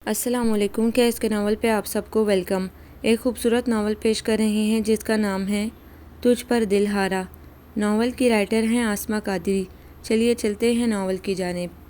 السلام علیکم۔ کیا اس کے ناول پہ آپ سب کو ویلکم۔ ایک خوبصورت ناول پیش کر رہے ہیں جس کا نام ہے تجھ پر دل ہارا۔ ناول کی رائٹر ہیں آسماء قادری۔ چلیے چلتے ہیں ناول کی جانب۔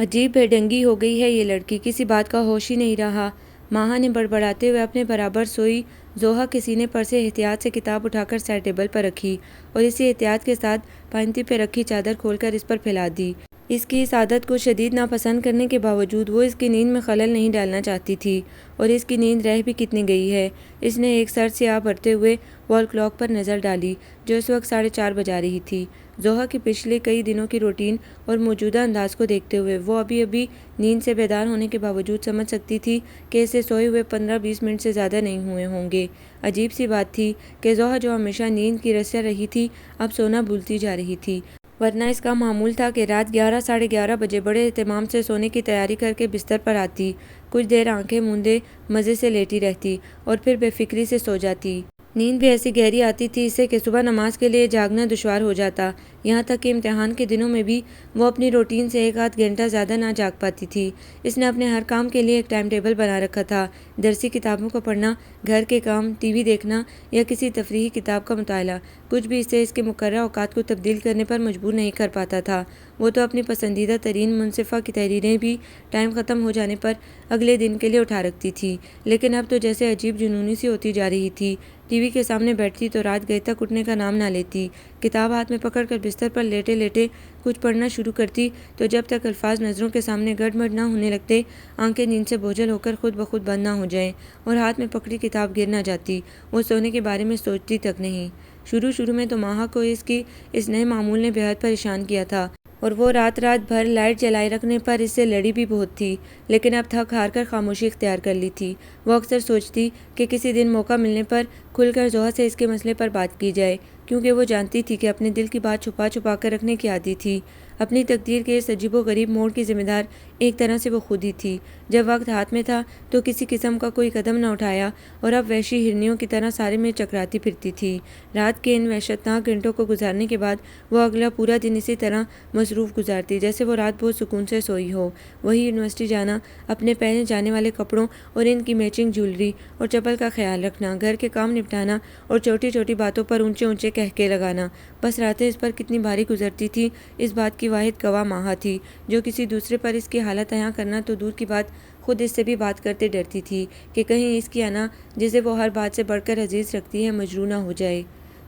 عجیب بے ڈنگی ہو گئی ہے یہ لڑکی، کسی بات کا ہوش ہی نہیں رہا۔ ماہا نے بڑبڑاتے ہوئے اپنے برابر سوئی زوہا کے سینے پر سے احتیاط سے کتاب اٹھا کر سائڈ ٹیبل پر رکھی اور اسی احتیاط کے ساتھ پائنتی پہ رکھی چادر کھول کر اس پر پھیلا دی۔ اس کی اس عادت کو شدید ناپسند کرنے کے باوجود وہ اس کی نیند میں خلل نہیں ڈالنا چاہتی تھی، اور اس کی نیند رہ بھی کتنی گئی ہے۔ اس نے ایک سرد سیاہ بڑھتے ہوئے وال کلاک پر نظر ڈالی جو اس وقت 4:30 بجا رہی تھی۔ زوہا کی پچھلے کئی دنوں کی روٹین اور موجودہ انداز کو دیکھتے ہوئے وہ ابھی نیند سے بیدار ہونے کے باوجود سمجھ سکتی تھی کہ اسے سوئے ہوئے 15-20 منٹ سے زیادہ نہیں ہوئے ہوں گے۔ عجیب سی بات تھی کہ زوہا جو ہمیشہ نیند کی رسیا رہی تھی اب سونا بھولتی جا رہی تھی، ورنہ اس کا معمول تھا کہ رات 11-11:30 بجے بڑے اہتمام سے سونے کی تیاری کر کے بستر پر آتی، کچھ دیر آنکھیں موندے مزے سے لیٹی رہتی اور پھر بے فکری سے سو جاتی۔ نیند بھی ایسی گہری آتی تھی اس سے کہ صبح نماز کے لیے جاگنا دشوار ہو جاتا، یہاں تک کہ امتحان کے دنوں میں بھی وہ اپنی روٹین سے 1-8 گھنٹہ زیادہ نہ جاگ پاتی تھی۔ اس نے اپنے ہر کام کے لیے ایک ٹائم ٹیبل بنا رکھا تھا، درسی کتابوں کو پڑھنا، گھر کے کام، ٹی وی دیکھنا یا کسی تفریحی کتاب کا مطالعہ، کچھ بھی اسے اس کے مقررہ اوقات کو تبدیل کرنے پر مجبور نہیں کر پاتا تھا۔ وہ تو اپنی پسندیدہ ترین منصفہ کی تحریریں بھی ٹائم ختم ہو جانے پر اگلے دن کے لیے اٹھا رکھتی تھی، لیکن اب تو جیسے عجیب جنونی سی ہوتی جا رہی تھی۔ ٹی وی کے سامنے بیٹھتی تو رات گئے تک اٹھنے کا نام نہ لیتی، کتاب ہاتھ میں پکڑ کر بستر پر لیٹے لیٹے کچھ پڑھنا شروع کرتی تو جب تک الفاظ نظروں کے سامنے گڑبڑ نہ ہونے لگتے، آنکھیں نیند سے بوجھل ہو کر خود بخود بند نہ ہو جائیں اور ہاتھ میں پکڑی کتاب گر نہ جاتی، وہ سونے کے بارے میں سوچتی تک نہیں۔ شروع میں تو ماہا کو اس کی اس نئے معمول نے بے حد پریشان کیا تھا اور وہ رات بھر لائٹ جلائے رکھنے پر اس سے لڑی بھی بہت تھی، لیکن اب تھک ہار کر خاموشی اختیار کر لی تھی۔ وہ اکثر سوچتی کہ کسی دن موقع ملنے پر کھل کر زوہا سے اس کے مسئلے پر بات کی جائے، کیونکہ وہ جانتی تھی کہ اپنے دل کی بات چھپا کر رکھنے کی عادی تھی۔ اپنی تقدیر کے اس عجیب و غریب موڑ کی ذمہ دار ایک طرح سے وہ خود ہی تھی۔ جب وقت ہاتھ میں تھا تو کسی قسم کا کوئی قدم نہ اٹھایا اور اب وحشی ہرنیوں کی طرح سارے میں چکراتی پھرتی تھی۔ رات کے ان وحشتناک گھنٹوں کو گزارنے کے بعد وہ اگلا پورا دن اسی طرح مصروف گزارتی جیسے وہ رات بہت سکون سے سوئی ہو۔ وہی یونیورسٹی جانا، اپنے پہنے جانے والے کپڑوں اور ان کی میچنگ جیولری اور چپل کا خیال رکھنا، گھر کے کام نپٹانا اور چھوٹی باتوں پر اونچے کہکے لگانا، بس راتیں اس پر کتنی بھاری گزرتی تھی اس بات کی واحد گواہ ماہا تھی، جو کسی دوسرے پر اس کی حالت عیاں کرنا تو دور کی بات خود اس سے بھی بات کرتے ڈرتی تھی کہ کہیں اس کی انا جسے وہ ہر بات سے بڑھ کر عزیز رکھتی ہے مجروح نہ ہو جائے۔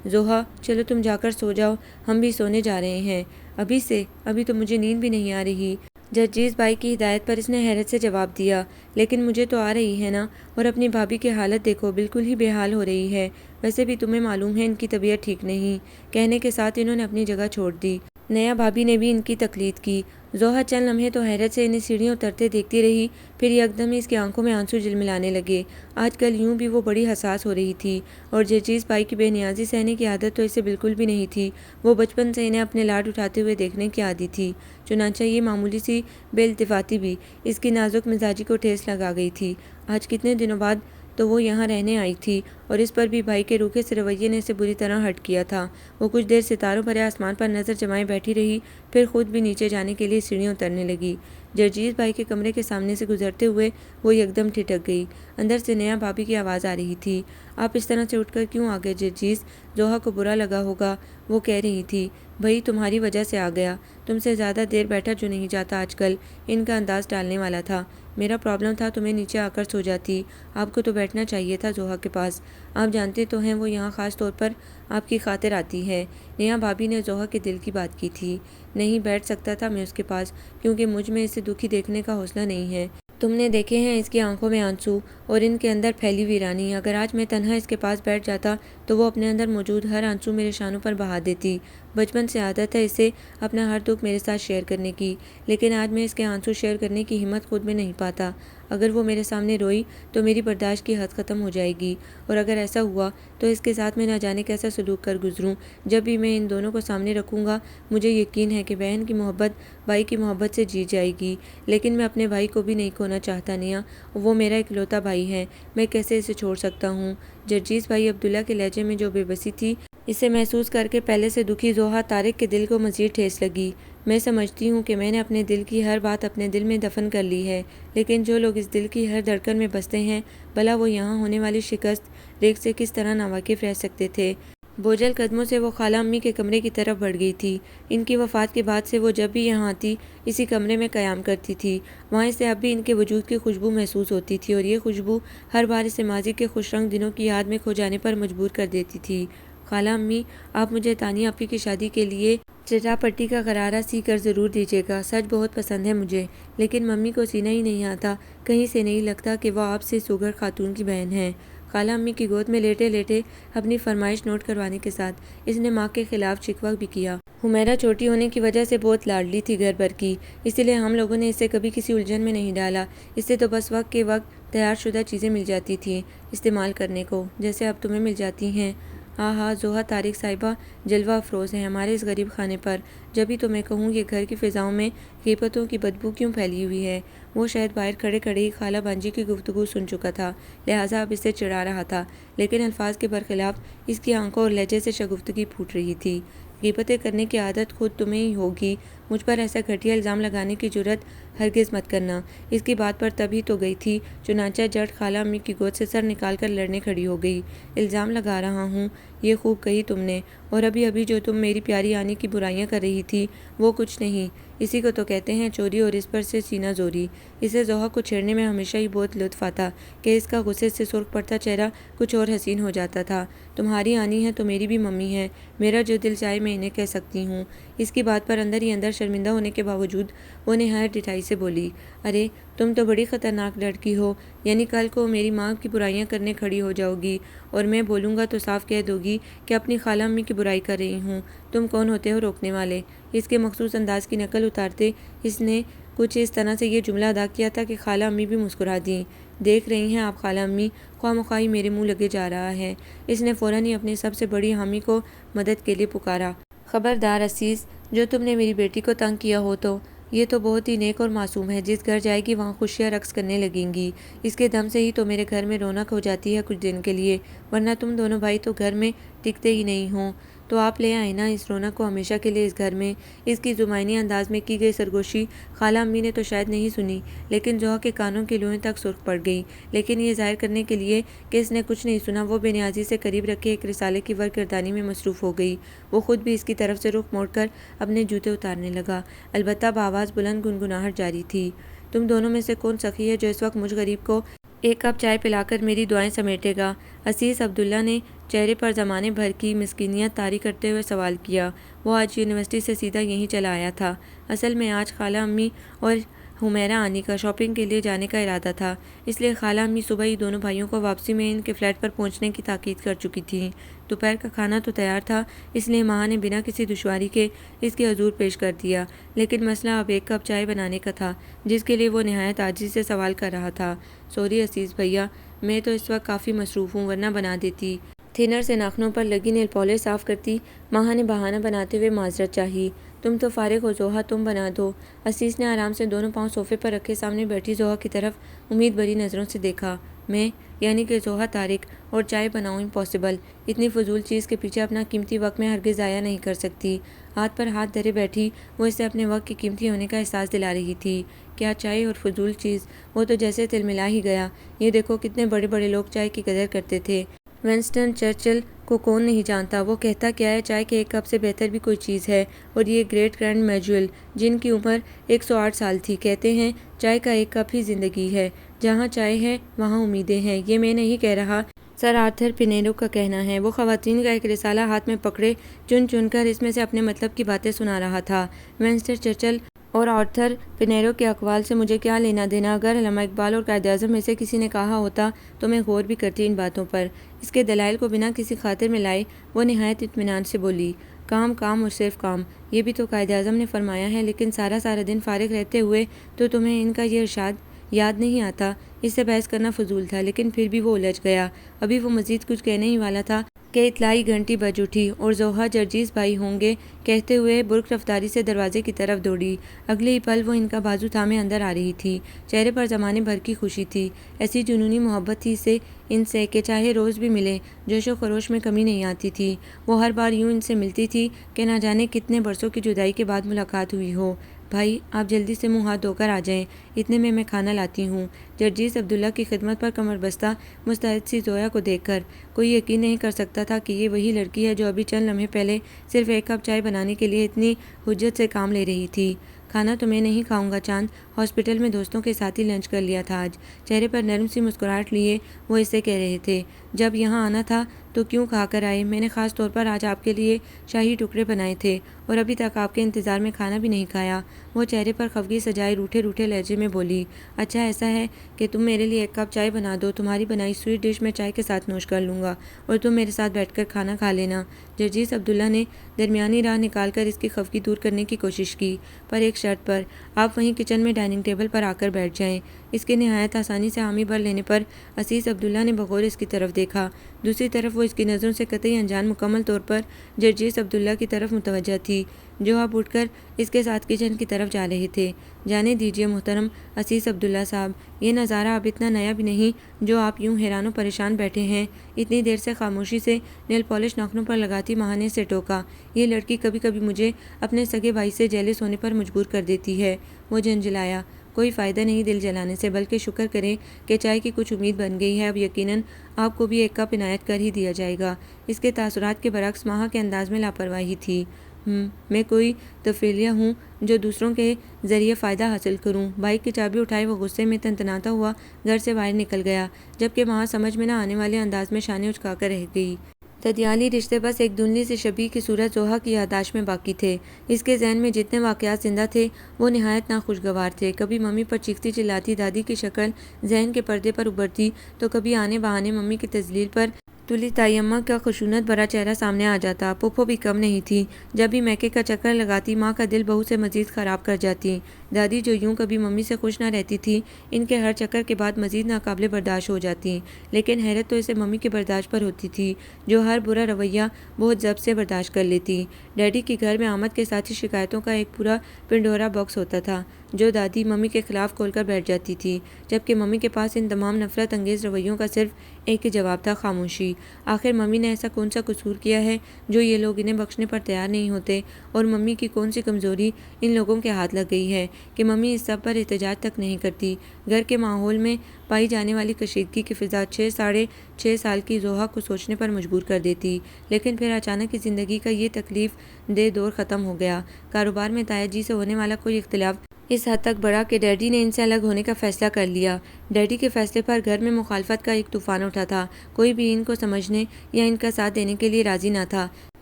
زوہا چلو تم جا کر سو جاؤ، ہم بھی سونے جا رہے ہیں۔ ابھی تو مجھے نیند بھی نہیں آ رہی۔ جرجیز بھائی کی ہدایت پر اس نے حیرت سے جواب دیا، لیکن مجھے تو آ رہی ہے نا، اور اپنی بھابھی کی حالت دیکھو، بالکل ہی بے حال ہو رہی ہے، ویسے بھی تمہیں معلوم ہے ان کی طبیعت ٹھیک نہیں۔ کہنے کے ساتھ انہوں نے اپنی جگہ چھوڑ دی۔ نیا بھابھی نے بھی ان کی تقلید کی۔ زوہا چند لمحے تو حیرت سے انہیں سیڑھیاں اترتے دیکھتی رہی، پھر یکدم ہی اس کی آنکھوں میں آنسو جلملانے لگے۔ آج کل یوں بھی وہ بڑی حساس ہو رہی تھی، اور جرجیز بھائی کی بے نیازی سہنے کی عادت تو اسے بالکل بھی نہیں تھی۔ وہ بچپن سے انہیں اپنے لاڈ اٹھاتے ہوئے دیکھنے کی عادی تھی، چنانچہ یہ معمولی سی بے التفاتی بھی اس کی نازک مزاجی کو ٹھیس لگا گئی تھی۔ آج کتنے دنوں بعد تو وہ یہاں رہنے آئی تھی، اور اس پر بھی بھائی کے روکھے سے رویے نے اسے بری طرح ہرٹ کیا تھا۔ وہ کچھ دیر ستاروں بھرے آسمان پر نظر جمائے بیٹھی رہی، پھر خود بھی نیچے جانے کے لیے سیڑھیاں اترنے لگی۔ جرجیز بھائی کے کمرے کے سامنے سے گزرتے ہوئے وہ یکدم ٹھٹک گئی۔ اندر سے نیا بھابھی کی آواز آ رہی تھی، آپ اس طرح سے اٹھ کر کیوں آ گئے جرجیز؟ زوہا کو برا لگا ہوگا، وہ کہہ رہی تھی، بھائی تمہاری وجہ سے آ گیا، تم سے زیادہ دیر بیٹھا جو نہیں جاتا آج کل۔ ان کا انداز ٹالنے والا تھا۔ میرا پرابلم تھا تمہیں نیچے آ کر سو جاتی، آپ کو تو بیٹھنا چاہیے تھا زوہا کے پاس، آپ جانتے تو ہیں وہ یہاں خاص طور پر آپ کی خاطر آتی ہے۔ نیا بھابھی نے زوہا کے دل کی بات کی تھی۔ نہیں بیٹھ سکتا تھا میں اس کے پاس، کیونکہ مجھ میں اسے دکھی دیکھنے کا حوصلہ نہیں ہے۔ تم نے دیکھے ہیں اس کی آنکھوں میں آنسو اور ان کے اندر پھیلی ویرانی، اگر آج میں تنہا اس کے پاس بیٹھ جاتا تو وہ اپنے اندر موجود ہر آنسو میرے شانوں پر بہا دیتی۔ بچپن سے عادت ہے اسے اپنا ہر دکھ میرے ساتھ شیئر کرنے کی، لیکن آج میں اس کے آنسو شیئر کرنے کی ہمت خود میں نہیں پاتا۔ اگر وہ میرے سامنے روئی تو میری برداشت کی حد ختم ہو جائے گی، اور اگر ایسا ہوا تو اس کے ساتھ میں نہ جانے کیسا سلوک کر گزروں۔ جب بھی میں ان دونوں کو سامنے رکھوں گا مجھے یقین ہے کہ بہن کی محبت بھائی کی محبت سے جیت جائے گی، لیکن میں اپنے بھائی کو بھی نہیں کھونا چاہتا نیا، وہ میرا اکلوتا بھائی ہے، میں کیسے اسے چھوڑ سکتا ہوں؟ جرجیز بھائی عبداللہ کے لہجے میں جو بے بسی تھی اسے محسوس کر کے پہلے سے دکھی زوہا طارق کے دل کو مزید ٹھیس لگی۔ میں سمجھتی ہوں کہ میں نے اپنے دل کی ہر بات اپنے دل میں دفن کر لی ہے، لیکن جو لوگ اس دل کی ہر دھڑکن میں بستے ہیں، بھلا وہ یہاں ہونے والی شکست ریگ سے کس طرح ناواقف رہ سکتے تھے؟ بوجھل قدموں سے وہ خالہ امی کے کمرے کی طرف بڑھ گئی تھی۔ ان کی وفات کے بعد سے وہ جب بھی یہاں آتی اسی کمرے میں قیام کرتی تھی۔ وہاں اسے اب بھی ان کے وجود کی خوشبو محسوس ہوتی تھی، اور یہ خوشبو ہر بار اسے ماضی کے خوش رنگ دنوں کی یاد میں کھو جانے پر مجبور کر دیتی تھی۔ خالہ امی، آپ مجھے تانیہ آپی کی شادی کے لیے چٹا پٹی کا غرارہ سی کر ضرور دیجیے گا۔ سچ بہت پسند ہے مجھے، لیکن ممی کو سینا ہی نہیں آتا، کہیں سے نہیں لگتا کہ وہ آپ سے سوگر خاتون کی بہن ہیں۔ خالہ امی کی گود میں لیٹے لیٹے اپنی فرمائش نوٹ کروانے کے ساتھ اس نے ماں کے خلاف شکوہ بھی کیا۔ حمیرہ چھوٹی ہونے کی وجہ سے بہت لاڈلی تھی گھر بھر کی، اسی لیے ہم لوگوں نے اسے کبھی کسی الجھن میں نہیں ڈالا۔ اس سے تو بس وقت کے وقت تیار شدہ چیزیں مل جاتی تھیں استعمال کرنے کو، جیسے اب تمہیں مل جاتی ہیں۔ ہاں زوہا طارق صاحبہ جلوہ افروز ہیں ہمارے اس غریب خانے پر۔ جبھی تو میں کہوں یہ گھر کی فضاؤں میں غیبتوں کی بدبو کیوں پھیلی ہوئی ہے۔ وہ شاید باہر کھڑے کھڑے ہی خالہ بانجی کی گفتگو سن چکا تھا، لہٰذا اب اسے چڑھا رہا تھا، لیکن الفاظ کے برخلاف اس کی آنکھوں اور لہجے سے شگفتگی پھوٹ رہی تھی۔ غیبتیں کرنے کی عادت خود تمہیں ہی ہوگی، مجھ پر ایسا گھٹیا الزام لگانے کی جرات ہرگز مت کرنا۔ اس کی بات پر تب ہی تو گئی تھی، چنانچہ جٹ خالہ امی کی گود سے سر نکال کر لڑنے کھڑی ہو گئی۔ الزام لگا رہا ہوں، یہ خوب کہی تم نے، اور ابھی جو تم میری پیاری آنی کی برائیاں کر رہی تھی وہ کچھ نہیں، اسی کو تو کہتے ہیں چوری اور اس پر سے سینہ زوری۔ اسے زوہا کو چھیڑنے میں ہمیشہ ہی بہت لطف آتا کہ اس کا غصے سے سرخ پڑتا چہرہ کچھ اور حسین ہو جاتا تھا۔ تمہاری آنی ہے تو میری بھی ممی ہے، میرا جو دل چاہے میں انہیں کہہ سکتی ہوں۔ اس کی بات پر اندر ہی اندر شرمندہ ہونے کے باوجود وہ نہایت ڈٹائی سے بولی، ارے تم تو بڑی خطرناک لڑکی ہو، یعنی کل کو میری ماں کی برائیاں کرنے کھڑی ہو جاؤ گی، اور میں بولوں گا تو صاف کہہ دو گی کہ اپنی خالہ امی کی برائی کر رہی ہوں۔ تم کون ہوتے ہو روکنے والے؟ اس کے مخصوص انداز کی نقل اتارتے اس نے کچھ اس طرح سے یہ جملہ ادا کیا تھا کہ خالہ امی بھی مسکرا دیں۔ دیکھ رہی ہیں آپ خالہ امی، خواہ مخواہ ہی میرے منہ لگے جا رہا ہے۔ اس نے فوراً ہی اپنے سب سے بڑی حامی کو مدد کے لیے پکارا۔ خبردار عزیز، جو تم نے میری بیٹی کو تنگ کیا ہو تو یہ تو بہت ہی نیک اور معصوم ہے، جس گھر جائے گی وہاں خوشیاں رقص کرنے لگیں گی۔ اس کے دم سے ہی تو میرے گھر میں رونق ہو جاتی ہے کچھ دن کے لیے، ورنہ تم دونوں بھائی تو گھر میں ٹکتے ہی نہیں ہوں۔ تو آپ لے آئے نا اس رونق کو ہمیشہ کے لیے اس گھر میں۔ اس کی زمائنی انداز میں کی گئی سرگوشی خالہ امی نے تو شاید نہیں سنی، لیکن زوہا کے کانوں کی لوئیں تک سرخ پڑ گئی، لیکن یہ ظاہر کرنے کے لیے کہ اس نے کچھ نہیں سنا وہ بے نیازی سے قریب رکھے ایک رسالے کی ورق گردانی میں مصروف ہو گئی۔ وہ خود بھی اس کی طرف سے رخ موڑ کر اپنے جوتے اتارنے لگا، البتہ بآواز بلند گنگناہٹ جاری تھی۔ تم دونوں میں سے کون سخی ہے جو اس وقت مجھ غریب کو ایک کپ چائے پلا کر میری دعائیں سمیٹے گا؟ عزیز عبداللہ نے چہرے پر زمانے بھر کی مسکینیت طاری کرتے ہوئے سوال کیا۔ وہ آج یونیورسٹی سے سیدھا یہیں چلا آیا تھا۔ اصل میں آج خالہ امی اور حمیرہ آنی کا شاپنگ کے لیے جانے کا ارادہ تھا، اس لیے خالہ امی صبح ہی دونوں بھائیوں کو واپسی میں ان کے فلیٹ پر پہنچنے کی تاکید کر چکی تھیں۔ دوپہر کا کھانا تو تیار تھا، اس لیے ماں نے بنا کسی دشواری کے اس کے حضور پیش کر دیا، لیکن مسئلہ اب ایک کپ چائے بنانے کا تھا، جس کے لیے وہ نہایت عاجزی سے سوال کر رہا تھا۔ سوری عزیز بھیا، میں تو اس وقت کافی مصروف ہوں، ورنہ بنا دیتی۔ تھنر سے ناخنوں پر لگی نیل پالش صاف کرتی ماں نے بہانہ بناتے ہوئے معذرت چاہی۔ تم تو فارغ ہو زوہا، تم بنا دو۔ عزیز نے آرام سے دونوں پاؤں صوفے پر رکھے سامنے بیٹھی زوہا کی طرف امید بھری نظروں سے دیکھا۔ میں، یعنی کہ زوہا طارق، اور چائے بناؤں؟ امپاسبل، اتنی فضول چیز کے پیچھے اپنا قیمتی وقت میں ہرگز ضائع نہیں کر سکتی۔ ہاتھ پر ہاتھ دھرے بیٹھی وہ اسے اپنے وقت کے قیمتی ہونے کا احساس دلا رہی تھی۔ کیا چائے اور فضول چیز، وہ تو جیسے تل ملا ہی گیا۔ یہ دیکھو کتنے بڑے بڑے لوگ چائے کی قدر کرتے تھے۔ ونسٹن چرچل کو کون نہیں جانتا، وہ کہتا کیا ہے چائے کے ایک کپ سے بہتر بھی کوئی چیز ہے، اور یہ گریٹ گرینڈ میجول جن کی عمر 108 سال تھی کہتے ہیں چائے کا ایک کپ ہی زندگی ہے، جہاں چائے ہے وہاں امیدیں ہیں۔ یہ میں نہیں کہہ رہا، سر آرتھر پینیرو کا کہنا ہے۔ وہ خواتین کا ایک رسالہ ہاتھ میں پکڑے چن چن کر اس میں سے اپنے مطلب کی باتیں سنا رہا تھا۔ ونسٹن چرچل اور آرتھر پینیرو کے اقوال سے مجھے کیا لینا دینا؟ اگر علامہ اقبال اور قائد اعظم میں سے کسی نے کہا ہوتا تو میں غور بھی کرتی ان باتوں پر۔ اس کے دلائل کو بنا کسی خاطر میں لائے وہ نہایت اطمینان سے بولی، کام کام اور صرف کام، یہ بھی تو قائد اعظم نے فرمایا ہے، لیکن سارا دن فارغ رہتے ہوئے تو تمہیں ان کا یہ ارشاد یاد نہیں آتا؟ اس سے بحث کرنا فضول تھا، لیکن پھر بھی وہ الجھ گیا۔ ابھی وہ مزید کچھ کہنے ہی والا تھا کہ اطلاعی گھنٹی بج اٹھی اور زوہا جرجیز بھائی ہوں گے کہتے ہوئے برق رفتاری سے دروازے کی طرف دوڑی۔ اگلے ہی پل وہ ان کا بازو تھامے اندر آ رہی تھی۔ چہرے پر زمانے بھر کی خوشی تھی، ایسی جنونی محبت تھی ان سے کہ چاہے روز بھی ملے جوش و خروش میں کمی نہیں آتی تھی۔ وہ ہر بار یوں ان سے ملتی تھی کہ نہ جانے کتنے برسوں کی جدائی کے بعد ملاقات ہوئی ہو۔ بھائی آپ جلدی سے منہ ہاتھ دھو کر آ جائیں، اتنے میں کھانا لاتی ہوں۔ جرجیز عبداللہ کی خدمت پر کمر بستہ مستعد سی زویا کو دیکھ کر کوئی یقین نہیں کر سکتا تھا کہ یہ وہی لڑکی ہے جو ابھی چند لمحے پہلے صرف ایک کپ چائے بنانے کے لیے اتنی حجت سے کام لے رہی تھی۔ کھانا تو میں نہیں کھاؤں گا چاند، ہاسپٹل میں دوستوں کے ساتھ ہی لنچ کر لیا تھا آج۔ چہرے پر نرم سی مسکراہٹ لیے وہ اسے کہہ رہے تھے۔ جب یہاں آنا تھا تو کیوں کھا کر آئے؟ میں نے خاص طور پر آج آپ کے لیے شاہی ٹکڑے بنائے تھے اور ابھی تک آپ کے انتظار میں کھانا بھی نہیں کھایا۔ وہ چہرے پر خفگی سجائے روٹھے روٹھے لہجے میں بولی۔ اچھا ایسا ہے کہ تم میرے لیے ایک کپ چائے بنا دو، تمہاری بنائی سویٹ ڈش میں چائے کے ساتھ نوش کر لوں گا اور تم میرے ساتھ بیٹھ کر کھانا کھا لینا۔ جرجیز عبداللہ نے درمیانی راہ نکال کر اس کی خفگی دور کرنے کی کوشش کی، پر ایک شرط پر، آپ وہیں کچن میں ڈائننگ ٹیبل پر آ کر بیٹھ جائیں۔ اس کے نہایت آسانی سے حامی بھر لینے پر عزیز عبداللہ نے بغور اس کی طرف دیکھا۔ دوسری طرف وہ اس کی نظروں سے قطعی انجان مکمل طور پر جرجیز عبداللہ کی طرف متوجہ تھی، جو اب اٹھ کر اس کے ساتھ کچن کی طرف جا رہے تھے۔ جانے دیجیے محترم عزیز عبداللہ صاحب، یہ نظارہ اب اتنا نیا بھی نہیں جو آپ یوں حیران و پریشان بیٹھے ہیں۔ اتنی دیر سے خاموشی سے نیل پالش ناخنوں پر لگاتی ماں نے اسے ٹوکا۔ یہ لڑکی کبھی کبھی مجھے اپنے سگے بھائی سے جیلس ہونے پر مجبور کر دیتی ہے۔ وہ جھنجھلایا۔ کوئی فائدہ نہیں دل جلانے سے، بلکہ شکر کریں کہ چائے کی کچھ امید بن گئی ہے۔ اب یقیناً آپ کو بھی ایک کپ عنایت کر ہی دیا جائے گا۔ اس کے تاثرات کے برعکس ماہا کے انداز میں لاپرواہی تھی۔ میں کوئی تفیلیہ ہوں جو دوسروں کے ذریعے فائدہ حاصل کروں؟ بائک کی چابی اٹھائے وہ غصے میں تنتناتا ہوا گھر سے باہر نکل گیا، جبکہ ماہا سمجھ میں نہ آنے والے انداز میں شانے اچکا کر رہ گئی۔ تدیالی رشتے بس ایک دھندلی سی شبیہ کی صورت زوہا کی یادداشت میں باقی تھے۔ اس کے ذہن میں جتنے واقعات زندہ تھے وہ نہایت ناخوشگوار تھے۔ کبھی ممی پر چیختی چلاتی دادی کی شکل ذہن کے پردے پر ابھرتی تو کبھی آنے بہانے ممی کی تذلیل پر تلی تائی اماں کا خشونت بھرا چہرہ سامنے آ جاتا۔ پھوپھو بھی کم نہیں تھی، جب بھی میکے کا چکر لگاتی ماں کا دل بہو سے مزید خراب کر جاتی۔ دادی جو یوں کبھی ممی سے خوش نہ رہتی تھی، ان کے ہر چکر کے بعد مزید ناقابل برداشت ہو جاتی۔ لیکن حیرت تو اسے ممی کے برداشت پر ہوتی تھی، جو ہر برا رویہ بہت ضبط سے برداشت کر لیتی۔ ڈیڈی کی گھر میں آمد کے ساتھ ہی شکایتوں کا ایک پورا پنڈورا باکس ہوتا تھا، جو دادی ممی کے خلاف کھول کر بیٹھ جاتی تھی، جبکہ ممی کے پاس ان تمام نفرت انگیز رویوں کا صرف ایک ہی جواب تھا: خاموشی۔ آخر ممی نے ایسا کون سا قصور کیا ہے جو یہ لوگ انہیں بخشنے پر تیار نہیں ہوتے، اور ممی کی کون سی کمزوری ان لوگوں کے ہاتھ لگ گئی ہے کہ ممی اس سب پر احتجاج تک نہیں کرتی؟ گھر کے ماحول میں پائی جانے والی کشیدگی کی فضا 6 سال کی زوہا کو سوچنے پر مجبور کر دیتی۔ لیکن پھر اچانک کی زندگی کا یہ تکلیف دہ دور ختم ہو گیا۔ کاروبار میں تایا جی سے ہونے والا کوئی اختلاف اس حد تک بڑھا کہ ڈیڈی نے ان سے الگ ہونے کا فیصلہ کر لیا۔ ڈیڈی کے فیصلے پر گھر میں مخالفت کا ایک طوفان اٹھا تھا۔ کوئی بھی ان کو سمجھنے یا ان کا ساتھ دینے کے لیے راضی نہ تھا۔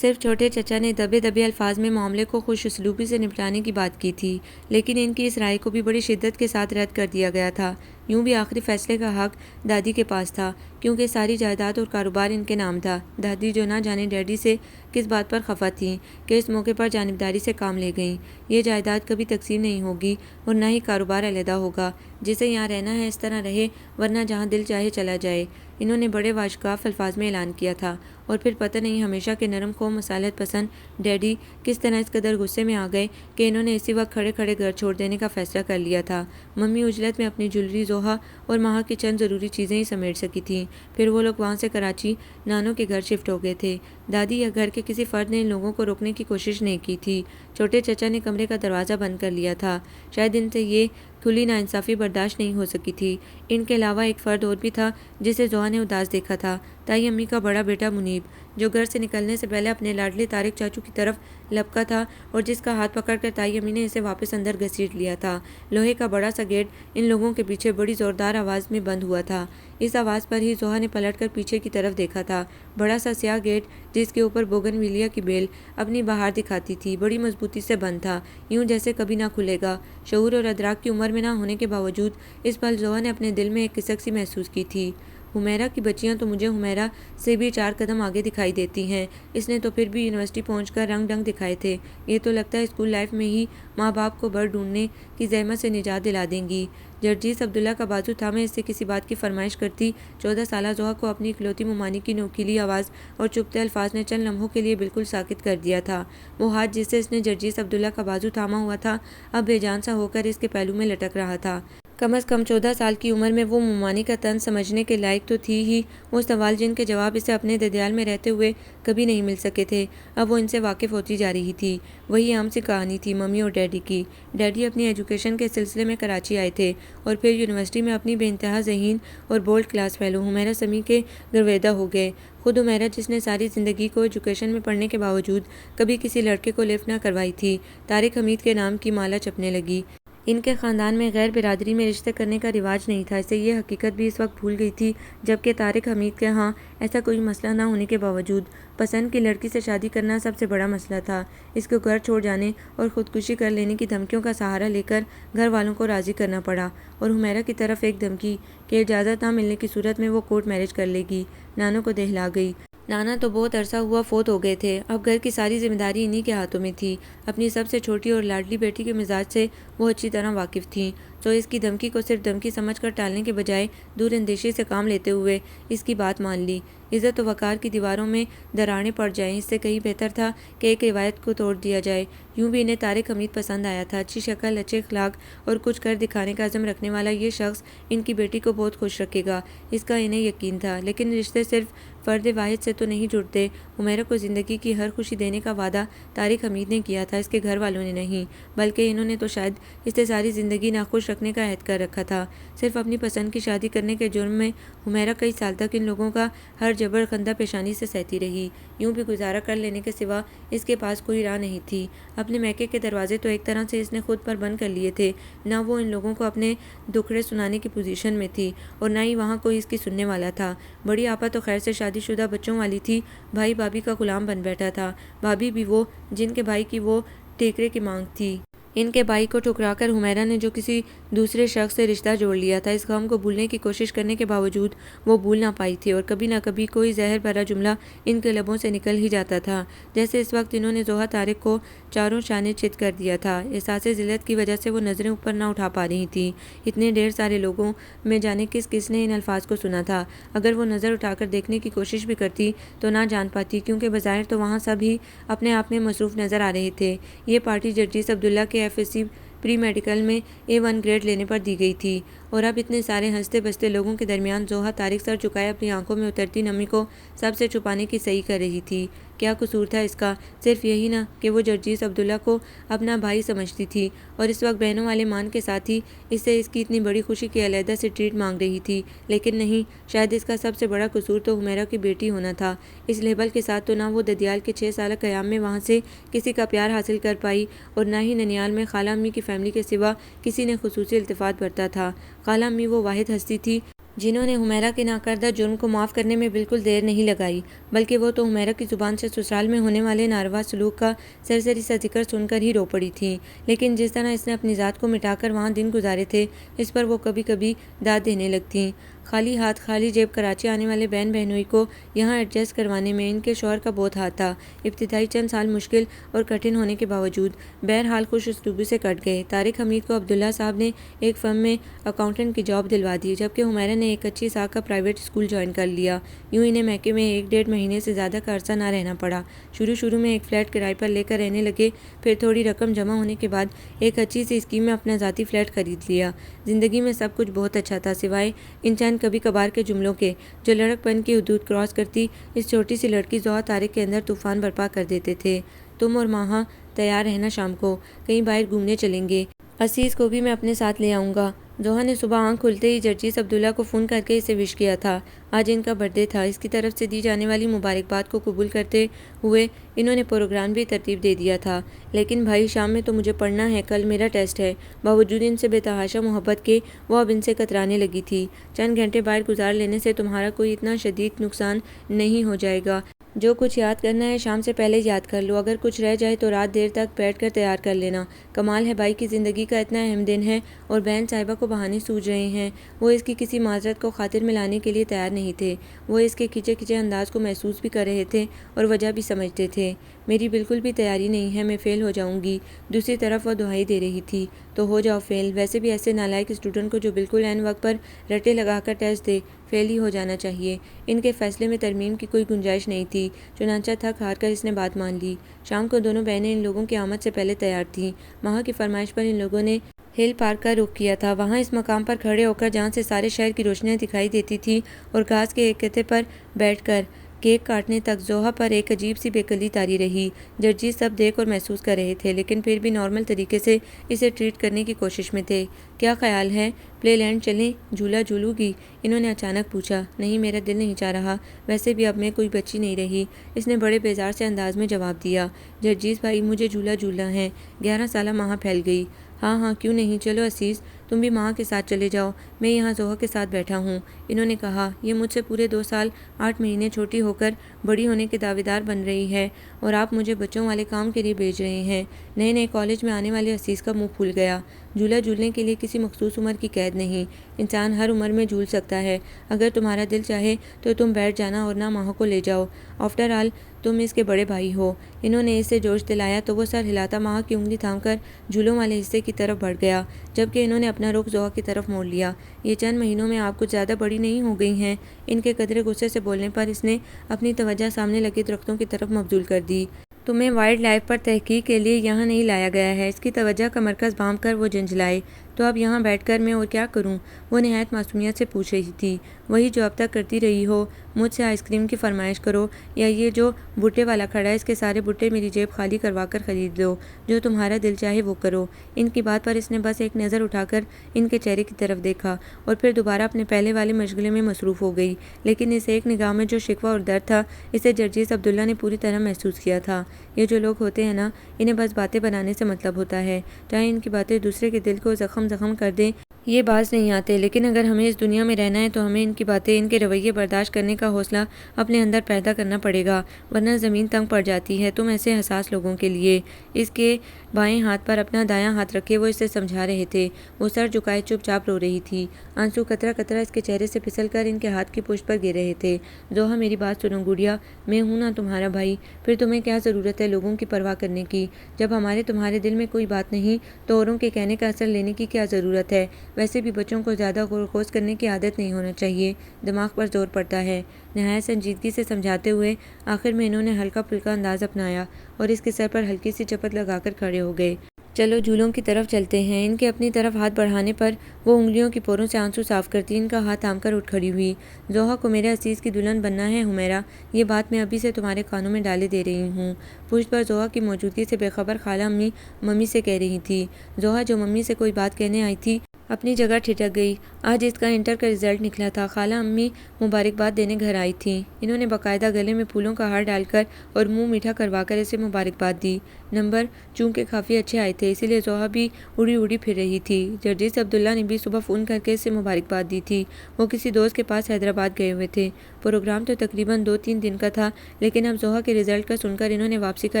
صرف چھوٹے چچا نے دبے دبے الفاظ میں معاملے کو خوش اسلوبی سے نپٹانے کی بات کی تھی، لیکن ان کی اس رائے کو بھی بڑی شدت کے ساتھ رد کر دیا گیا تھا۔ یوں بھی آخری فیصلے کا حق دادی کے پاس تھا، کیونکہ ساری جائیداد اور کاروبار ان کے نام تھا۔ دادی جو نہ جانے ڈیڈی سے کس بات پر خفا تھیں کہ اس موقع پر جانبداری سے کام لے گئیں۔ یہ جائیداد کبھی تقسیم نہیں ہوگی اور نہ ہی کاروبار علیحدہ ہوگا۔ جسے یہاں رہنا ہے اس طرح رہے، ورنہ جہاں دل چاہے چلا جائے، انہوں نے بڑے واشگاف الفاظ میں اعلان کیا تھا۔ اور پھر پتہ نہیں ہمیشہ کے نرم خو مصالحت پسند ڈیڈی کس طرح اس قدر غصے میں آ گئے کہ انہوں نے اسی وقت کھڑے کھڑے گھر چھوڑ دینے کا فیصلہ کر لیا تھا۔ ممی عجلت میں اپنی جولری، زوہا اور ماہا کی چند ضروری چیزیں ہی سمیٹ سکی تھیں۔ پھر وہ لوگ وہاں سے کراچی نانوں کے گھر شفٹ ہو گئے تھے۔ دادی یا گھر کے کسی فرد نے ان لوگوں کو روکنے کی کوشش نہیں کی تھی۔ چھوٹے چچا نے کمرے کا دروازہ بند کر لیا تھا۔ شاید ان سے یہ کھلی ناانصافی برداشت نہیں ہو سکی تھی۔ ان کے علاوہ ایک فرد اور بھی تھا جسے زوہا نے اداس دیکھا تھا، تائی امی کا بڑا بیٹا منیب، جو گھر سے نکلنے سے پہلے اپنے لاڈلے طارق چاچو کی طرف لپکا تھا اور جس کا ہاتھ پکڑ کر تائی امی نے اسے واپس اندر گھسیٹ لیا تھا۔ لوہے کا بڑا سا گیٹ ان لوگوں کے پیچھے بڑی زوردار آواز میں بند ہوا تھا۔ اس آواز پر ہی زوہا نے پلٹ کر پیچھے کی طرف دیکھا تھا۔ بڑا سا سیاہ گیٹ جس کے اوپر بوگن ویلیا کی بیل اپنی بہار دکھاتی تھی، بڑی مضبوطی سے بند تھا، یوں جیسے کبھی نہ کھلے گا۔ شعور اور ادراک کی عمر میں نہ ہونے کے باوجود اس پل زوہا نے اپنے دل میں ایک کسک سی محسوس کی تھی۔ حمیرہ کی بچیاں تو مجھے حمیرہ سے بھی 4 قدم آگے دکھائی دیتی ہیں۔ اس نے تو پھر بھی یونیورسٹی پہنچ کر رنگ ڈنگ دکھائے تھے، یہ تو لگتا ہے اسکول لائف میں ہی ماں باپ کو بر ڈھونڈنے کی زحمت سے نجات دلا دیں گی۔ جرجیس عبداللہ کا بازو تھامے اس سے کسی بات کی فرمائش کرتی 14 سالہ زوہا کو اپنی اکلوتی ممانک کی نوکیلی آواز اور چپتے الفاظ نے چند لمحوں کے لیے بالکل ساکت کر دیا تھا۔ وہ ہاتھ جس سے اس نے جرجیس عبداللہ کا بازو تھاما ہوا تھا اب بے جان سا ہو کر اس کے پہلو میں لٹک رہا تھا۔ کم از کم 14 سال کی عمر میں وہ ممانک کا طنز سمجھنے کے لائق تو تھی ہی، وہ سوال جن کے جواب اسے اپنے ددیال میں رہتے ہوئے کبھی نہیں مل سکے تھے، اب وہ ان سے واقف ہوتی جا رہی تھی۔ وہی عام سی کہانی تھی ممی اور ڈیڈی کی۔ ڈیڈی اپنی ایجوکیشن کے سلسلے میں کراچی آئے تھے اور پھر یونیورسٹی میں اپنی بے انتہا ذہین اور بولڈ کلاس فیلو حمیرہ سمیع کے گرویدہ ہو گئے۔ خود حمیرہ جس نے ساری زندگی کو ایجوکیشن میں پڑھنے کے باوجود کبھی کسی لڑکے کو لفٹ نہ کروائی تھی، طارق حمید کے نام کی مالا جپنے لگی۔ ان کے خاندان میں غیر برادری میں رشتے کرنے کا رواج نہیں تھا، اسے یہ حقیقت بھی اس وقت بھول گئی تھی جبکہ طارق حمید کے ہاں ایسا کوئی مسئلہ نہ ہونے کے باوجود پسند کی لڑکی سے شادی کرنا سب سے بڑا مسئلہ تھا۔ اس کو گھر چھوڑ جانے اور خودکشی کر لینے کی دھمکیوں کا سہارا لے کر گھر والوں کو راضی کرنا پڑا، اور حمیرہ کی طرف ایک دھمکی کہ اجازت نہ ملنے کی صورت میں وہ کورٹ میرج کر لے گی، نانوں کو دہلا گئی۔ نانا تو بہت عرصہ ہوا فوت ہو گئے تھے، اب گھر کی ساری ذمہ داری انہی کے ہاتھوں میں تھی۔ اپنی سب سے چھوٹی اور لاڈلی بیٹی کے مزاج سے وہ اچھی طرح واقف تھیں، تو اس کی دھمکی کو صرف دھمکی سمجھ کر ٹالنے کے بجائے دور اندیشی سے کام لیتے ہوئے اس کی بات مان لی۔ عزت و وقار کی دیواروں میں دراڑیں پڑ جائیں اس سے کہیں بہتر تھا کہ ایک روایت کو توڑ دیا جائے۔ یوں بھی انہیں طارق حمید پسند آیا تھا، اچھی شکل، اچھے اخلاق اور کچھ کر دکھانے کا عزم رکھنے والا یہ شخص ان کی بیٹی کو بہت خوش رکھے گا، اس کا انہیں یقین تھا۔ لیکن رشتے صرف فرد واحد سے تو نہیں جڑتے۔ حمیرہ کو زندگی کی ہر خوشی دینے کا وعدہ طارق حمید نے کیا تھا، اس کے گھر والوں نے نہیں، بلکہ انہوں نے تو شاید اس سے ساری زندگی ناخوش رکھنے کا عہد کر رکھا تھا۔ صرف اپنی پسند کی شادی کرنے کے جرم میں حمیرہ کئی سال تک ان لوگوں کا ہر جبر خندہ پیشانی سے سہتی رہی۔ یوں بھی گزارا کر لینے کے سوا اس کے پاس کوئی راہ نہیں تھی۔ اپنے میکے کے دروازے تو ایک طرح سے اس نے خود پر بند کر لیے تھے، نہ وہ ان لوگوں کو اپنے دکھڑے سنانے کی پوزیشن میں تھی اور نہ ہی وہاں کوئی اس کی سننے والا تھا۔ بڑی آپا تو خیر سے شادی شدہ بچوں والی تھی، بھائی بھابھی کا غلام بن بیٹھا تھا، بھابھی بھی وہ جن کے بھائی کی وہ ٹیکرے کی مانگ تھی۔ ان کے بھائی کو ٹھکرا کر حمیرہ نے جو کسی دوسرے شخص سے رشتہ جوڑ لیا تھا، اس غم کو بھولنے کی کوشش کرنے کے باوجود وہ بھول نہ پائی تھی، اور کبھی نہ کبھی کوئی زہر بھرا جملہ ان کے لبوں سے نکل ہی جاتا تھا، جیسے اس وقت انہوں نے زوہا طارق کو چاروں شانے چت کر دیا تھا۔ احساس ذلت کی وجہ سے وہ نظریں اوپر نہ اٹھا پا رہی تھیں۔ اتنے ڈھیر سارے لوگوں میں جانے کس نے ان الفاظ کو سنا تھا، اگر وہ نظر اٹھا کر دیکھنے کی کوشش بھی کرتی تو نہ جان پاتی، کیونکہ بظاہر تو وہاں سب ہی اپنے آپ میں مصروف نظر آ رہے تھے۔ یہ پارٹی جرجیس عبداللہ کے FSc پری میڈیکل میں A1 گریڈ لینے پر دی گئی تھی، اور اب اتنے سارے ہنستے بستے لوگوں کے درمیان زوہا طارق سر جھکائے اپنی آنکھوں میں اترتی نمی کو سب سے چھپانے کی صحیح کر رہی تھی۔ کیا قصور تھا اس کا؟ صرف یہی نہ کہ وہ جرجیس عبداللہ کو اپنا بھائی سمجھتی تھی اور اس وقت بہنوں والے مان کے ساتھ ہی اس سے اس کی اتنی بڑی خوشی کی علیحدہ سے ٹریٹ مانگ رہی تھی، لیکن نہیں، شاید اس کا سب سے بڑا قصور تو حمیرہ کی بیٹی ہونا تھا۔ اس لیبل کے ساتھ تو نہ وہ ددیال کے 6 سالہ قیام میں وہاں سے کسی کا پیار حاصل کر پائی، اور نہ ہی ننیال میں خالہ امی کی فیملی کے سوا کسی نے خصوصی التفات برتا تھا۔ خالہ امی وہ واحد ہستی تھی جنہوں نے حمیرہ کے ناکردہ جرم کو معاف کرنے میں بالکل دیر نہیں لگائی، بلکہ وہ تو حمیرہ کی زبان سے سسرال میں ہونے والے ناروا سلوک کا سرسری سا ذکر سن کر ہی رو پڑی تھیں۔ لیکن جس طرح اس نے اپنی ذات کو مٹا کر وہاں دن گزارے تھے، اس پر وہ کبھی کبھی داد دینے لگتیں۔ خالی ہاتھ خالی جیب کراچی آنے والے بہن بہنوئی کو یہاں ایڈجسٹ کروانے میں ان کے شوہر کا بہت ہاتھ تھا۔ ابتدائی چند سال مشکل اور کٹھن ہونے کے باوجود بہرحال خوش اسلوبی سے کٹ گئے۔ طارق حمید کو عبداللہ صاحب نے ایک فرم میں اکاؤنٹنٹ کی جاب دلوا دی، جبکہ حمیرہ نے ایک اچھی ساکھ کا پرائیویٹ اسکول جوائن کر لیا۔ یوں انہیں میکے میں 1 مہینے سے زیادہ کا عرصہ نہ رہنا پڑا۔ شروع میں ایک فلیٹ کرائے پر لے کر رہنے لگے، پھر تھوڑی رقم جمع ہونے کے بعد ایک اچھی سی اسکیم میں اپنا ذاتی فلیٹ خرید لیا۔ زندگی میں سب کچھ بہت اچھا تھا، سوائے ان چند کبھی کبھار کے جملوں کے جو لڑک پن کی حدود کراس کرتی اس چھوٹی سی لڑکی زوہا طارق کے اندر طوفان برپا کر دیتے تھے۔ تم اور ماہا تیار رہنا، شام کو کہیں باہر گھومنے چلیں گے، عزیز کو بھی میں اپنے ساتھ لے آؤں گا۔ زوہا نے صبح آنکھ کھلتے ہی جرجیس عبداللہ کو فون کر کے اسے وش کیا تھا۔ آج ان کا برتھ ڈے تھا۔ اس کی طرف سے دی جانے والی مبارکباد کو قبول کرتے ہوئے انہوں نے پروگرام بھی ترتیب دے دیا تھا۔ لیکن بھائی شام میں تو مجھے پڑھنا ہے، کل میرا ٹیسٹ ہے۔ باوجود ان سے بے تحاشا محبت کے وہ اب ان سے کترانے لگی تھی۔ چند گھنٹے باہر گزار لینے سے تمہارا کوئی اتنا شدید نقصان نہیں ہو جائے گا، جو کچھ یاد کرنا ہے شام سے پہلے یاد کر لو، اگر کچھ رہ جائے تو رات دیر تک بیٹھ کر تیار کر لینا۔ کمال ہے بھائی کی زندگی کا اتنا اہم دن ہے اور بہن صاحبہ کو بہانے سوج رہے ہیں۔ وہ اس کی کسی معذرت کو خاطر میں لانے کے لیے تیار نہیں تھے۔ وہ اس کے کھچے کھچے انداز کو محسوس بھی کر رہے تھے اور وجہ بھی سمجھتے تھے۔ میری بالکل بھی تیاری نہیں ہے، میں فیل ہو جاؤں گی۔ دوسری طرف وہ دہائی دے رہی تھی، تو ہو جاؤ فیل۔ ویسے بھی ایسے نالائق اسٹوڈنٹ کو جو بالکل عین وقت پر رٹے لگا کر ٹیسٹ دے، فیل ہی ہو جانا چاہیے۔ ان کے فیصلے میں ترمیم کی کوئی گنجائش نہیں تھی، چنانچہ تھک ہار کر اس نے بات مان لی۔ شام کو دونوں بہنیں ان لوگوں کی آمد سے پہلے تیار تھیں۔ ماہا کی فرمائش پر ان لوگوں نے ہل پارک کا رخ کیا تھا۔ وہاں اس مقام پر کھڑے ہو کر جہاں سے سارے شہر کی روشنیاں دکھائی دیتی تھیں اور گھاس کے ایک خطے پر بیٹھ کر کیک کاٹنے تک زوہا پر ایک عجیب سی بے قلی طاری رہی۔ جرجی سب دیکھ اور محسوس کر رہے تھے، لیکن پھر بھی نارمل طریقے سے اسے ٹریٹ کرنے کی کوشش میں تھے۔ کیا خیال ہے، پلے لینڈ چلیں، جھولا جھولوں گی؟ انہوں نے اچانک پوچھا۔ نہیں، میرا دل نہیں چاہ رہا، ویسے بھی اب میں کوئی بچی نہیں رہی، اس نے بڑے بیزار سے انداز میں جواب دیا۔ جرجیز بھائی، مجھے جھولا جھولنا ہے۔ 11 سالہ ماہا پھیل گئی۔ ہاں ہاں، کیوں نہیں، چلو عزیز، تم بھی ماہا کے ساتھ چلے جاؤ، میں یہاں زوہا کے ساتھ بیٹھا ہوں۔ انہوں نے کہا، یہ مجھ سے پورے 2 سال 8 مہینے چھوٹی ہو کر بڑی ہونے کے دعوے دار بن رہی ہے اور آپ مجھے بچوں والے کام کے لیے بھیج رہے ہیں۔ نئے نئے کالج میں آنے والے عزیز کا منہ پھول گیا۔ جھولا جھولنے کے لیے کسی مخصوص عمر کی قید نہیں، انسان ہر عمر میں جھول سکتا ہے۔ اگر تمہارا دل چاہے تو تم بیٹھ جانا اور نہ ماہا کو لے جاؤ، آفٹر آل تم اس کے بڑے بھائی ہو۔ انہوں نے اسے جوش دلایا تو وہ سر ہلاتا ماہا کی انگلی تھام کر جھولوں والے حصے کی طرف بڑھ گیا، جبکہ انہوں نے اپنا رخ زوہا کی طرف موڑ لیا۔ یہ چند مہینوں میں آپ کچھ زیادہ بڑی نہیں ہو گئی ہیں؟ ان کے قدرے غصے سے بولنے پر اس نے اپنی توجہ سامنے لگے درختوں کی طرف مبذول کر دی۔ تمہیں وائلڈ لائف پر تحقیق کے لیے یہاں نہیں لایا گیا ہے۔ اس کی توجہ کا مرکز بھانپ کر وہ جھنجھلائے۔ تو اب یہاں بیٹھ کر میں اور کیا کروں؟ وہ نہایت معصومیت سے پوچھ رہی تھی۔ وہی جو اب تک کرتی رہی ہو، مجھ سے آئس کریم کی فرمائش کرو، یا یہ جو بھٹے والا کھڑا ہے اس کے سارے بھٹے میری جیب خالی کروا کر خرید لو، جو تمہارا دل چاہے وہ کرو۔ ان کی بات پر اس نے بس ایک نظر اٹھا کر ان کے چہرے کی طرف دیکھا اور پھر دوبارہ اپنے پہلے والے مشغلے میں مصروف ہو گئی، لیکن اس ایک نگاہ میں جو شکوہ اور درد تھا، اسے جرجیس عبداللہ نے پوری طرح محسوس کیا تھا۔ یہ جو لوگ ہوتے ہیں نا، انہیں بس باتیں بنانے سے مطلب ہوتا ہے، چاہے ان کی باتیں دوسرے کے دل کو زخم کر دیں، یہ باز نہیں آتے، لیکن اگر ہمیں اس دنیا میں رہنا ہے تو ہمیں ان کی باتیں، ان کے رویے برداشت کرنے کا حوصلہ اپنے اندر پیدا کرنا پڑے گا، ورنہ زمین تنگ پڑ جاتی ہے۔ تم ایسے حساس لوگوں کے لیے۔ اس کے بائیں ہاتھ پر اپنا دایاں ہاتھ رکھے وہ اسے سمجھا رہے تھے۔ وہ سر جھکائے چپ چاپ رو رہی تھی، آنسو قطرہ قطرہ اس کے چہرے سے پھسل کر ان کے ہاتھ کی پشت پر گر رہے تھے۔ زوہا، میری بات سنو گڑیا، میں ہوں نا تمہارا بھائی، پھر تمہیں کیا ضرورت ہے لوگوں کی پرواہ کرنے کی؟ جب تمہارے دل میں کوئی بات نہیں تو اوروں کے کہنے کا اثر لینے کی کیا ضرورت ہے؟ ویسے بھی بچوں کو زیادہ غور و خوض کرنے کی عادت نہیں ہونا چاہیے، دماغ پر زور پڑتا ہے۔ نہایت سنجیدگی سے سمجھاتے ہوئے آخر میں انہوں نے ہلکا پھلکا انداز اپنایا اور اس کے سر پر ہلکی سی چپت لگا کر کھڑے ہو گئے۔ چلو جھولوں کی طرف چلتے ہیں۔ ان کے اپنی طرف ہاتھ بڑھانے پر وہ انگلیوں کی پوروں سے آنسو صاف کرتی ان کا ہاتھ تھام کر اٹھ کھڑی ہوئی۔ زوہا کو میرے عزیز کی دلہن بننا ہے حمیرہ، یہ بات میں ابھی سے تمہارے کانوں میں ڈالے دے رہی ہوں۔ پشت پر زوہا کی موجودگی سے بے خبر خالہ امی ممی سے کہہ رہی تھی۔ زوہا جو ممی سے کوئی بات کہنے آئی تھی، اپنی جگہ ٹھٹک گئی۔ آج اس کا انٹر کا رزلٹ نکلا تھا، خالہ امی مبارکباد دینے گھر آئی تھیں۔ انہوں نے باقاعدہ گلے میں پھولوں کا ہار ڈال کر اور منہ میٹھا کروا کر اسے مبارکباد دی۔ نمبر چونکہ کافی اچھے آئے تھے، اسی لیے زوہا بھی اڑی اڑی پھر رہی تھی۔ جرجیس عبداللہ نے بھی صبح فون کر کے اسے مبارکباد دی تھی۔ وہ کسی دوست کے پاس حیدرآباد گئے ہوئے تھے۔ پروگرام تو تقریباً 2-3 دن کا تھا، لیکن اب زوہا کے رزلٹ کا سن کر انہوں نے واپسی کا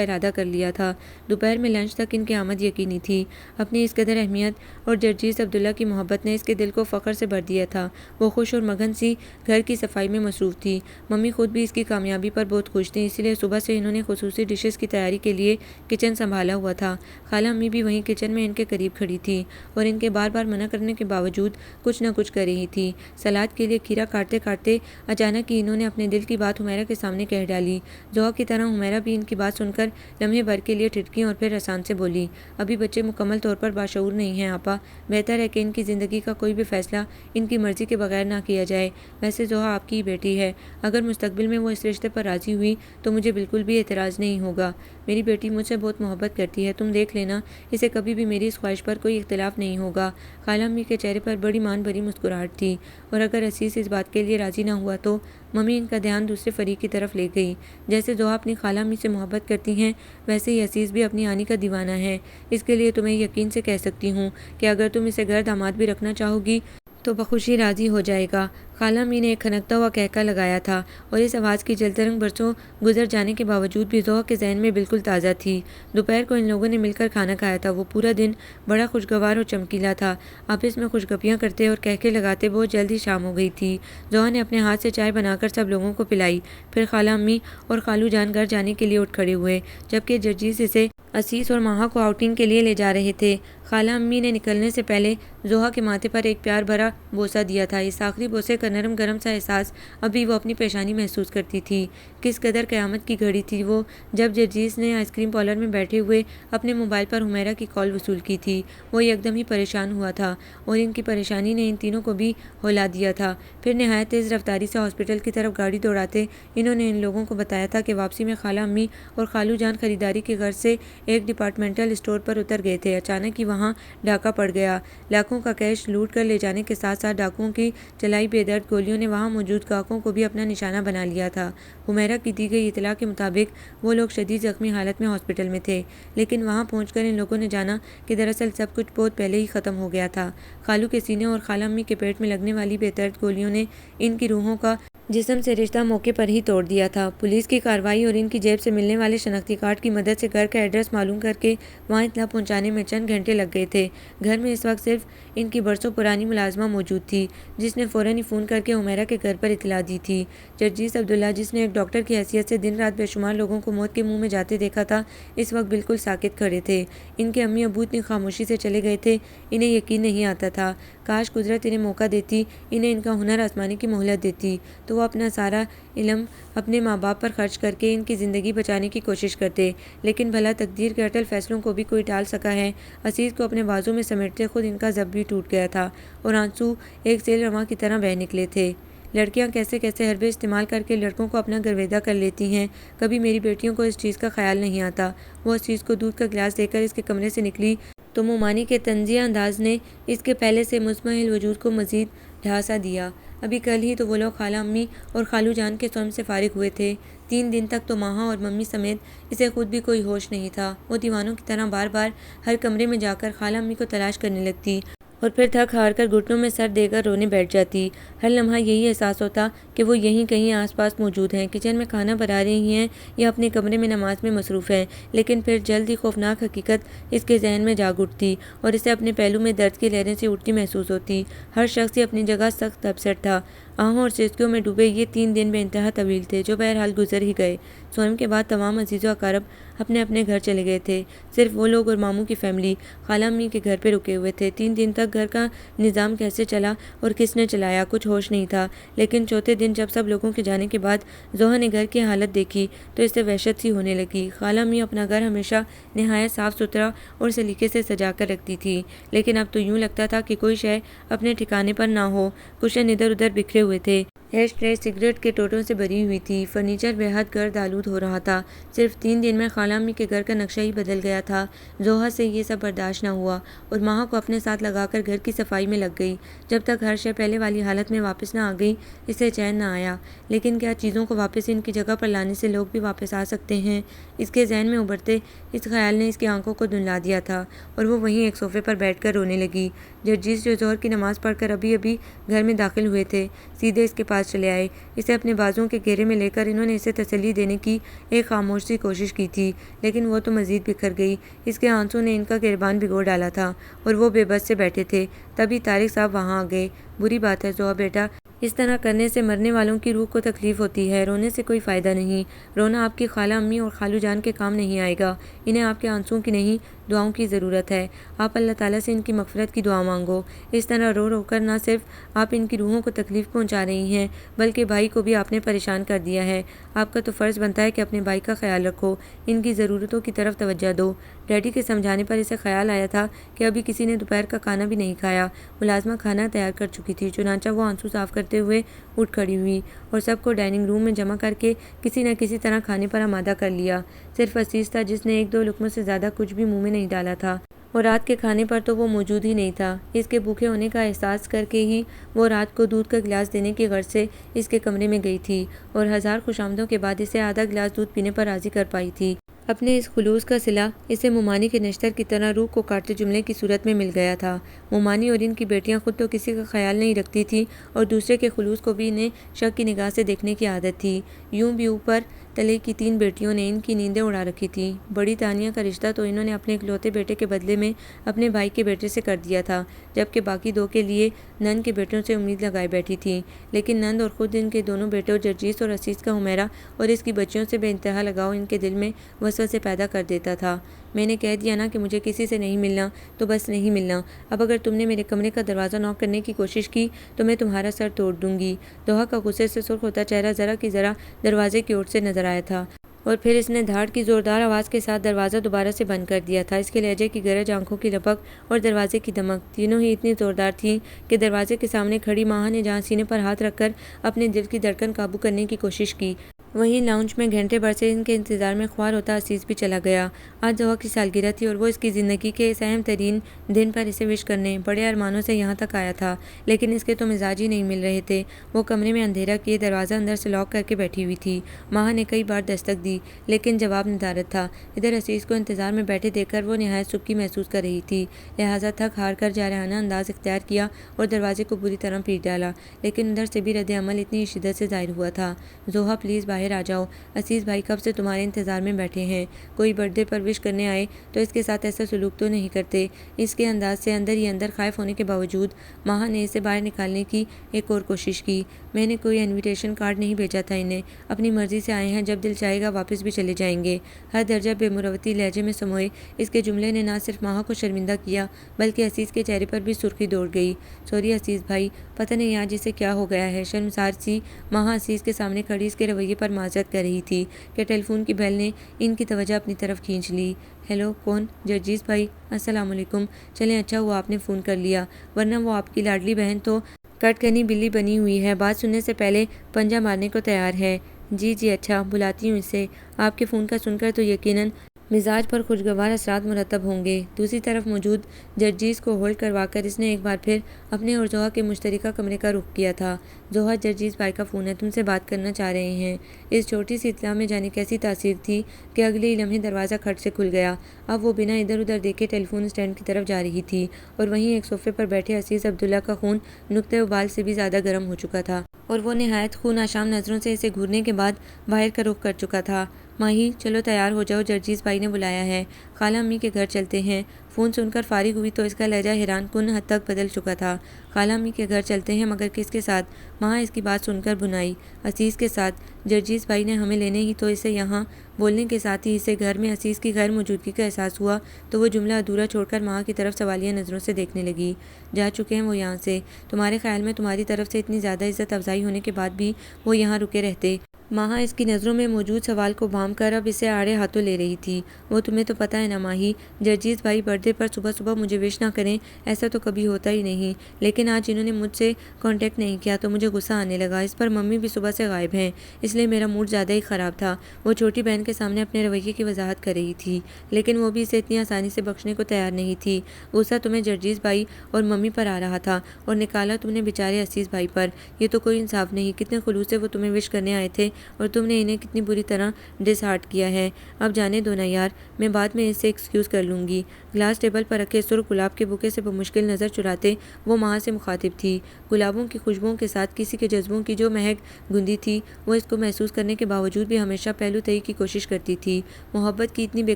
ارادہ کر لیا تھا۔ دوپہر میں لنچ تک ان کی آمد یقینی تھی۔ اپنی اس قدر اہمیت اور جرجیس عبداللہ کی محبت نے اس کے دل کو فخر سے بھر دیا تھا۔ وہ خوش اور مگن سی گھر کی صفائی میں مصروف تھی۔ ممی خود بھی اس کی کامیابی پر بہت خوش تھیں، اسی لیے صبح سے انہوں نے خصوصی ڈشز کی تیاری کے لیے کچن سنبھالا ہوا تھا۔ خالہ امی بھی وہیں کچن میں ان کے قریب کھڑی تھی اور ان کے بار بار منع کرنے کے باوجود کچھ نہ کچھ کر رہی تھی۔ سلاد کے لیے کھیرا کاٹتے کاٹتے اچانک ہی انہوں نے اپنے دل کی بات حمیرہ کے سامنے کہہ ڈالی۔ زوہا کی طرح حمیرہ بھی ان کی بات سن کر لمحے بھر کے لیے ٹھٹکی اور پھر آسان سے بولی، ابھی بچے مکمل طور پر باشعور نہیں ہیں آپا، بہتر ہے کہ ان کی زندگی کا کوئی بھی فیصلہ ان کی مرضی کے بغیر نہ کیا جائے۔ ویسے زوہا آپ کی ہی بیٹی ہے، اگر مستقبل میں وہ اس رشتے پر راضی ہوئی تو مجھے بالکل بھی اعتراض نہیں ہوگا۔ میری بیٹی مجھ سے بہت محبت کرتی ہے، تم دیکھ لینا، اسے کبھی بھی میری اس خواہش پر کوئی اختلاف نہیں ہوگا۔ خالہ امی کے چہرے پر بڑی مان بھری مسکراہٹ تھی، اور اگر عزیز اس بات کے لیے راضی نہ ہوا تو ممی ان کا دھیان دوسرے فریق کی طرف لے گئی۔ جیسے زوہا اپنی خالہ امی سے محبت کرتی ہیں، ویسے ہی عزیز بھی اپنی آنی کا دیوانہ ہے۔ اس کے لیے تمہیں یقین سے کہہ سکتی ہوں کہ اگر تم اسے گھر داماد بھی رکھنا چاہو گی تو بخوشی راضی ہو جائے گا۔ خالہ امی نے ایک کھنکتا ہوا کہکا لگایا تھا اور اس آواز کی جلترنگ برسوں گزر جانے کے باوجود بھی ضحیٰ کے ذہن میں بالکل تازہ تھی۔ دوپہر کو ان لوگوں نے مل کر کھانا کھایا تھا۔ وہ پورا دن بڑا خوشگوار اور چمکیلا تھا۔ آپس میں خوشگپیاں کرتے اور کہکے لگاتے بہت جلد ہی شام ہو گئی تھی۔ ضحیٰ نے اپنے ہاتھ سے چائے بنا کر سب لوگوں کو پلائی۔ پھر خالہ امی اور خالو جان گھر جانے کے لیے اٹھ کھڑے ہوئے، جبکہ جرجیز اسے عزیز اور ماہا کو آؤٹنگ کے لیے لے جا رہے تھے۔ خالہ امی نے نکلنے سے پہلے ضحیٰ کے ماتھے پر ایک پیار بھرا بوسہ دیا تھا۔ اس آخری بوسے کا نرم گرم سا احساس اب بھی وہ اپنی پیشانی محسوس کرتی تھی۔ کس قدر قیامت کی گھڑی تھی وہ جب جرجیز نے آئس کریم پارلر میں بیٹھے ہوئے اپنے موبائل پر حمیرہ کی کال وصول کی تھی۔ وہ یکدم ہی پریشان ہوا تھا اور ان کی پریشانی نے ان تینوں کو بھی ہلا دیا تھا۔ پھر نہایت تیز رفتاری سے ہاسپٹل کی طرف گاڑی دوڑاتے انہوں نے ان لوگوں کو بتایا تھا کہ واپسی میں خالہ امی اور خالو جان خریداری کے غرض سے ایک ڈپارٹمنٹل اسٹور پر اتر گئے تھے۔ اچانک ہی وہاں ڈاکہ پڑ گیا۔ لاکھوں کا کیش لوٹ کر لے جانے کے ساتھ ساتھ ڈاکوؤں کی چلائی بے درد گولیوں نے وہاں موجود گاہکوں کو بھی اپنا نشانہ بنا لیا تھا۔ حمیرہ کی دی گئی اطلاع کے مطابق وہ لوگ شدید زخمی حالت میں ہاسپٹل میں تھے، لیکن وہاں پہنچ کر ان لوگوں نے جانا کہ دراصل سب کچھ بہت پہلے ہی ختم ہو گیا تھا۔ خالو کے سینے اور خالہ امی کے پیٹ میں لگنے والی بے درد گولیوں نے ان کی روحوں کا جسم سے رشتہ موقع پر ہی توڑ دیا تھا۔ پولیس کی کارروائی اور ان کی جیب سے ملنے والے شناختی کارڈ کی مدد سے گھر کا ایڈریس معلوم کر کے وہاں اطلاع پہنچانے میں چند گھنٹے لگ گئے تھے۔ گھر میں اس وقت صرف ان کی برسوں پرانی ملازمہ موجود تھی، جس نے فوراً ہی فون کر کے حمیرہ کے گھر پر اطلاع دی تھی۔ جرجیز عبداللہ، جس نے ایک ڈاکٹر کی حیثیت سے دن رات بے شمار لوگوں کو موت کے منہ میں جاتے دیکھا تھا، اس وقت بالکل ساکت کھڑے تھے۔ ان کے امی ابو اتنی خاموشی سے چلے گئے تھے، انہیں یقین نہیں آتا تھا۔ کاش قدرت انہیں موقع دیتی، انہیں ان کا ہنر آزمانے کی مہلت دیتی، تو وہ اپنا سارا علم اپنے ماں باپ پر خرچ کر کے ان کی زندگی بچانے کی کوشش کرتے۔ لیکن بھلا تقدیر کے اٹل فیصلوں کو بھی کوئی ٹال سکا ہے؟ عزیز کو اپنے بازوں میں سمیٹتے خود ان کا ضب بھی ٹوٹ گیا تھا اور آنسو ایک سیل رواں کی طرح بہہ نکلے تھے۔ لڑکیاں کیسے کیسے حربے استعمال کر کے لڑکوں کو اپنا گرویدہ کر لیتی ہیں، کبھی میری بیٹیوں کو اس چیز کا خیال نہیں آتا۔ وہ عزیز کو دودھ کا گلاس دے کر اس کے کمرے سے نکلی تو مومانی کے طنزیہ انداز نے اس کے پہلے سے مضمحل وجود کو مزید ڈھانسا دیا۔ ابھی کل ہی تو وہ لوگ خالہ امی اور خالو جان کے صوم سے فارغ ہوئے تھے۔ 3 دن تک تو ماہا اور ممی سمیت اسے خود بھی کوئی ہوش نہیں تھا۔ وہ دیوانوں کی طرح بار بار ہر کمرے میں جا کر خالہ امی کو تلاش کرنے لگتی اور پھر تھک ہار کر گھٹنوں میں سر دے کر رونے بیٹھ جاتی۔ ہر لمحہ یہی احساس ہوتا کہ وہ یہیں کہیں آس پاس موجود ہیں، کچن میں کھانا بنا رہی ہیں یا اپنے کمرے میں نماز میں مصروف ہیں۔ لیکن پھر جلد ہی خوفناک حقیقت اس کے ذہن میں جاگ اٹھتی اور اسے اپنے پہلو میں درد کی لہریں سی اٹھتی محسوس ہوتی۔ ہر شخص ہی اپنی جگہ سخت اپسیٹ تھا۔ آہوں اور سسکیوں میں ڈوبے یہ 3 دن بے انتہا طویل تھے، جو بہرحال گزر ہی گئے۔ صوم کے بعد تمام عزیز و اقارب اپنے اپنے گھر چلے گئے تھے۔ صرف وہ لوگ اور ماموں کی فیملی خالہ امی کے گھر پہ رکے ہوئے تھے۔ 3 دن تک گھر کا نظام کیسے چلا اور کس نے چلایا، کچھ ہوش نہیں تھا۔ لیکن چوتھے دن جب سب لوگوں کے جانے کے بعد ضحیٰ نے گھر کی حالت دیکھی تو اسے وحشت سی ہونے لگی۔ خالہ امی اپنا گھر ہمیشہ نہایت صاف ستھرا اور سلیقے سے سجا کر رکھتی تھی، لیکن اب تو یوں لگتا تھا کہ کوئی شے اپنے ٹھکانے پر نہ ہو۔ کشن ادھر ادھر بکھرے ہوئے تھے، ایش ٹرے سگریٹ کے ٹوٹوں سے بھری ہوئی تھی، فرنیچر بے حد گرد آلود ہو رہا تھا۔ صرف 3 دن میں خالہ امی کے گھر کا نقشہ ہی بدل گیا تھا۔ ضحیٰ سے یہ سب برداشت نہ ہوا اور ماہا کو اپنے ساتھ لگا کر گھر کی صفائی میں لگ گئی۔ جب تک ہر شے پہلے والی حالت میں واپس نہ آ گئی، اسے چین نہ آیا۔ لیکن کیا چیزوں کو واپس ان کی جگہ پر لانے سے لوگ بھی واپس آ سکتے ہیں؟ اس کے ذہن میں ابھرتے اس خیال نے اس کی آنکھوں کو دھندلا دیا تھا اور وہ وہیں ایک صوفے پر بیٹھ کر رونے لگی۔ جرجیز، جو ظہر کی نماز پڑھ کر ابھی ابھی گھر میں داخل ہوئے تھے، سیدھے اس کے پاس چلے آئے۔ اسے اپنے بازوں کے گھیرے میں لے کر انہوں نے اسے تسلی دینے کی ایک خاموش سی کوشش کی تھی، لیکن وہ تو مزید بکھر گئی۔ اس کے آنسوں نے ان کا گریبان بھگو ڈالا تھا اور وہ بے بس سے بیٹھے تھے۔ تبھی طارق صاحب وہاں آ گئے۔ بری بات ہے ضحیٰ بیٹا، اس طرح کرنے سے مرنے والوں کی روح کو تکلیف ہوتی ہے، رونے سے کوئی فائدہ نہیں۔ رونا آپ کی خالہ امی اور خالو جان کے کام نہیں آئے گا، انہیں آپ کے آنسوؤں کی نہیں دعاؤں کی ضرورت ہے۔ آپ اللہ تعالیٰ سے ان کی مغفرت کی دعا مانگو۔ اس طرح رو رو کر نہ صرف آپ ان کی روحوں کو تکلیف پہنچا رہی ہیں، بلکہ بھائی کو بھی آپ نے پریشان کر دیا ہے۔ آپ کا تو فرض بنتا ہے کہ اپنے بھائی کا خیال رکھو، ان کی ضرورتوں کی طرف توجہ دو۔ ڈیڈی کے سمجھانے پر اسے خیال آیا تھا کہ ابھی کسی نے دوپہر کا کھانا بھی نہیں کھایا۔ ملازمہ کھانا تیار کر چکی تھی، چنانچہ وہ آنسو صاف کرتے ہوئے اٹھ کھڑی ہوئی اور سب کو ڈائننگ روم میں جمع کر کے کسی نہ کسی طرح کھانے پر آمادہ کر لیا۔ صرف عزیز تھا جس نے 1-2 لقموں سے زیادہ کچھ بھی منہ میں نہیں ڈالا تھا، اور رات کے کھانے پر تو وہ موجود ہی نہیں تھا۔ اس کے بھوکے ہونے کا احساس کر کے ہی وہ رات کو دودھ کا گلاس دینے کی غرض سے اس کے کمرے میں گئی تھی اور 1000 خوش آمدوں کے بعد اسے آدھا گلاس دودھ پینے پر راضی کر پائی تھی۔ اپنے اس خلوص کا صلہ اسے مومانی کے نشتر کی طرح روح کو کاٹتے جملے کی صورت میں مل گیا تھا۔ مومانی اور ان کی بیٹیاں خود تو کسی کا خیال نہیں رکھتی تھیں اور دوسرے کے خلوص کو بھی انہیں شک کی نگاہ سے دیکھنے کی عادت تھی۔ یوں بھی اوپر تلے کی 3 بیٹیوں نے ان کی نیندیں اڑا رکھی تھیں۔ بڑی تانیہ کا رشتہ تو انہوں نے اپنے اکلوتے بیٹے کے بدلے میں اپنے بھائی کے بیٹے سے کر دیا تھا، جبکہ باقی 2 کے لیے نند کے بیٹوں سے امید لگائے بیٹھی تھیں۔ لیکن نند اور خود ان کے دونوں بیٹوں جرجیس اور عزیز کا حمیرہ اور اس کی بچیوں سے بے انتہا لگاؤ ان کے دل میں وسوسے پیدا کر دیتا تھا۔ میں نے کہہ دیا نا کہ مجھے کسی سے نہیں ملنا تو بس نہیں ملنا۔ اب اگر تم نے میرے کمرے کا دروازہ نوک کرنے کی کوشش کی تو میں تمہارا سر توڑ دوں گی۔ ضحیٰ کا غصے سے سرخ ہوتا چہرہ ذرا کی ذرا دروازے کی اوٹ سے نظر آیا تھا، اور پھر اس نے دھاڑ کی زوردار آواز کے ساتھ دروازہ دوبارہ سے بند کر دیا تھا۔ اس کے لہجے کی گرج، آنکھوں کی لپک اور دروازے کی دمک تینوں ہی اتنی زوردار تھیں کہ دروازے کے سامنے کھڑی ماہا نے جہاں سینے پر ہاتھ رکھ کر اپنے دل کی دھڑکن قابو کرنے کی کوشش کی، وہیں لاؤنج میں گھنٹے بھر سے ان کے انتظار میں خوار ہوتا عزیز بھی چلا گیا۔ آج ضحیٰ کی سالگرہ تھی اور وہ اس کی زندگی کے اس اہم ترین دن پر اسے وش کرنے بڑے ارمانوں سے یہاں تک آیا تھا، لیکن اس کے تو مزاج ہی نہیں مل رہے تھے۔ وہ کمرے میں اندھیرا کیے دروازہ اندر سے لاک کر کے بیٹھی ہوئی تھی۔ ماہا نے کئی بار دستک دی لیکن جواب ندارت تھا۔ ادھر عزیز کو انتظار میں بیٹھے دیکھ کر وہ نہایت سکی محسوس کر رہی تھی، لہٰذا تھک ہار کر جارحانہ انداز اختیار کیا اور دروازے کو بری طرح پیٹ ڈالا، لیکن ادھر سے بھی رد عمل اتنی شدت سے ظاہر ہوا تھا۔ ضحیٰ پلیز باہر آ جاؤ، عزیز بھائی کب سے تمہارے انتظار میں بیٹھے ہیں۔ کوئی برتھ ڈے پر وش کرنے آئے تو اس کے ساتھ ایسا سلوک تو نہیں کرتے۔ اس کے انداز سے اندر ہی اندر خائف ہونے کے باوجود ماہا نے اسے باہر نکالنے کی ایک اور کوشش کی۔ میں نے کوئی انویٹیشن کارڈ نہیں بھیجا تھا انہیں، اپنی مرضی سے آئے ہیں، جب دل چاہے گا واپس بھی چلے جائیں گے۔ ہر درجہ بے مروتی لہجے میں سموئے اس کے جملے نے نہ صرف ماہا کو شرمندہ کیا بلکہ عزیز کے چہرے پر بھی سرخی دوڑ گئی۔ سوری عزیز بھائی، پتہ نہیں آج اسے کیا ہو گیا ہے۔ شرمسار سی ماہا عزیز کے سامنے کھڑی اس کے رویے پر معذرت کر رہی تھی کہ ٹیلی فون کی بیل نے ان کی توجہ اپنی طرف کھینچ لی۔ ہیلو، کون؟ جرجیس بھائی، السلام علیکم۔ چلیں اچھا ہوا آپ نے فون کر لیا، ورنہ وہ آپ کی لاڈلی بہن تو کٹکنی بلی بنی ہوئی ہے، بات سننے سے پہلے پنجہ مارنے کو تیار ہے۔ جی اچھا، بلاتی ہوں اسے۔ آپ کے فون کا سن کر تو یقیناً مزاج پر خوشگوار اثرات مرتب ہوں گے۔ دوسری طرف موجود جرجیس کو ہولڈ کروا کر اس نے ایک بار پھر اپنے اور ضحیٰ کے مشترکہ کمرے کا رخ کیا تھا۔ ضحیٰ، جرجیس بھائی کا فون ہے، تم سے بات کرنا چاہ رہے ہیں۔ اس چھوٹی سی اطلاع میں جانے کیسی تاثیر تھی کہ اگلے ہی لمحے دروازہ کھٹ سے کھل گیا۔ اب وہ بنا ادھر ادھر دیکھے ٹیلی فون اسٹینڈ کی طرف جا رہی تھی، اور وہیں ایک صوفے پر بیٹھے عزیز عبداللہ کا خون نقطۂ ابال سے بھی زیادہ گرم ہو چکا تھا، اور وہ نہایت خون آشام نظروں سے اسے گھورنے کے بعد باہر کا رخ کر چکا تھا۔ ماہی، چلو تیار ہو جاؤ، جرجیس بھائی نے بلایا ہے، خالہ امی کے گھر چلتے ہیں۔ فون سن کر فارغ ہوئی تو اس کا لہجہ حیران کن حد تک بدل چکا تھا۔ خالہ امی کے گھر چلتے ہیں، مگر کس کے ساتھ؟ ماہا اس کی بات سن کر بھنائی۔ عزیز کے ساتھ، جرجیس بھائی نے ہمیں لینے ہی تو اسے یہاں۔ بولنے کے ساتھ ہی اسے گھر میں عزیز کی غیر موجودگی کا احساس ہوا تو وہ جملہ ادھورا چھوڑ کر ماہا کی طرف سوالیہ نظروں سے دیکھنے لگی۔ جا چکے ہیں وہ یہاں سے؟ تمہارے خیال میں تمہاری طرف سے اتنی زیادہ عزت افزائی ہونے کے بعد بھی وہ یہاں رکے رہتے؟ ماہا اس کی نظروں میں موجود سوال کو بھام کر اب اسے آڑے ہاتھوں لے رہی تھی۔ وہ تمہیں تو پتہ ہے نا ماہی، جرجیس بھائی برتھ ڈے پر صبح صبح مجھے وش نہ کریں، ایسا تو کبھی ہوتا ہی نہیں، لیکن آج انہوں نے مجھ سے کانٹیکٹ نہیں کیا تو مجھے غصہ آنے لگا۔ اس پر ممی بھی صبح سے غائب ہیں، اس لیے میرا موڈ زیادہ ہی خراب تھا۔ وہ چھوٹی بہن کے سامنے اپنے رویے کی وضاحت کر رہی تھی، لیکن وہ بھی اسے اتنی آسانی سے بخشنے کو تیار نہیں تھی۔ غصہ تمہیں جرجیس بھائی اور ممی پر آ رہا تھا، اور نکالا تم نے بیچارے عزیز بھائی پر۔ یہ تو کوئی انصاف نہیں، کتنے خلوص سے وہ تمہیں وش کرنے آئے تھے اور تم نے انہیں کتنی بری طرح ڈس ہارٹ کیا ہے۔ اب جانے دو نا یار، میں بعد میں اس سے ایکسکیوز کر لوں گی۔ گلاس ٹیبل پر رکھے سرخ گلاب کے بوکے سے بمشکل نظر چراتے وہ ماہا سے مخاطب تھی۔ گلابوں کی خوشبوؤں کے ساتھ کسی کے جذبوں کی جو مہک گندی تھی، وہ اس کو محسوس کرنے کے باوجود بھی ہمیشہ پہلو تہی کی کوشش کرتی تھی۔ محبت کی اتنی بے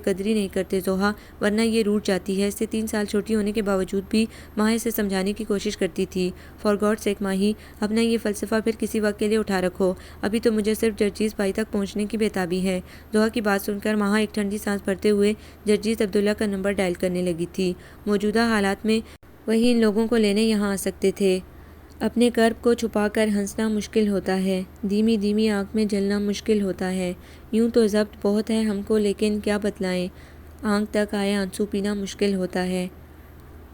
قدری نہیں کرتے ضحیٰ، ورنہ یہ روٹھ جاتی ہے۔ اس سے 3 سال چھوٹی ہونے کے باوجود بھی ماہا اسے سمجھانے کی کوشش کرتی تھی۔ فار گاڈ سیک ماہی، اپنا یہ فلسفہ پھر کسی وقت کے لیے اٹھا رکھو، ابھی تو مجھے صرف جرجیس بھائی تک پہنچنے کی بےتابی ہے۔ ضحیٰ کی بات سن کر ماہا ایک ٹھنڈی سانس بھرتے ہوئے جرجیس عبداللہ کا نمبر ڈائل کرنے لگی تھی۔ موجودہ حالات میں وہی ان لوگوں کو لینے یہاں آ سکتے تھے۔ اپنے کرب کو چھپا کر ہنسنا مشکل ہوتا ہے، دھیمی دھیمی آنکھ میں جلنا مشکل ہوتا ہے، یوں تو ضبط بہت ہے ہم کو، لیکن کیا بتلائیں، آنکھ تک آئے آنسو پینا مشکل ہوتا ہے۔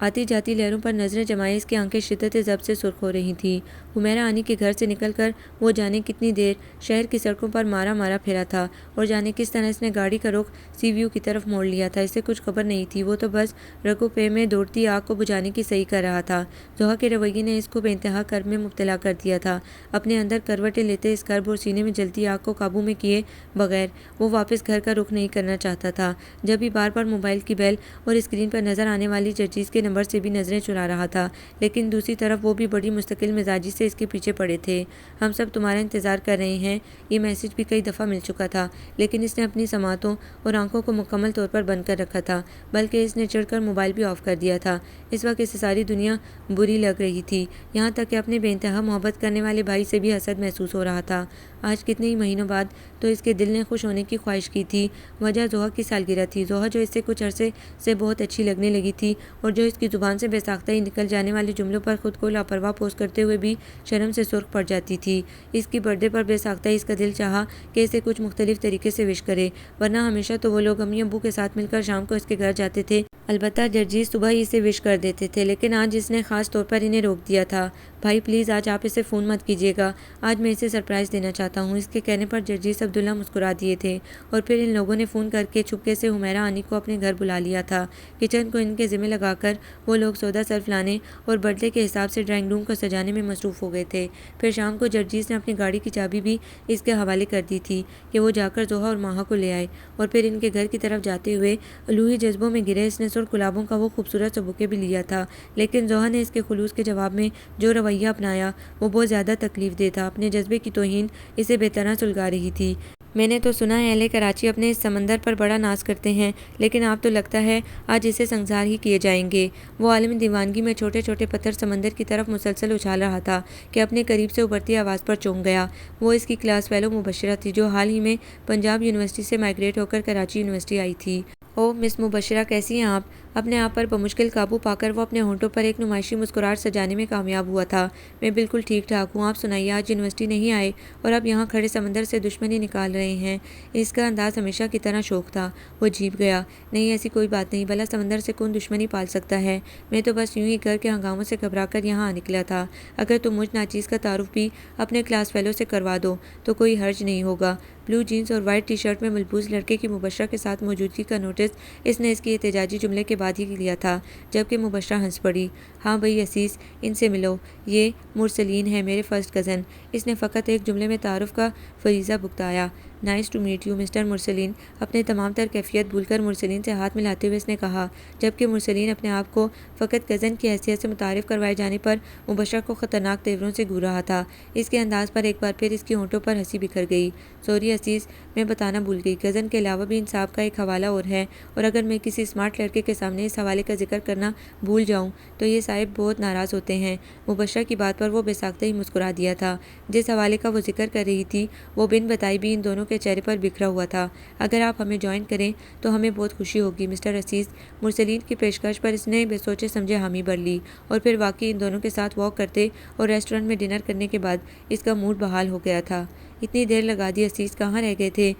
آتی جاتی لہروں پر نظریں جمائے اس کی آنکھیں شدت ضبط سے سرخ ہو رہی تھیں۔ حمیرہ آنی کے گھر سے نکل کر وہ جانے کتنی دیر شہر کی سڑکوں پر مارا مارا پھرا تھا، اور جانے کس طرح اس نے گاڑی کا رخ سی ویو کی طرف موڑ لیا تھا، اسے کچھ خبر نہیں تھی۔ وہ تو بس رگوں پے میں دوڑتی آگ کو بجھانے کی صحیح کر رہا تھا۔ زوہا کے رویے نے اس کو بے انتہا کرب میں مبتلا کر دیا تھا۔ اپنے اندر کروٹیں لیتے اس کرب اور سینے میں جلتی آگ کو قابو میں کیے بغیر وہ واپس گھر کا رخ نہیں کرنا چاہتا تھا، جب بھی بار بار موبائل کی بیل اور اسکرین پر نظر آنے والی جرجیز کے نمبر سے بھی نظریں چرا رہا تھا، لیکن دوسری طرف وہ بھی بڑی مستقل مزاجی سے اس کے پیچھے پڑے تھے۔ ہم سب تمہارا انتظار کر رہے ہیں، یہ میسج بھی کئی دفعہ مل چکا تھا، لیکن اس نے اپنی سماعتوں اور آنکھوں کو مکمل طور پر بند کر رکھا تھا، بلکہ اس نے چڑھ کر موبائل بھی آف کر دیا تھا۔ اس وقت اسے ساری دنیا بری لگ رہی تھی، یہاں تک کہ اپنے بے انتہا محبت کرنے والے بھائی سے بھی حسد محسوس ہو رہا تھا۔ آج کتنے ہی مہینوں بعد تو اس کے دل نے خوش ہونے کی خواہش کی تھی۔ وجہ زوہا کی سالگرہ تھی، زوہا جو اس سے کچھ عرصے سے بہت اچھی لگنے لگی تھی اور جو اس کی زبان سے بے ساختہ ہی نکل جانے والے جملوں پر خود کو لاپرواہ پوز کرتے ہوئے بھی شرم سے سرخ پڑ جاتی تھی۔ اس کی برتھ ڈے پر بے ساختہ ہی اس کا دل چاہا کہ اسے کچھ مختلف طریقے سے وش کرے، ورنہ ہمیشہ تو وہ لوگ امی ابو کے ساتھ مل کر شام کو اس کے گھر جاتے تھے۔ البتہ جرجیز صبح ہی اسے وش کر دیتے تھے، لیکن آج اس نے خاص طور پر انہیں روک دیا تھا۔ بھائی پلیز آج آپ اسے فون مت کیجیے گا، آج میں اسے سرپرائز دینا چاہتا ہوں۔ اس کے کہنے پر جرجیز عبداللہ مسکرا دیے تھے، اور پھر ان لوگوں نے فون کر کے چھپکے سے حمیرہ آنی کو اپنے گھر بلا لیا تھا۔ کچن کو ان کے ذمہ لگا کر وہ لوگ سودا صرف لانے اور برتھ ڈے کے حساب سے ڈرائنگ روم کو سجانے میں مصروف ہو گئے تھے۔ پھر شام کو جرجیز نے اپنی گاڑی کی چابی بھی اس کے حوالے کر دی تھی کہ وہ جا کر زوہا اور ماہا کو لے آئے، اور پھر ان کے گھر کی طرف جاتے ہوئے الوہی جذبوں میں گرے اس نے سرخ گلابوں کا وہ خوبصورت سا بوکے بھی لیا تھا، لیکن زوہا نے اس کے خلوص کے جواب میں جو رویہ اپنایا وہ بہت زیادہ تکلیف دہ تھا۔ اپنے جذبے کی توہین اسے بے طرح سلگا رہی تھی۔ میں نے تو سنا ہے اہل کراچی اپنے اس سمندر پر بڑا ناز کرتے ہیں، لیکن آپ تو لگتا ہے آج اسے سنگسار ہی کیے جائیں گے۔ وہ عالم دیوانگی میں چھوٹے چھوٹے پتھر سمندر کی طرف مسلسل اچھال رہا تھا کہ اپنے قریب سے ابھرتی آواز پر چونک گیا۔ وہ اس کی کلاس فیلو مبشرہ تھی، جو حال ہی میں پنجاب یونیورسٹی سے مائیگریٹ ہو کر کراچی یونیورسٹی آئی تھی۔ او مس مبشرہ، کیسی ہیں آپ؟ اپنے آپ پر بمشکل قابو پا کر وہ اپنے ہونٹوں پر ایک نمائشی مسکراہٹ سجانے میں کامیاب ہوا تھا۔ میں بالکل ٹھیک ٹھاک ہوں، آپ سنائیے، آج یونیورسٹی نہیں آئے اور اب یہاں کھڑے سمندر سے دشمنی نکال رہے ہیں؟ اس کا انداز ہمیشہ کی طرح شوق تھا۔ وہ جھیپ گیا۔ نہیں، ایسی کوئی بات نہیں، بھلا سمندر سے کون دشمنی پال سکتا ہے؟ میں تو بس یوں ہی گھر کے ہنگاموں سے گھبرا کر یہاں آ نکلا تھا۔ اگر تم مجھ ناچیز کا تعارف بھی اپنے کلاس فیلو سے کروا دو تو کوئی حرج نہیں ہوگا۔ بلو جینز اور وائٹ ٹی شرٹ میں ملبوس لڑکے کی مبشرہ کے ساتھ موجودگی کا نوٹس اس نے اس کے احتجاجی جملے کے بعد ہی لیا تھا، جبکہ مبشرہ ہنس پڑی۔ ہاں بھئی عزیز، ان سے ملو، یہ مرسلین ہے، میرے فرسٹ کزن۔ اس نے فقط ایک جملے میں تعارف کا فریضہ بھگتایا۔ Nice to meet you mister Mursaleen. اپنے تمام تر کیفیت بھول کر مرسلین سے ہاتھ ملاتے ہوئے اس نے کہا، جبکہ مرسلین اپنے آپ کو فقط کزن کی حیثیت سے متعارف کروائے جانے پر مبشرہ کو خطرناک تیوروں سے گھور رہا تھا۔ اس کے انداز پر ایک بار پھر اس کی ہونٹوں پر ہنسی بکھر گئی۔ سوری عزیز، میں بتانا بھول گئی، کزن کے علاوہ بھی ان صاحب کا ایک حوالہ اور ہے، اور اگر میں کسی اسمارٹ لڑکے کے سامنے اس حوالے کا ذکر کرنا بھول جاؤں تو یہ صاحب بہت ناراض ہوتے ہیں۔ مبشرہ کی بات پر وہ بے ساختہ ہی مسکرا دیا تھا۔ جس حوالے کا وہ ذکر کر رہی تھی وہ بن بتائی بھی ان دونوں کے چہرے پر بکھرا ہوا تھا۔ اگر آپ ہمیں جوائن کریں تو ہمیں بہت خوشی ہوگی مسٹر عزیز۔ مرسلین کی پیشکش پر اس نے بے سوچے سمجھے حامی بھر لی، اور پھر واقعی ان دونوں کے ساتھ واک کرتے اور ریسٹورنٹ میں ڈنر کرنے کے بعد اس کا موڈ بحال ہو گیا تھا۔ اتنی دیر لگا دی عزیز، کہاں رہ گئے تھے؟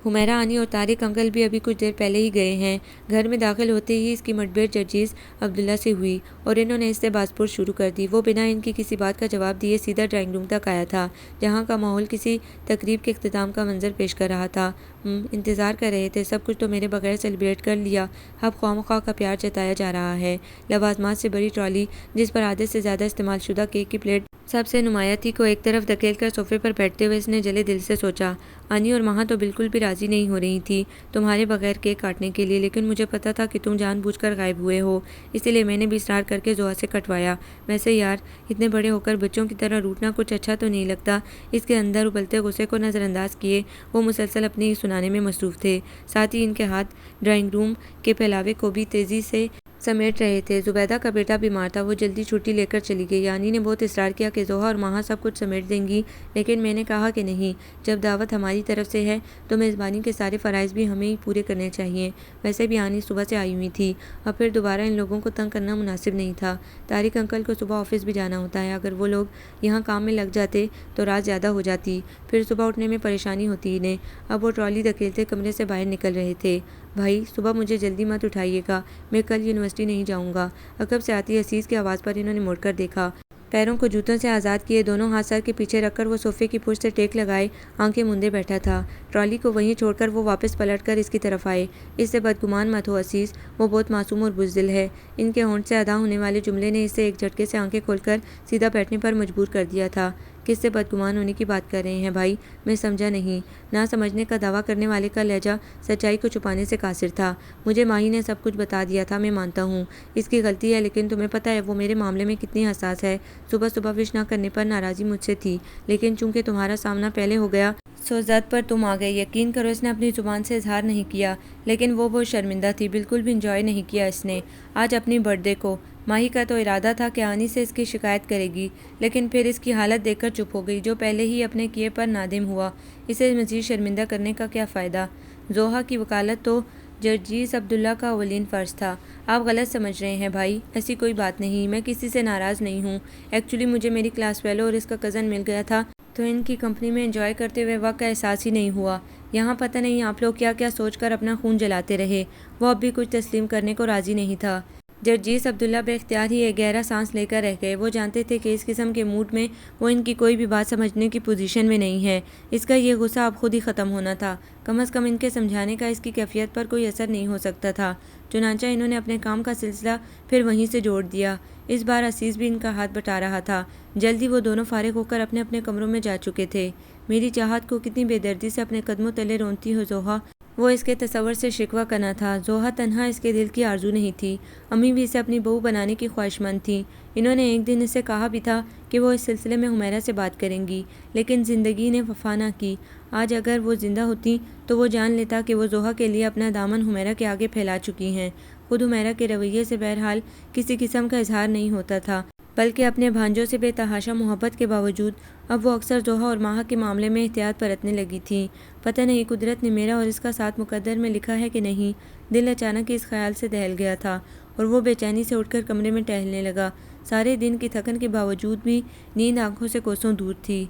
حمیرہ آنی اور طارق انکل بھی ابھی کچھ دیر پہلے ہی گئے ہیں۔ گھر میں داخل ہوتے ہی اس کی مٹبھیڑ جرجیز عبداللہ سے ہوئی اور انہوں نے اس سے باز پرس شروع کر دی۔ وہ بنا ان کی کسی بات کا جواب دیے سیدھا ڈرائنگ روم تک آیا تھا، جہاں کا ماحول کسی تقریب کے اختتام کا منظر پیش کر رہا تھا۔ انتظار کر رہے تھے، سب کچھ تو میرے بغیر سیلیبریٹ کر لیا، اب خواہ مخواہ کا پیار جتایا جا رہا ہے۔ لوازمات سے بڑی ٹرالی جس پر عادت سے زیادہ استعمال شدہ کیک کی پلیٹ سب سے نمایاں تھی کو ایک طرف دھکیل کر صوفے پر بیٹھتے ہوئے اس نے جلے دل سے سوچا، آنی اور ماہا تو بالکل بھی راضی نہیں ہو رہی تھی تمہارے بغیر کیک کاٹنے کے لیے، لیکن مجھے پتا تھا کہ تم جان بوجھ کر غائب ہوئے ہو، اسی لیے میں نے بھی اصرار کر کے زوہا سے کٹوایا۔ ویسے یار، اتنے بڑے ہو کر بچوں کی طرح روٹنا کچھ اچھا تو نہیں لگتا۔ اس کے اندر ابلتے غصے کو نظر انداز کیے وہ مسلسل اپنی سنانے میں مصروف تھے، ساتھ ہی ان کے ہاتھ ڈرائنگ روم کے پھیلاوے کو بھی تیزی سے سمیٹ رہے تھے۔ زبیدہ کا بیٹا بیمار تھا، وہ جلدی چھٹی لے کر چلی گئی۔ آنی نے بہت اصرار کیا کہ زوہا اور ماہا سب کچھ سمیٹ دیں گی، لیکن میں نے کہا کہ نہیں، جب دعوت ہماری طرف سے ہے تو میزبانی کے سارے فرائض بھی ہمیں ہی پورے کرنے چاہیے۔ ویسے بھی آنی صبح سے آئی ہوئی تھی اور پھر دوبارہ ان لوگوں کو تنگ کرنا مناسب نہیں تھا۔ طارق انکل کو صبح آفس بھی جانا ہوتا ہے، اگر وہ لوگ یہاں کام میں لگ جاتے تو رات زیادہ ہو جاتی، پھر صبح اٹھنے میں پریشانی ہوتی انہیں۔ اب وہ ٹرالی دھکیلتے کمرے سے باہر نکل رہے تھے۔ بھائی صبح مجھے جلدی مت اٹھائیے گا، میں کل یونیورسٹی نہیں جاؤں گا۔ عقب سے آتی عزیز کی آواز پر انہوں نے مڑ کر دیکھا۔ پیروں کو جوتوں سے آزاد کیے دونوں ہاتھ سر کے پیچھے رکھ کر وہ صوفے کی پشت سے ٹیک لگائے آنکھیں مندے بیٹھا تھا۔ ٹرالی کو وہیں چھوڑ کر وہ واپس پلٹ کر اس کی طرف آئے۔ اس سے بدگمان مت ہو عزیز، وہ بہت معصوم اور بزدل ہے۔ ان کے ہونٹ سے ادا ہونے والے جملے نے اسے ایک جھٹکے سے آنکھیں کھول کر سیدھا بیٹھنے پر مجبور کر دیا تھا۔ کس سے بدگمان ہونے کی بات کر رہے ہیں بھائی؟ میں سمجھا نہیں۔ نہ سمجھنے کا دعویٰ کرنے والے کا لہجہ سچائی کو چھپانے سے قاصر تھا۔ مجھے ماہی نے سب کچھ بتا دیا تھا، میں مانتا ہوں اس کی غلطی ہے، لیکن تمہیں پتہ ہے وہ میرے معاملے میں کتنی حساس ہے۔ صبح صبح وش نہ کرنے پر ناراضی مجھ سے تھی، لیکن چونکہ تمہارا سامنا پہلے ہو گیا سو زد پر تم آ گئے۔ یقین کرو اس نے اپنی زبان سے اظہار نہیں کیا، لیکن وہ بہت شرمندہ تھی، بالکل بھی انجوائے نہیں کیا اس نے آج اپنی برتھ ڈے کو۔ ماہی کا تو ارادہ تھا کہ آنی سے اس کی شکایت کرے گی، لیکن پھر اس کی حالت دیکھ کر چپ ہو گئی۔ جو پہلے ہی اپنے کیے پر نادم ہوا، اسے مزید شرمندہ کرنے کا کیا فائدہ؟ زوہا کی وکالت تو جرجیس عبداللہ کا اولین فرض تھا۔ آپ غلط سمجھ رہے ہیں بھائی، ایسی کوئی بات نہیں، میں کسی سے ناراض نہیں ہوں۔ ایکچولی مجھے میری کلاس فیلو اور اس کا کزن مل گیا تھا، تو ان کی کمپنی میں انجوائے کرتے ہوئے وقت کا احساس ہی نہیں ہوا۔ یہاں پتہ نہیں آپ لوگ کیا کیا سوچ کر اپنا خون جلاتے رہے۔ وہ اب بھی کچھ تسلیم کرنے کو راضی نہیں تھا۔ جرجیس عبداللہ بے اختیار ہی ایک گہرا سانس لے کر رہ گئے۔ وہ جانتے تھے کہ اس قسم کے موڈ میں وہ ان کی کوئی بھی بات سمجھنے کی پوزیشن میں نہیں ہے۔ اس کا یہ غصہ اب خود ہی ختم ہونا تھا، کم از کم ان کے سمجھانے کا اس کی کیفیت پر کوئی اثر نہیں ہو سکتا تھا۔ چنانچہ انہوں نے اپنے کام کا سلسلہ پھر وہیں سے جوڑ دیا۔ اس بار عزیز بھی ان کا ہاتھ بٹا رہا تھا۔ جلدی وہ دونوں فارغ ہو کر اپنے اپنے کمروں میں جا چکے تھے۔ میری چاہت کو کتنی بے دردی سے اپنے قدموں تلے رونتی ہو زوہا، وہ اس کے تصور سے شکوہ کرنا تھا۔ زوہا تنہا اس کے دل کی آرزو نہیں تھی، امی بھی اسے اپنی بہو بنانے کی خواہش مند تھیں۔ انہوں نے ایک دن اسے کہا بھی تھا کہ وہ اس سلسلے میں حمیرہ سے بات کریں گی، لیکن زندگی نے وفا نہ کی۔ آج اگر وہ زندہ ہوتی تو وہ جان لیتا کہ وہ زوہا کے لیے اپنا دامن حمیرہ کے آگے پھیلا چکی ہیں۔ خود حمیرہ کے رویے سے بہرحال کسی قسم کا اظہار نہیں ہوتا تھا، بلکہ اپنے بھانجوں سے بے تحاشا محبت کے باوجود اب وہ اکثر زوہا اور ماہا کے معاملے میں احتیاط برتنے لگی تھیں۔ پتہ نہیں قدرت نے میرا اور اس کا ساتھ مقدر میں لکھا ہے کہ نہیں، دل اچانک اس خیال سے دہل گیا تھا اور وہ بے چینی سے اٹھ کر کمرے میں ٹہلنے لگا۔ سارے دن کی تھکن کے باوجود بھی نیند آنکھوں سے کوسوں دور تھی۔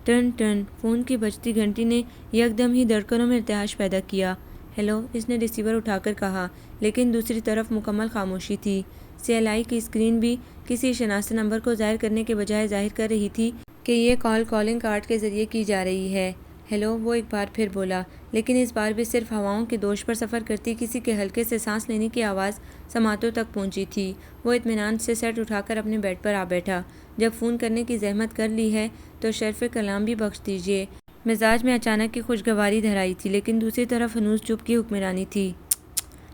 ٹن ٹن، فون کی بجتی گھنٹی نے یکدم ہی دھڑکنوں میں ارتعاش پیدا کیا۔ ہیلو، اس نے ریسیور اٹھا کر کہا، لیکن دوسری طرف مکمل خاموشی تھی۔ CLI کی اسکرین بھی کسی شناسا نمبر کو ظاہر کرنے کے بجائے ظاہر کر رہی تھی کہ یہ کال کالنگ کارڈ کے ذریعے کی جا رہی ہے۔ ہیلو، وہ ایک بار پھر بولا، لیکن اس بار بھی صرف ہواؤں کے دوش پر سفر کرتی کسی کے ہلکے سے سانس لینے کی آواز سماعتوں تک پہنچی تھی۔ وہ اطمینان سے سیٹ اٹھا کر اپنے بیڈ پر آ بیٹھا۔ جب فون کرنے کی زحمت کر لی ہے تو شرف کلام بھی بخش دیجیے۔ مزاج میں اچانک کی خوشگواری دھرائی تھی، لیکن دوسری طرف ہنوز چپ کی حکمرانی تھی۔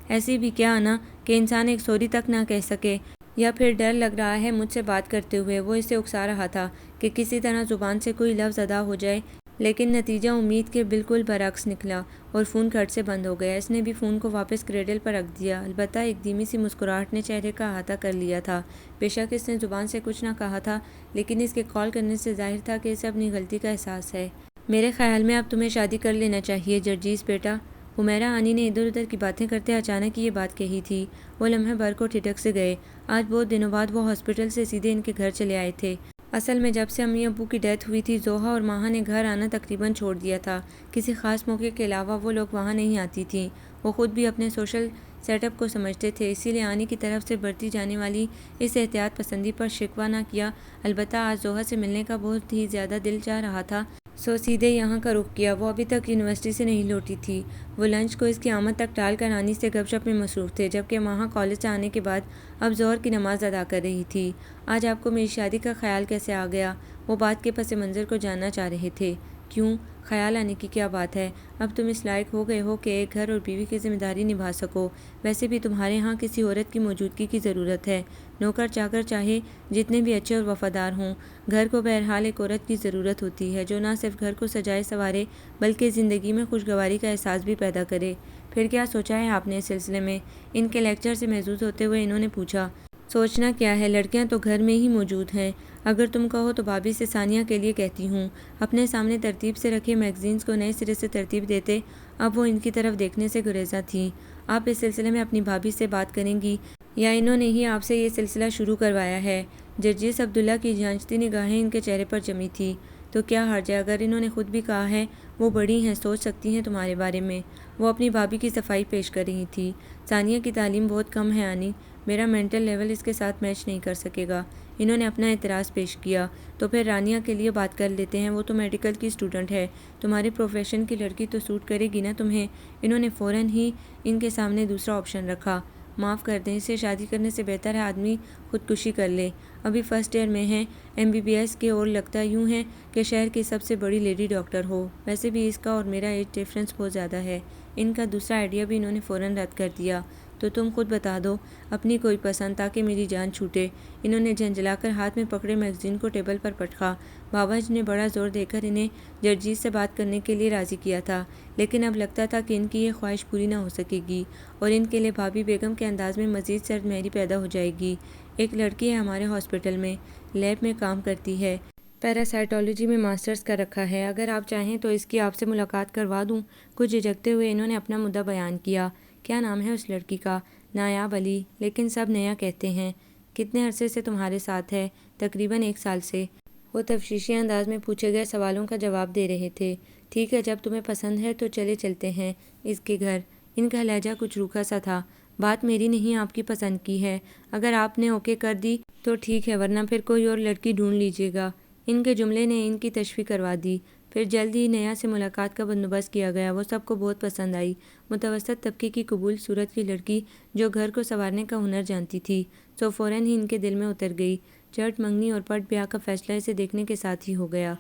ایسی بھی کیا انا کہ انسان ایک سوری تک نہ کہہ سکے، یا پھر ڈر لگ رہا ہے مجھ سے بات کرتے ہوئے۔ وہ اسے اکسا رہا تھا کہ کسی طرح زبان سے کوئی لفظ ادا ہو جائے، لیکن نتیجہ امید کے بالکل برعکس نکلا اور فون کھٹ سے بند ہو گیا۔ اس نے بھی فون کو واپس کریڈل پر رکھ دیا، البتہ ایک دھیمی سی مسکراہٹ نے چہرے کا احاطہ کر لیا تھا۔ بے شک اس نے زبان سے کچھ نہ کہا تھا، لیکن اس کے کال کرنے سے ظاہر تھا کہ اسے اپنی غلطی کا احساس ہے۔ میرے خیال میں اب تمہیں شادی کر لینا چاہیے جرجیس بیٹا۔ حمیرہ آنی نے ادھر ادھر کی باتیں کرتے اچانک یہ بات کہی تھی۔ وہ لمحے بھر کو ٹھٹک سے گئے۔ آج بہت دنوں بعد وہ ہاسپٹل سے سیدھے ان کے گھر چلے آئے تھے۔ اصل میں جب سے امی ابو کی ڈیتھ ہوئی تھی، زوہا اور ماہا نے گھر آنا تقریباً چھوڑ دیا تھا۔ کسی خاص موقع کے علاوہ وہ لوگ وہاں نہیں آتی تھیں۔ وہ خود بھی اپنے سوشل سیٹ اپ کو سمجھتے تھے، اسی لیے آنی کی طرف سے برتی جانے والی اس احتیاط پسندی پر شکوہ نہ کیا۔ البتہ آج زوہا سے ملنے کا بہت ہی زیادہ دل چاہ رہا تھا، سو سیدھے یہاں کا رخ کیا۔ وہ ابھی تک یونیورسٹی سے نہیں لوٹی تھی۔ وہ لنچ کو اس کی آمد تک ٹال کر آنی سے گپ شپ میں مصروف تھے، جبکہ ماہا کالج سے آنے کے بعد اب ظہر کی نماز ادا کر رہی تھی۔ آج آپ کو میری شادی کا خیال کیسے آ گیا؟ وہ بات کے پس منظر کو جاننا چاہ رہے تھے۔ کیوں خیال آنے کی کیا بات ہے؟ اب تم اس لائق ہو گئے ہو کہ ایک گھر اور بیوی کی ذمہ داری نبھا سکو۔ ویسے بھی تمہارے ہاں کسی عورت کی موجودگی کی ضرورت ہے۔ نوکر چاکر چاہے جتنے بھی اچھے اور وفادار ہوں، گھر کو بہرحال ایک عورت کی ضرورت ہوتی ہے، جو نہ صرف گھر کو سجائے سنوارے بلکہ زندگی میں خوشگواری کا احساس بھی پیدا کرے۔ پھر کیا سوچا ہے آپ نے اس سلسلے میں؟ ان کے لیکچر سے محظوظ ہوتے ہوئے انہوں نے پوچھا۔ سوچنا کیا ہے، لڑکیاں تو گھر میں ہی موجود ہیں۔ اگر تم کہو تو بھابھی سے ثانیہ کے لیے کہتی ہوں، اپنے سامنے ترتیب سے رکھے میگزینز کو نئے سرے سے ترتیب دیتے۔ اب وہ ان کی طرف دیکھنے سے گریزاں تھیں۔ آپ اس سلسلے میں اپنی بھابھی سے بات کریں گی یا انہوں نے ہی آپ سے یہ سلسلہ شروع کروایا ہے؟ جرجیس عبداللہ کی جھانچتی نگاہیں ان کے چہرے پر جمی تھی۔ تو کیا حرج ہے؟ اگر انہوں نے خود بھی کہا ہے وہ بڑی ہیں، سوچ سکتی ہیں تمہارے بارے میں۔ وہ اپنی بھابھی کی صفائی پیش کر رہی تھی۔ ثانیہ کی تعلیم بہت کم ہے آنی، میرا مینٹل لیول اس کے ساتھ میچ نہیں کر سکے گا۔ انہوں نے اپنا اعتراض پیش کیا۔ تو پھر رانیہ کے لیے بات کر لیتے ہیں، وہ تو میڈیکل کی اسٹوڈنٹ ہے، تمہارے پروفیشن کی لڑکی تو سوٹ کرے گی نا تمہیں۔ انہوں نے فوراً ہی ان کے سامنے دوسرا آپشن رکھا۔ معاف کر دیں، اسے شادی کرنے سے بہتر ہے آدمی خودکشی کر لے۔ ابھی فرسٹ ایئر میں ہیں MBBS کے، اور لگتا یوں ہے کہ شہر کی سب سے بڑی لیڈی ڈاکٹر ہو۔ ویسے بھی اس کا اور میرا ایج ڈفرینس بہت زیادہ ہے۔ ان کا دوسرا آئیڈیا بھی انہوں نے فوراً رد کر دیا۔ تو تم خود بتا دو اپنی کوئی پسند تاکہ میری جان چھوٹے۔ انہوں نے جھنجھلا کر ہاتھ میں پکڑے میگزین کو ٹیبل پر پٹکا۔ بابا جی نے بڑا زور دے کر انہیں جرجیت سے بات کرنے کے لیے راضی کیا تھا، لیکن اب لگتا تھا کہ ان کی یہ خواہش پوری نہ ہو سکے گی، اور ان کے لیے بھابھی بیگم کے انداز میں مزید سرد مہری پیدا ہو جائے گی۔ ایک لڑکی ہے ہمارے ہاسپٹل میں، لیب میں کام کرتی ہے، پیراسائٹولوجی میں ماسٹرز کر رکھا ہے، اگر آپ چاہیں تو اس کی آپ سے ملاقات کروا دوں۔ کچھ جھجکتے ہوئے انہوں نے اپنا مدعا بیان کیا۔ کیا نام ہے اس لڑکی کا؟ نایاب علی، لیکن سب نیا کہتے ہیں۔ کتنے عرصے سے تمہارے ساتھ ہے؟ تقریباً 1 سال سے۔ وہ تفتیشی انداز میں پوچھے گئے سوالوں کا جواب دے رہے تھے۔ ٹھیک ہے، جب تمہیں پسند ہے تو چلتے ہیں اس کے گھر۔ ان کا لہجہ کچھ روکھا سا تھا۔ بات میری نہیں، آپ کی پسند کی ہے، اگر آپ نے اوکے کر دی تو ٹھیک ہے، ورنہ پھر کوئی اور لڑکی ڈھونڈ لیجیے گا۔ ان کے جملے نے ان کی تشویق کروا دی۔ پھر جلد ہی نیہا سے ملاقات کا بندوبست کیا گیا۔ وہ سب کو بہت پسند آئی، متوسط طبقے کی قبول صورت کی لڑکی جو گھر کو سنوارنے کا ہنر جانتی تھی، سو فوراً ہی ان کے دل میں اتر گئی۔ چٹ منگنی اور پٹ بیاہ کا فیصلہ اسے دیکھنے کے ساتھ ہی ہو گیا۔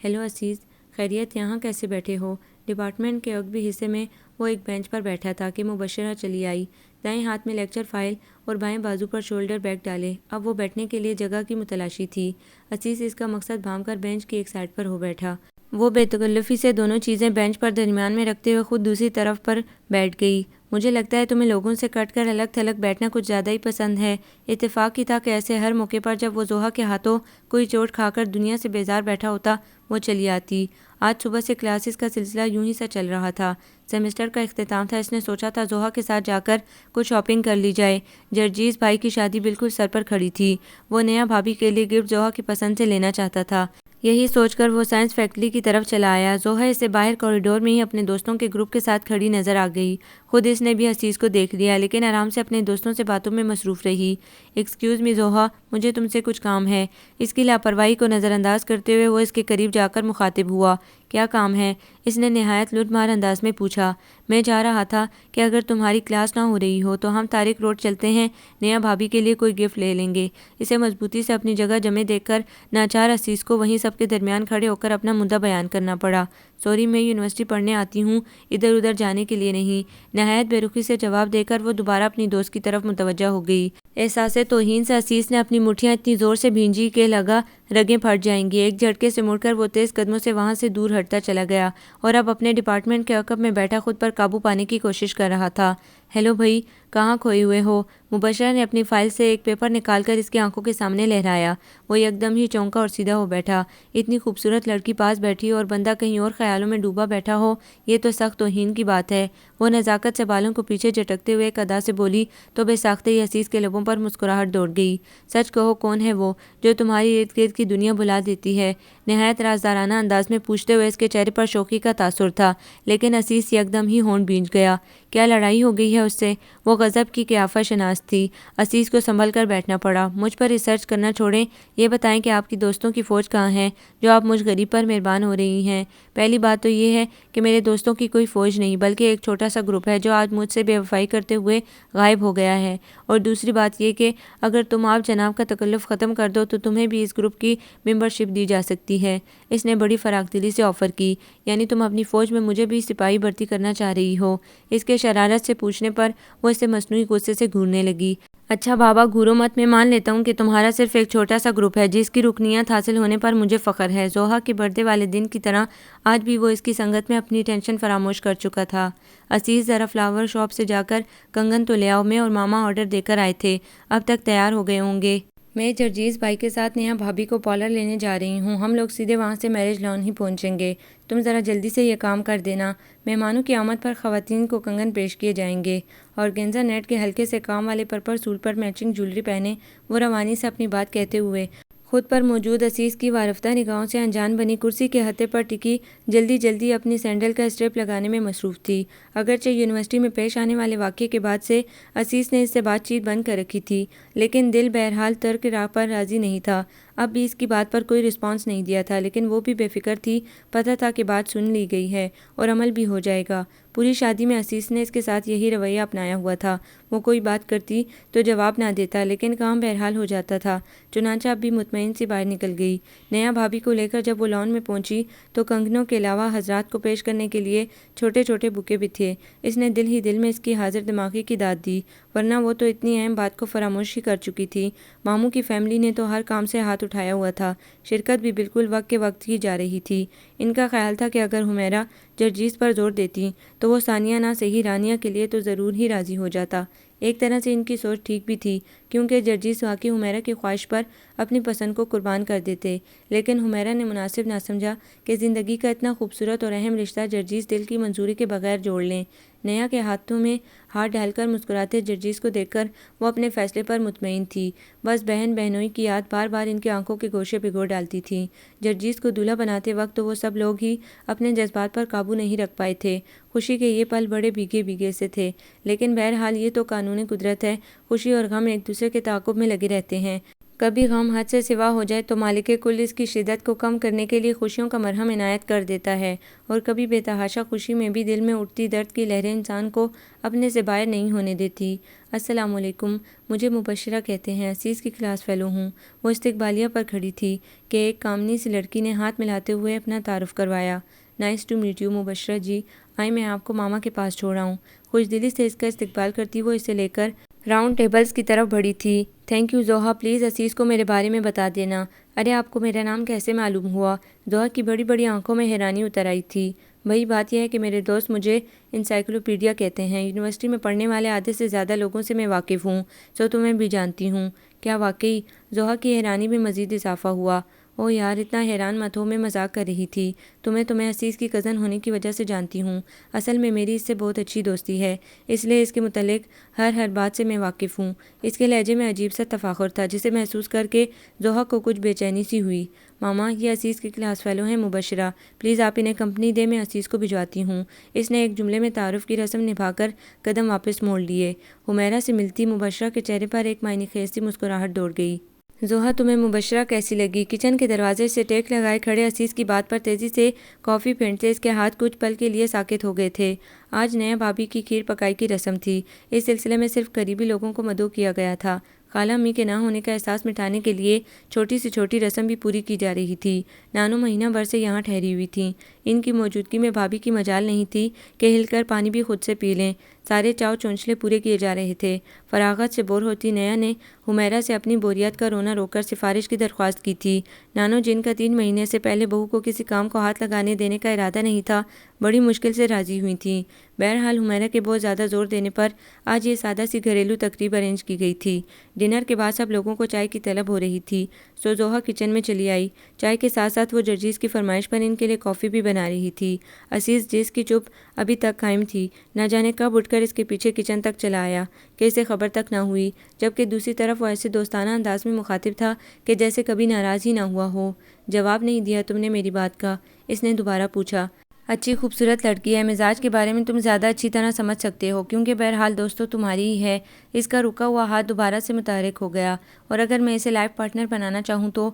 ہیلو عزیز، خیریت؟ یہاں کیسے بیٹھے ہو؟ ڈپارٹمنٹ کے عقبی حصے میں وہ ایک بینچ پر بیٹھا تھا کہ مبشرہ چلی آئی، دائیں ہاتھ میں لیکچر فائل اور بائیں بازو پر شولڈر بیگ ڈالے۔ اب وہ بیٹھنے کے لیے جگہ کی متلاشی تھی۔ عزیز اس کا مقصد بھانپ کر بینچ کی ایک سائڈ پر ہو بیٹھا۔ وہ بے تکلفی سے دونوں چیزیں بینچ پر درمیان میں رکھتے ہوئے خود دوسری طرف پر بیٹھ گئی۔ مجھے لگتا ہے تمہیں لوگوں سے کٹ کر الگ تھلگ بیٹھنا کچھ زیادہ ہی پسند ہے۔ اتفاق ہی تھا کہ ایسے ہر موقع پر جب وہ زوہا کے ہاتھوں کوئی چوٹ کھا کر دنیا سے بیزار بیٹھا ہوتا، وہ چلی آتی۔ آج صبح سے کلاسز کا سلسلہ یوں ہی سا چل رہا تھا۔ سیمسٹر کا اختتام تھا، اس نے سوچا تھا زوہا کے ساتھ جا کر کچھ شاپنگ کر لی جائے۔ جرجیز بھائی کی شادی بالکل سر پر کھڑی تھی۔ وہ نیا بھابھی کے لیے گفٹ زوہا کی پسند سے لینا چاہتا تھا۔ یہی سوچ کر وہ سائنس فیکٹری کی طرف چلا آیا۔ زوہا اسے باہر کوریڈور میں ہی اپنے دوستوں کے گروپ کے ساتھ کھڑی نظر آ گئی۔ خود اس نے بھی عزیز کو دیکھ لیا، لیکن آرام سے اپنے دوستوں سے باتوں میں مصروف رہی۔ ایکسکیوز می زوہا، مجھے تم سے کچھ کام ہے۔ اس کی لاپرواہی کو نظر انداز کرتے ہوئے وہ اس کے قریب جا کر مخاطب ہوا۔ کیا کام ہے؟ اس نے نہایت لوٹ مار انداز میں پوچھا۔ میں چاہ رہا تھا کہ اگر تمہاری کلاس نہ ہو رہی ہو تو ہم طارق روڈ چلتے ہیں، نیا بھابھی کے لیے کوئی گفٹ لے لیں گے۔ اسے مضبوطی سے اپنی جگہ جمے دیکھ کر ناچار عزیز کو وہیں سب کے درمیان کھڑے ہو کر اپنا مدعا بیان کرنا پڑا۔ سوری، میں یونیورسٹی پڑھنے آتی ہوں، ادھر ادھر جانے کے لیے نہیں۔ نہایت بے رخی سے جواب دے کر وہ دوبارہ اپنی دوست کی طرف متوجہ ہو گئی۔ احساس توہین سے عزیز نے اپنی مٹھیاں اتنی زور سے بھینجی کہ لگا رگیں پھٹ جائیں گی۔ ایک جھٹکے سے مڑ کر وہ تیز قدموں سے وہاں سے دور ہٹتا چلا گیا، اور اب اپنے ڈپارٹمنٹ کے عقب میں بیٹھا خود پر قابو پانے کی کوشش کر رہا تھا۔ ہیلو بھائی، کہاں کھوئے ہوئے ہو؟ مبشرہ نے اپنی فائل سے ایک پیپر نکال کر اس کی آنکھوں کے سامنے لہرایا۔ وہ یکدم ہی چونکا اور سیدھا ہو بیٹھا۔ اتنی خوبصورت لڑکی پاس بیٹھی اور بندہ کہیں اور خیالوں میں ڈوبا بیٹھا ہو، یہ تو سخت توہین کی بات ہے۔ وہ نزاکت سے بالوں کو پیچھے جھٹکتے ہوئے ایک ادا سے بولی تو بے ساختہ ہی عزیز کے لبوں پر مسکراہٹ دوڑ گئی۔ سچ کہو، کون ہے وہ جو تمہاری ارد گرد کی دنیا بھلا دیتی ہے؟ نہایت رازدارانہ انداز میں پوچھتے ہوئے اس کے چہرے پر شوخی کا تاثر تھا، لیکن عزیز یکدم ہی ہونٹ بھینج گیا۔ کیا لڑائی ہو گئی ہے اس سے؟ وہ غضب کی قیافہ شناس تھی۔ عزیز کو سنبھل کر بیٹھنا پڑا۔ مجھ پر ریسرچ کرنا چھوڑیں، یہ بتائیں کہ آپ کی دوستوں کی فوج کہاں ہے جو آپ مجھ غریب پر مہربان ہو رہی ہیں؟ پہلی بات تو یہ ہے کہ میرے دوستوں کی کوئی فوج نہیں، بلکہ ایک چھوٹا سا گروپ ہے جو آج مجھ سے بے وفائی کرتے ہوئے غائب ہو گیا ہے، اور دوسری بات یہ کہ اگر تم آپ جناب کا تکلف ختم کر دو تو تمہیں بھی اس گروپ کی ممبرشپ دی جا سکتی ہے۔ اس نے بڑی فراخ دلی سے آفر کی۔ یعنی تم اپنی فوج میں مجھے بھی سپاہی بھرتی کرنا چاہ رہی ہو؟ اس کے شرارت سے پوچھنے پر وہ اسے مصنوعی غصے سے گھورنے لگی۔ اچھا بابا، گھورو مت، میں مان لیتا ہوں کہ تمہارا صرف ایک چھوٹا سا گروپ ہے جس کی رکنیت حاصل ہونے پر مجھے فخر ہے۔ زوہا کے برتھڈے والے دن کی طرح آج بھی وہ اس کی سنگت میں اپنی ٹینشن فراموش کر چکا تھا۔ عزیز، ذرا فلاور شاپ سے جا کر کنگن تو لے آؤ، میں اور ماما آرڈر دے کر آئے تھے، اب تک تیار ہو گئے ہوں گے۔ میں جرجیز بھائی کے ساتھ نیا بھابھی کو پارلر لینے جا رہی ہوں، ہم لوگ سیدھے وہاں سے میرج لان ہی پہنچیں گے۔ تم ذرا جلدی سے یہ کام کر دینا۔ مہمانوں کی آمد پر خواتین کو کنگن پیش کیے جائیں گے۔ اور گینزا نیٹ کے ہلکے سے کام والے پرپل سوٹ پر میچنگ جولری پہنے وہ روانی سے اپنی بات کہتے ہوئے خود پر موجود عزیز کی وارفتہ نگاہوں سے انجان بنی کرسی کے ہتھے پر ٹکی جلدی جلدی اپنی سینڈل کا اسٹریپ لگانے میں مصروف تھی۔ اگرچہ یونیورسٹی میں پیش آنے والے واقعے کے بعد سے عزیز نے اس سے بات چیت بند کر رکھی تھی، لیکن دل بہرحال ترک راہ پر راضی نہیں تھا۔ اب بھی اس کی بات پر کوئی رسپانس نہیں دیا تھا، لیکن وہ بھی بے فکر تھی، پتہ تھا کہ بات سن لی گئی ہے اور عمل بھی ہو جائے گا۔ پوری شادی میں عزیز نے اس کے ساتھ یہی رویہ اپنایا ہوا تھا، وہ کوئی بات کرتی تو جواب نہ دیتا، لیکن کام بہرحال ہو جاتا تھا۔ چنانچہ اب بھی مطمئن سی باہر نکل گئی۔ نیا بھابھی کو لے کر جب وہ لان میں پہنچی تو کنگنوں کے علاوہ حضرات کو پیش کرنے کے لیے چھوٹے چھوٹے بکے بھی تھے۔ اس نے دل ہی دل میں اس کی حاضر دماغی کی داد دی، ورنہ وہ تو اتنی اہم بات کو فراموش ہی کر چکی تھی۔ ماموں کی فیملی نے تو ہر کام سے ہاتھ اٹھایا ہوا تھا، شرکت بھی بالکل وقت کے وقت کی جا رہی تھی۔ ان کا خیال تھا کہ اگر حمیرہ جرجیز پر زور دیتی تو وہ ثانیہ نہ صحیح رانیہ کے لیے تو ضرور ہی راضی ہو جاتا۔ ایک طرح سے ان کی سوچ ٹھیک بھی تھی، کیونکہ جرجیز واقعی حمیرہ کی خواہش پر اپنی پسند کو قربان کر دیتے، لیکن حمیرہ نے مناسب نہ سمجھا کہ زندگی کا اتنا خوبصورت اور اہم رشتہ جرجیز دل کی منظوری کے بغیر جوڑ لیں۔ نیا کے ہاتھوں میں ہاتھ ڈال کر مسکراتے جرجیز کو دیکھ کر وہ اپنے فیصلے پر مطمئن تھی، بس بہن بہنوئی کی یاد بار بار ان کی آنکھوں کے گوشے بھگو ڈالتی تھی۔ جرجیز کو دولہا بناتے وقت تو وہ سب لوگ ہی اپنے جذبات پر قابو نہیں رکھ پائے تھے۔ خوشی کے یہ پل بڑے بھیگے بھیگے سے تھے، لیکن بہرحال یہ تو قانون قدرت ہے، خوشی اور غم ایک دوسرے کے تعاقب میں لگے رہتے ہیں۔ کبھی غم حد سے سوا ہو جائے تو مالک کل اس کی شدت کو کم کرنے کے لیے خوشیوں کا مرہم عنایت کر دیتا ہے، اور کبھی بے تحاشا خوشی میں بھی دل میں اٹھتی درد کی لہریں انسان کو اپنے سے باہر نہیں ہونے دیتی۔ السلام علیکم، مجھے مبشرہ کہتے ہیں، عزیز کی کلاس فیلو ہوں۔ وہ استقبالیہ پر کھڑی تھی کہ ایک کامنی سی لڑکی نے ہاتھ ملاتے ہوئے اپنا تعارف کروایا۔ نائس ٹو میٹ یو مبشرہ جی، آئیں میں آپ کو ماما کے پاس چھوڑا ہوں۔ خوش دلی سے اس کا استقبال کرتی وہ اسے لے کر راؤنڈ ٹیبلز کی طرف بڑھی تھی۔ تھینک یو زوہا، پلیز عزیز کو میرے بارے میں بتا دینا۔ ارے آپ کو میرا نام کیسے معلوم ہوا؟ زوہا کی بڑی بڑی آنکھوں میں حیرانی اتر آئی تھی۔ وہی بات یہ ہے کہ میرے دوست مجھے انسائکلوپیڈیا کہتے ہیں، یونیورسٹی میں پڑھنے والے آدھے سے زیادہ لوگوں سے میں واقف ہوں، سو تمہیں بھی جانتی ہوں۔ کیا واقعی؟ زوہا کی حیرانی میں مزید اضافہ ہوا۔ او یار اتنا حیران مت ہو، میں مذاق کر رہی تھی، تمہیں عزیز کی کزن ہونے کی وجہ سے جانتی ہوں۔ اصل میں میری اس سے بہت اچھی دوستی ہے، اس لیے اس کے متعلق ہر بات سے میں واقف ہوں۔ اس کے لہجے میں عجیب سا تفاخر تھا، جسے محسوس کر کے زوہا کو کچھ بے چینی سی ہوئی۔ ماما، یہ عزیز کی کلاس فیلو ہیں مبشرہ، پلیز آپ انہیں کمپنی دیں، میں عزیز کو بھجواتی ہوں۔ اس نے ایک جملے میں تعارف کی رسم نبھا کر قدم واپس موڑ لیے۔ حمیرہ سے ملتی مبشرہ کے چہرے پر ایک معنی خیز سی مسکراہٹ دوڑ گئی۔ زوہا تمہیں مبشرہ کیسی لگی؟ کچن کے دروازے سے ٹیک لگائے کھڑے عزیز کی بات پر تیزی سے کافی پھینٹتے اس کے ہاتھ کچھ پل کے لیے ساکت ہو گئے تھے۔ آج نیا بھابھی کی کھیر پکائی کی رسم تھی، اس سلسلے میں صرف قریبی لوگوں کو مدعو کیا گیا تھا۔ خالہ امی کے نہ ہونے کا احساس مٹانے کے لیے چھوٹی سے چھوٹی رسم بھی پوری کی جا رہی تھی۔ نانو مہینہ بھر سے یہاں ٹھہری ہوئی تھیں، ان کی موجودگی میں بھابھی کی مجال نہیں تھی کہ ہل کر پانی بھی خود سے پی لیں۔ سارے چاؤ چونچلے پورے کیے جا رہے تھے۔ فراغت سے بور ہوتی نیا نے حمیرہ سے اپنی بوریت کا رونا روک کر سفارش کی درخواست کی تھی۔ نانو، جن کا 3 مہینے سے پہلے بہو کو کسی کام کو ہاتھ لگانے دینے کا ارادہ نہیں تھا، بڑی مشکل سے راضی ہوئی تھیں۔ بہرحال حمیرہ کے بہت زیادہ زور دینے پر آج یہ سادہ سی گھریلو تقریب ارینج کی گئی تھی۔ ڈنر کے بعد سب لوگوں کو چائے کی طلب ہو رہی تھی، سو زوہا کچن میں چلی آئی۔ چائے کے ساتھ ساتھ وہ جرجیز کی فرمائش پر ان کے لیے کافی بھی بنا رہی تھی۔ عزیز، جس کی چپ ابھی تک قائم تھی، نہ جانے کب اٹھ کر اس کے پیچھے کچن تک چلا آیا کہ اسے خبر تک نہ ہوئی، جبکہ دوسری طرف وہ ایسے دوستانہ انداز میں مخاطب تھا کہ جیسے کبھی ناراض ہی نہ ہوا ہو۔ جواب نہیں دیا تم نے میری بات کا؟ اس نے دوبارہ پوچھا۔ اچھی خوبصورت لڑکی ہے، مزاج کے بارے میں تم زیادہ اچھی طرح سمجھ سکتے ہو، کیونکہ بہرحال دوست تو تمہاری ہی ہے۔ اس کا رکا ہوا ہاتھ دوبارہ سے متحرک ہو گیا۔ اور اگر میں اسے لائف پارٹنر بنانا چاہوں تو؟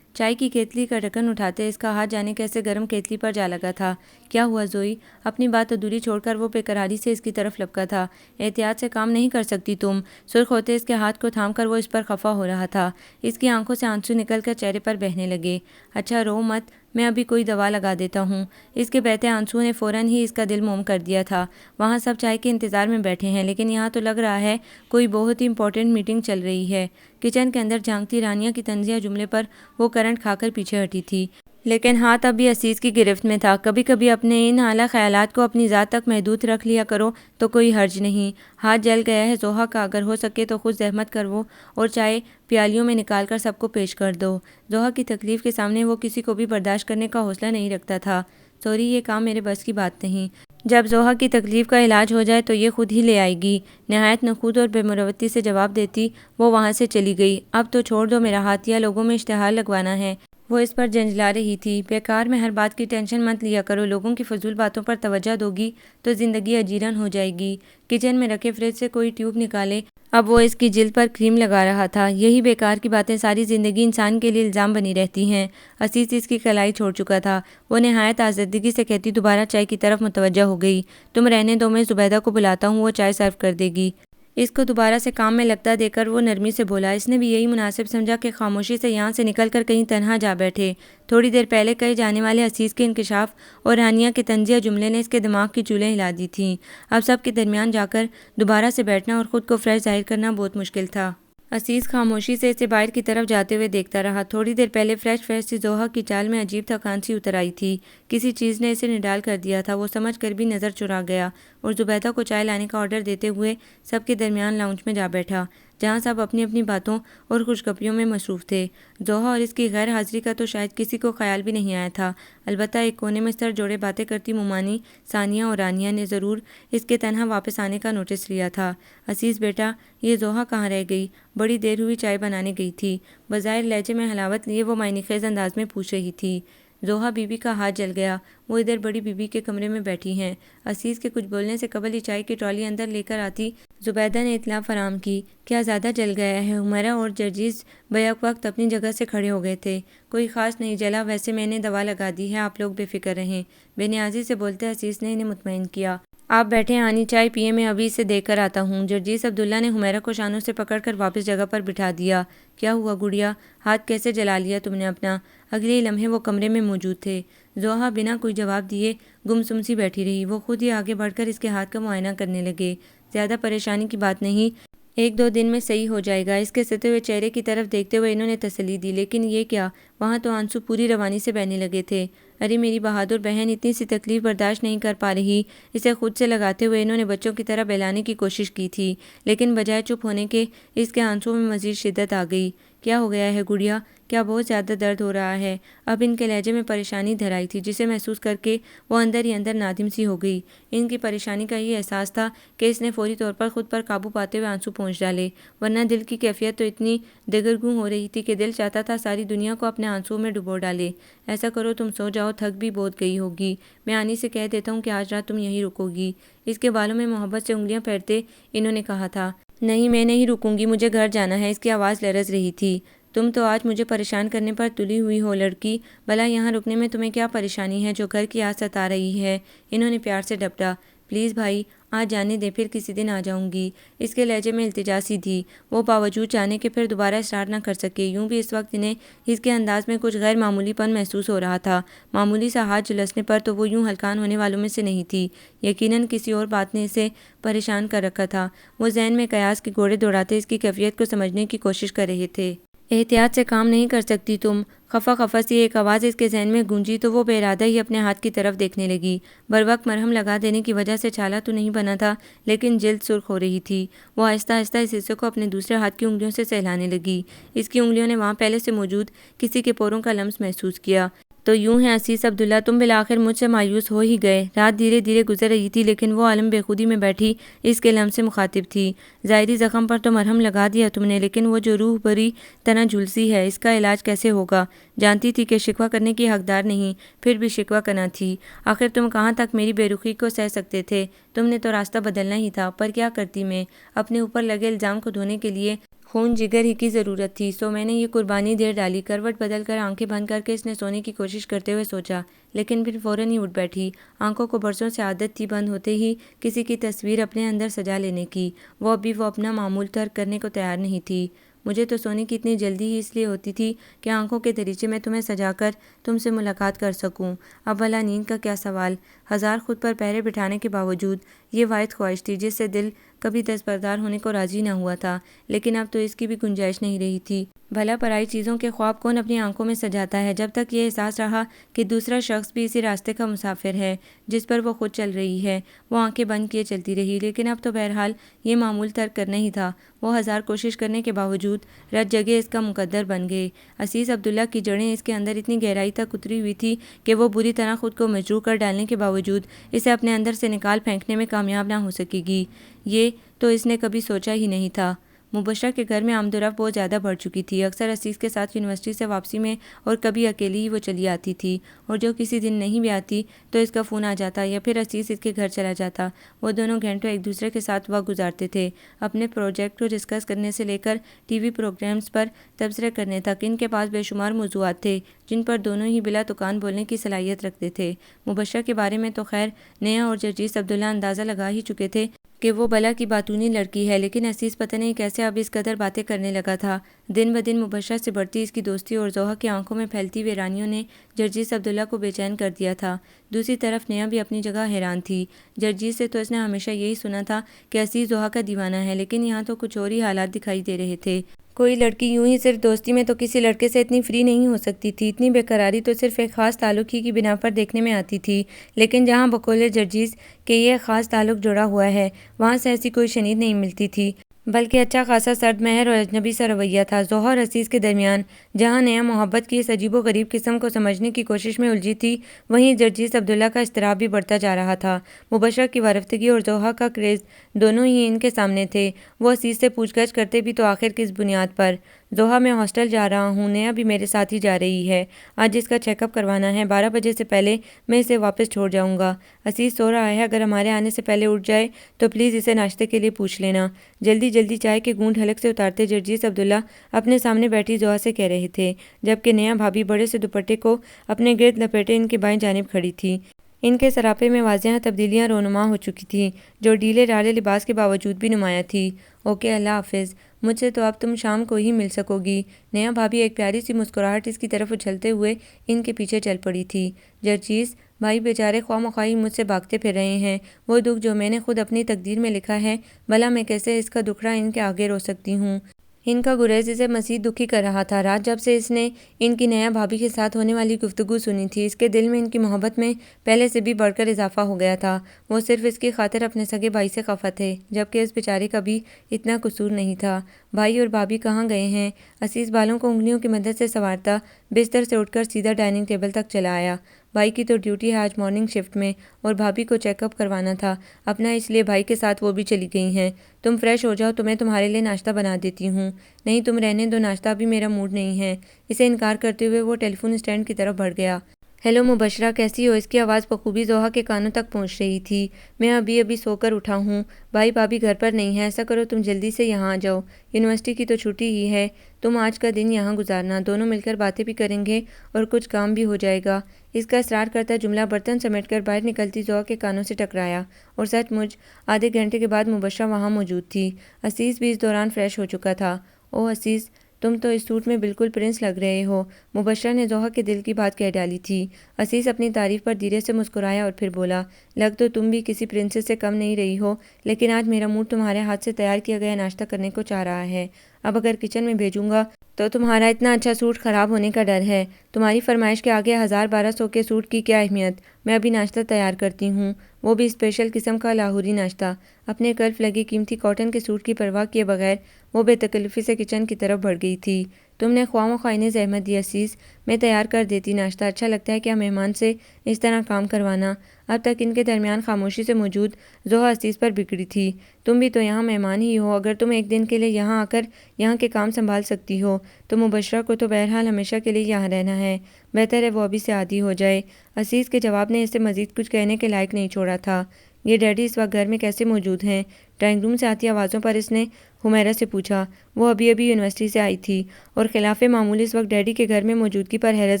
چائے کی کیتلی کا ڈھکن اٹھاتے اس کا ہاتھ جانے کیسے گرم کیتلی پر جا لگا تھا۔ کیا ہوا زوئی؟ اپنی بات ادھوری چھوڑ کر وہ بے قراری سے اس کی طرف لپکا تھا۔ احتیاط سے کام نہیں کر سکتی تم؟ سرخ ہوتے اس کے ہاتھ کو تھام کر وہ اس پر خفا ہو رہا تھا۔ اس کی آنکھوں سے آنسو نکل کر چہرے پر بہنے لگے۔ اچھا رو مت، میں ابھی کوئی دوا لگا دیتا ہوں۔ اس کے بہتے آنسوؤں نے فوراً ہی اس کا دل موم کر دیا تھا۔ وہاں سب چائے کے انتظار میں بیٹھے ہیں، لیکن یہاں تو لگ رہا ہے کوئی بہت ہی امپورٹنٹ میٹنگ چل رہی ہے۔ کچن کے اندر جھانکتی رانیہ کی طنزیہ جملے پر وہ کرنٹ کھا کر پیچھے ہٹی تھی، لیکن ہاتھ اب بھی عزیز کی گرفت میں تھا۔ کبھی کبھی اپنے ان اعلیٰ خیالات کو اپنی ذات تک محدود رکھ لیا کرو تو کوئی حرج نہیں۔ ہاتھ جل گیا ہے زوہا کا، اگر ہو سکے تو خود زحمت کرو اور چائے پیالیوں میں نکال کر سب کو پیش کر دو۔ زوہا کی تکلیف کے سامنے وہ کسی کو بھی برداشت کرنے کا حوصلہ نہیں رکھتا تھا۔ سوری، یہ کام میرے بس کی بات نہیں۔ جب زوہا کی تکلیف کا علاج ہو جائے تو یہ خود ہی لے آئے گی۔ نہایت نخوت اور بے مروتی سے جواب دیتی وہ وہاں سے چلی گئی۔ اب تو چھوڑ دو میرا ہاتھ، یا لوگوں میں اشتہار لگوانا ہے؟ وہ اس پر جنجلا رہی تھی۔ بیکار میں ہر بات کی ٹینشن مت لیا کرو، لوگوں کی فضول باتوں پر توجہ دو گی تو زندگی اجیرن ہو جائے گی۔ کچن میں رکھے فریج سے کوئی ٹیوب نکالے، اب وہ اس کی جلد پر کریم لگا رہا تھا۔ یہی بیکار کی باتیں ساری زندگی انسان کے لیے الزام بنی رہتی ہیں۔ عزیز اس کی کلائی چھوڑ چکا تھا۔ وہ نہایت آزردگی سے کہتی دوبارہ چائے کی طرف متوجہ ہو گئی۔ تم رہنے دو، میں زبیدہ کو بلاتا ہوں، وہ چائے سرو کر دے گی۔ اس کو دوبارہ سے کام میں لگتا دیکھ کر وہ نرمی سے بولا۔ اس نے بھی یہی مناسب سمجھا کہ خاموشی سے یہاں سے نکل کر کہیں تنہا جا بیٹھے۔ تھوڑی دیر پہلے کہے جانے والے عزیز کے انکشاف اور رانیہ کے طنزیہ جملے نے اس کے دماغ کی چولیں ہلا دی تھیں۔ اب سب کے درمیان جا کر دوبارہ سے بیٹھنا اور خود کو فریش ظاہر کرنا بہت مشکل تھا۔ عزیز خاموشی سے اسے باہر کی طرف جاتے ہوئے دیکھتا رہا۔ تھوڑی دیر پہلے فریش سی زوہا کی چال میں عجیب تھکان سی اتر آئی تھی۔ کسی چیز نے اسے نڈال کر دیا تھا، وہ سمجھ کر بھی نظر چرا گیا اور زبیدہ کو چائے لانے کا آرڈر دیتے ہوئے سب کے درمیان لاؤنج میں جا بیٹھا، جہاں سب اپنی اپنی باتوں اور خوشگپیوں میں مصروف تھے۔ زوہا اور اس کی غیر حاضری کا تو شاید کسی کو خیال بھی نہیں آیا تھا، البتہ ایک کونے میں سر جوڑے باتیں کرتی مومانی ثانیہ اور رانیہ نے ضرور اس کے تنہا واپس آنے کا نوٹس لیا تھا۔ عزیز بیٹا، یہ زوہا کہاں رہ گئی؟ بڑی دیر ہوئی چائے بنانے گئی تھی، بظاہر لہجے میں حلاوت لیے وہ معنی خیز انداز میں پوچھ رہی تھی۔ زوہا بی بی کا ہاتھ جل گیا، وہ ادھر بڑی بی بی کے کمرے میں بیٹھی ہیں۔ عزیز کے کچھ بولنے سے قبل ہی چائے کی ٹرالی اندر لے کر آتی زبیدہ نے اطلاع فراہم کی۔ کیا زیادہ جل گیا ہے؟ حمیرہ اور جرجیز بیک وقت اپنی جگہ سے کھڑے ہو گئے تھے۔ کوئی خاص نہیں جلا، ویسے میں نے دوا لگا دی ہے، آپ لوگ بے فکر رہیں، بے نیازی سے بولتے عزیز نے انہیں مطمئن کیا۔ آپ بیٹھے، آنی چائے پیے، میں ابھی اسے دے کر آتا ہوں۔ جرجیز عبداللہ نے حمیرہ کو شانوں سے پکڑ کر واپس جگہ پر بٹھا دیا۔ کیا ہوا گڑیا؟ ہاتھ کیسے جلا لیا تم نے اپنا؟ اگلے ہی لمحے وہ کمرے میں موجود تھے۔ زوہا بنا کوئی جواب دیے گمسم سی بیٹھی رہی۔ وہ خود ہی آگے بڑھ کر اس کے ہاتھ کا معائنہ کرنے لگے۔ زیادہ پریشانی کی بات نہیں، 1-2 دن میں صحیح ہو جائے گا۔ اس کے ستے ہوئے چہرے کی طرف دیکھتے ہوئے انہوں نے تسلی دی۔ لیکن یہ کیا؟ وہاں تو آنسو پوری روانی سے بہنے لگے تھے۔ ارے میری بہادر بہن اتنی سی تکلیف برداشت نہیں کر پا رہی، اسے خود سے لگاتے ہوئے انہوں نے بچوں کی طرح بہلانے کی کوشش کی تھی، لیکن بجائے چپ ہونے کے اس کے آنسوؤں میں مزید شدت آ گئی۔ کیا ہو گیا ہے گڑیا؟ کیا بہت زیادہ درد ہو رہا ہے؟ اب ان کے لہجے میں پریشانی دھر آئی تھی، جسے محسوس کر کے وہ اندر ہی اندر نادم سی ہو گئی۔ ان کی پریشانی کا یہ احساس تھا کہ اس نے فوری طور پر خود پر قابو پاتے ہوئے آنسو پونچھ ڈالے، ورنہ دل کی کیفیت تو اتنی دگرگوں ہو رہی تھی کہ دل چاہتا تھا ساری دنیا کو اپنے آنسوؤں میں ڈبو ڈالے۔ ایسا کرو تم سو جاؤ، تھک بھی بہت گئی ہوگی، میں آنی سے کہہ دیتا ہوں کہ آج رات تم یہیں رکو گی۔ اس کے بالوں میں محبت سے انگلیاں پھیرتے انہوں نے کہا تھا۔ نہیں، میں نہیں رکوں گی، مجھے گھر جانا ہے۔ اس کی آواز لرز رہی تھی۔ تم تو آج مجھے پریشان کرنے پر تلی ہوئی ہو لڑکی، بھلا یہاں رکنے میں تمہیں کیا پریشانی ہے جو گھر کی یاد ستا رہی ہے؟ انہوں نے پیار سے ڈپٹا۔ پلیز بھائی، آج جانے دے، پھر کسی دن آ جاؤں گی۔ اس کے لہجے میں التجا سی تھی۔ وہ باوجود چاہنے کے پھر دوبارہ اصرار نہ کر سکے۔ یوں بھی اس وقت انہیں اس کے انداز میں کچھ غیر معمولی پن محسوس ہو رہا تھا۔ معمولی سا ہاتھ جھلسنے پر تو وہ یوں ہلکان ہونے والوں میں سے نہیں تھی۔ یقیناً کسی اور بات نے اسے پریشان کر رکھا تھا۔ وہ ذہن میں قیاس کے گھوڑے دوڑاتے اس کی کیفیت کو سمجھنے کی کوشش کر رہے تھے۔ احتیاط سے کام نہیں کر سکتی تم؟ خفا خفا سی ایک آواز اس کے ذہن میں گونجی تو وہ بے ارادہ ہی اپنے ہاتھ کی طرف دیکھنے لگی۔ بروقت مرہم لگا دینے کی وجہ سے چھالا تو نہیں بنا تھا، لیکن جلد سرخ ہو رہی تھی۔ وہ آہستہ آہستہ اس حصے کو اپنے دوسرے ہاتھ کی انگلیوں سے سہلانے لگی۔ اس کی انگلیوں نے وہاں پہلے سے موجود کسی کے پوروں کا لمس محسوس کیا۔ تو یوں ہے عزیز عبداللہ، تم بالآخر مجھ سے مایوس ہو ہی گئے۔ رات دھیرے دھیرے گزر رہی تھی، لیکن وہ عالم بے خودی میں بیٹھی اس کے لمس سے مخاطب تھی۔ ظاہری زخم پر تو مرہم لگا دیا تم نے، لیکن وہ جو روح بری طرح جھلسی ہے، اس کا علاج کیسے ہوگا؟ جانتی تھی کہ شکوہ کرنے کی حقدار نہیں، پھر بھی شکوہ کرنا تھی۔ آخر تم کہاں تک میری بے رخی کو سہ سکتے تھے؟ تم نے تو راستہ بدلنا ہی تھا، پر کیا کرتی میں؟ اپنے اوپر لگے الزام کو دھونے کے لیے خون جگر ہی کی ضرورت تھی، سو میں نے یہ قربانی دے ڈالی۔ کروٹ بدل کر آنکھیں بند کر کے اس نے سونے کی کوشش کرتے ہوئے سوچا، لیکن پھر فوراً ہی اٹھ بیٹھی۔ آنکھوں کو برسوں سے عادت تھی بند ہوتے ہی کسی کی تصویر اپنے اندر سجا لینے کی۔ وہ اپنا معمول ترک کرنے کو تیار نہیں تھی۔ مجھے تو سونے کی اتنی جلدی ہی اس لیے ہوتی تھی کہ آنکھوں کے دریچے میں تمہیں سجا کر تم سے ملاقات کر سکوں۔ اب بھلا نیند کا کیا سوال؟ ہزار خود پر پہرے بٹھانے کے باوجود یہ واحد خواہش تھی جس سے دل کبھی دستبردار ہونے کو راضی نہ ہوا تھا، لیکن اب تو اس کی بھی گنجائش نہیں رہی تھی۔ بھلا پرائی چیزوں کے خواب کون اپنی آنکھوں میں سجاتا ہے؟ جب تک یہ احساس رہا کہ دوسرا شخص بھی اسی راستے کا مسافر ہے جس پر وہ خود چل رہی ہے، وہ آنکھیں بند کیے چلتی رہی۔ لیکن اب تو بہرحال یہ معمول ترک کرنا ہی تھا۔ وہ ہزار کوشش کرنے کے باوجود رت جگہ اس کا مقدر بن گئے۔ عزیز عبداللہ کی جڑیں اس کے اندر اتنی گہرائی تک اتری ہوئی تھی کہ وہ بری طرح خود کو مجروح کر ڈالنے کے باوجود اسے اپنے اندر سے نکال پھینکنے میں کامیاب نہ ہو سکے گی۔ یہ تو اس نے کبھی سوچا ہی نہیں تھا۔ مبشرہ کے گھر میں آمد و رفت بہت زیادہ بڑھ چکی تھی۔ اکثر عزیز کے ساتھ یونیورسٹی سے واپسی میں اور کبھی اکیلی ہی وہ چلی آتی تھی، اور جو کسی دن نہیں بھی آتی تو اس کا فون آ جاتا یا پھر عزیز اس کے گھر چلا جاتا۔ وہ دونوں گھنٹوں ایک دوسرے کے ساتھ وقت گزارتے تھے، اپنے پروجیکٹ کو ڈسکس کرنے سے لے کر ٹی وی پروگرامز پر تبصرے کرنے تک۔ ان کے پاس بے شمار موضوعات تھے جن پر دونوں ہی بلا تکان بولنے کی صلاحیت رکھتے تھے۔ مبشرہ کے بارے میں تو خیر نیہا اور جرجیس عبداللہ اندازہ لگا ہی چکے تھے کہ وہ بلا کی باتونی لڑکی ہے، لیکن عزیز پتہ نہیں کیسے اب اس قدر باتیں کرنے لگا تھا۔ دن بدن مبشرہ سے بڑھتی اس کی دوستی اور ضحیٰ کی آنکھوں میں پھیلتی ویرانیوں نے جرجیس عبداللہ کو بے چین کر دیا تھا۔ دوسری طرف نیہا بھی اپنی جگہ حیران تھی۔ جرجیس سے تو اس نے ہمیشہ یہی سنا تھا کہ عزیز ضحیٰ کا دیوانہ ہے، لیکن یہاں تو کچھ اور ہی حالات دکھائی دے رہے تھے۔ کوئی لڑکی یوں ہی صرف دوستی میں تو کسی لڑکے سے اتنی فری نہیں ہو سکتی تھی۔ اتنی بے قراری تو صرف ایک خاص تعلق ہی کی بنا پر دیکھنے میں آتی تھی، لیکن جہاں بقول جرجیس کہ یہ خاص تعلق جڑا ہوا ہے، وہاں سے ایسی کوئی شنید نہیں ملتی تھی، بلکہ اچھا خاصا سرد مہر اور اجنبی سا رویہ تھا۔ ضحیٰ اور عزیز کے درمیان جہاں نیہا محبت کی اس عجیب و غریب قسم کو سمجھنے کی کوشش میں الجھی تھی، وہیں جرجیس عبداللہ کا اضطراب بھی بڑھتا جا رہا تھا۔ مبشرہ کی وارفتگی اور ضحیٰ کا کریز دونوں ہی ان کے سامنے تھے۔ وہ عزیز سے پوچھ گچھ کرتے بھی تو آخر کس بنیاد پر؟ ضحیٰ میں ہاسٹل جا رہا ہوں، نیہا بھی میرے ساتھ ہی جا رہی ہے، آج اس کا چیک اپ کروانا ہے، 12 بجے سے پہلے میں اسے واپس چھوڑ جاؤں گا۔ عزیز سو رہا ہے، اگر ہمارے آنے سے پہلے اٹھ جائے تو پلیز اسے ناشتے کے لیے پوچھ لینا۔ جلدی جلدی چائے کے گھونٹ حلق سے اتارتے جرجیس عبداللہ اپنے سامنے بیٹھی ضحیٰ سے کہہ رہے تھے، جبکہ نیہا بھابھی بڑے سے دوپٹے کو اپنے گرد لپیٹے ان کی بائیں جانب کھڑی تھی۔ ان کے سراپے میں واضح تبدیلیاں رونما ہو چکی تھیں، جو ڈھیلے ڈھالے لباس کے باوجود بھی نمایاں تھی۔ اوکے، اللہ حافظ، مجھ سے تو اب تم شام کو ہی مل سکو گی۔ نیہا بھابھی ایک پیاری سی مسکراہٹ اس کی طرف اچھلتے ہوئے ان کے پیچھے چل پڑی تھی۔ جرجیس بھائی بیچارے خواہ مخواہ ہی مجھ سے بھاگتے پھر رہے ہیں، وہ دکھ جو میں نے خود اپنی تقدیر میں لکھا ہے، بھلا میں کیسے اس کا دکھڑا ان کے آگے رو سکتی ہوں؟ ان کا گریز اسے مزید دکھی کر رہا تھا۔ رات جب سے اس نے ان کی نیہا بھابھی کے ساتھ ہونے والی گفتگو سنی تھی، اس کے دل میں ان کی محبت میں پہلے سے بھی بڑھ کر اضافہ ہو گیا تھا۔ وہ صرف اس کی خاطر اپنے سگے بھائی سے خفا تھے، جبکہ اس بیچارے کا بھی اتنا قصور نہیں تھا۔ بھائی اور بھابھی کہاں گئے ہیں؟ عزیز بالوں کو انگلیوں کی مدد سے سنوارتا بستر سے اٹھ کر سیدھا ڈائننگ ٹیبل تک چلا آیا۔ بھائی کی تو ڈیوٹی ہے آج مارننگ شفٹ میں، اور بھابھی کو چیک اپ کروانا تھا اپنا، اس لیے بھائی کے ساتھ وہ بھی چلی گئی ہیں۔ تم فریش ہو جاؤ تو میں تمہارے لیے ناشتہ بنا دیتی ہوں۔ نہیں تم رہنے دو، ناشتہ ابھی میرا موڈ نہیں ہے۔ اسے انکار کرتے ہوئے وہ ٹیلی فون اسٹینڈ کی طرف بڑھ گیا۔ ہیلو مبشرہ، کیسی ہو؟ اس کی آواز بخوبی ضحیٰ کے کانوں تک پہنچ رہی تھی۔ میں ابھی سو کر اٹھا ہوں، بھائی بھابھی گھر پر نہیں ہیں، ایسا کرو تم جلدی سے یہاں آ جاؤ، یونیورسٹی کی تو چھٹی ہی ہے، تم آج کا دن یہاں گزارنا، دونوں مل کر باتیں بھی کریں گے اور کچھ کام بھی ہو جائے گا۔ اس کا اصرار کرتا جملہ برتن سمیٹ کر باہر نکلتی ضحیٰ کے کانوں سے ٹکرایا، اور سچ مچ آدھے گھنٹے کے بعد مبشرہ وہاں موجود تھی۔ عزیز بھی اس دوران فریش ہو چکا تھا۔ اوہ عزیز، تم تو اس سوٹ میں بالکل پرنس لگ رہے ہو، مبشرہ نے ضحیٰ کے دل کی بات کہہ ڈالی تھی۔ عزیز اپنی تعریف پر دھیرے سے مسکرایا اور پھر بولا، لگ تو تم بھی کسی پرنسس سے کم نہیں رہی ہو، لیکن آج میرا موڈ تمہارے ہاتھ سے تیار کیا گیا ناشتہ کرنے کو چاہ رہا ہے۔ اب اگر کچن میں بھیجوں گا تو تمہارا اتنا اچھا سوٹ خراب ہونے کا ڈر ہے۔ تمہاری فرمائش کے آگے 1000-1200 کے سوٹ کی کیا اہمیت؟ میں ابھی ناشتہ تیار کرتی ہوں، وہ بھی اسپیشل قسم کا لاہوری ناشتہ۔ اپنے کلف لگے قیمتی کاٹن کے سوٹ کی پرواہ کیے بغیر وہ بے تکلفی سے کچن کی طرف بڑھ گئی تھی۔ تم نے خواہ مخواہ انہیں زحمت دی عزیز، میں تیار کر دیتی ناشتہ، اچھا لگتا ہے کیا مہمان سے اس طرح کام کروانا؟ اب تک ان کے درمیان خاموشی سے موجود ضحیٰ عزیز پر بگڑی تھی۔ تم بھی تو یہاں مہمان ہی ہو، اگر تم ایک دن کے لیے یہاں آ کر یہاں کے کام سنبھال سکتی ہو تو مبشرہ کو تو بہرحال ہمیشہ کے لیے یہاں رہنا ہے، بہتر ہے وہ ابھی سے عادی ہو جائے۔ عزیز کے جواب نے اسے مزید کچھ کہنے کے لائق نہیں چھوڑا تھا۔ یہ ڈیڈی اس وقت گھر میں کیسے موجود ہیں؟ ڈرائنگ روم سے آتی آوازوں پر اس نے حمیرہ سے پوچھا۔ وہ ابھی یونیورسٹی سے آئی تھی اور خلاف معمول اس وقت ڈیڈی کے گھر میں موجودگی پر حیرت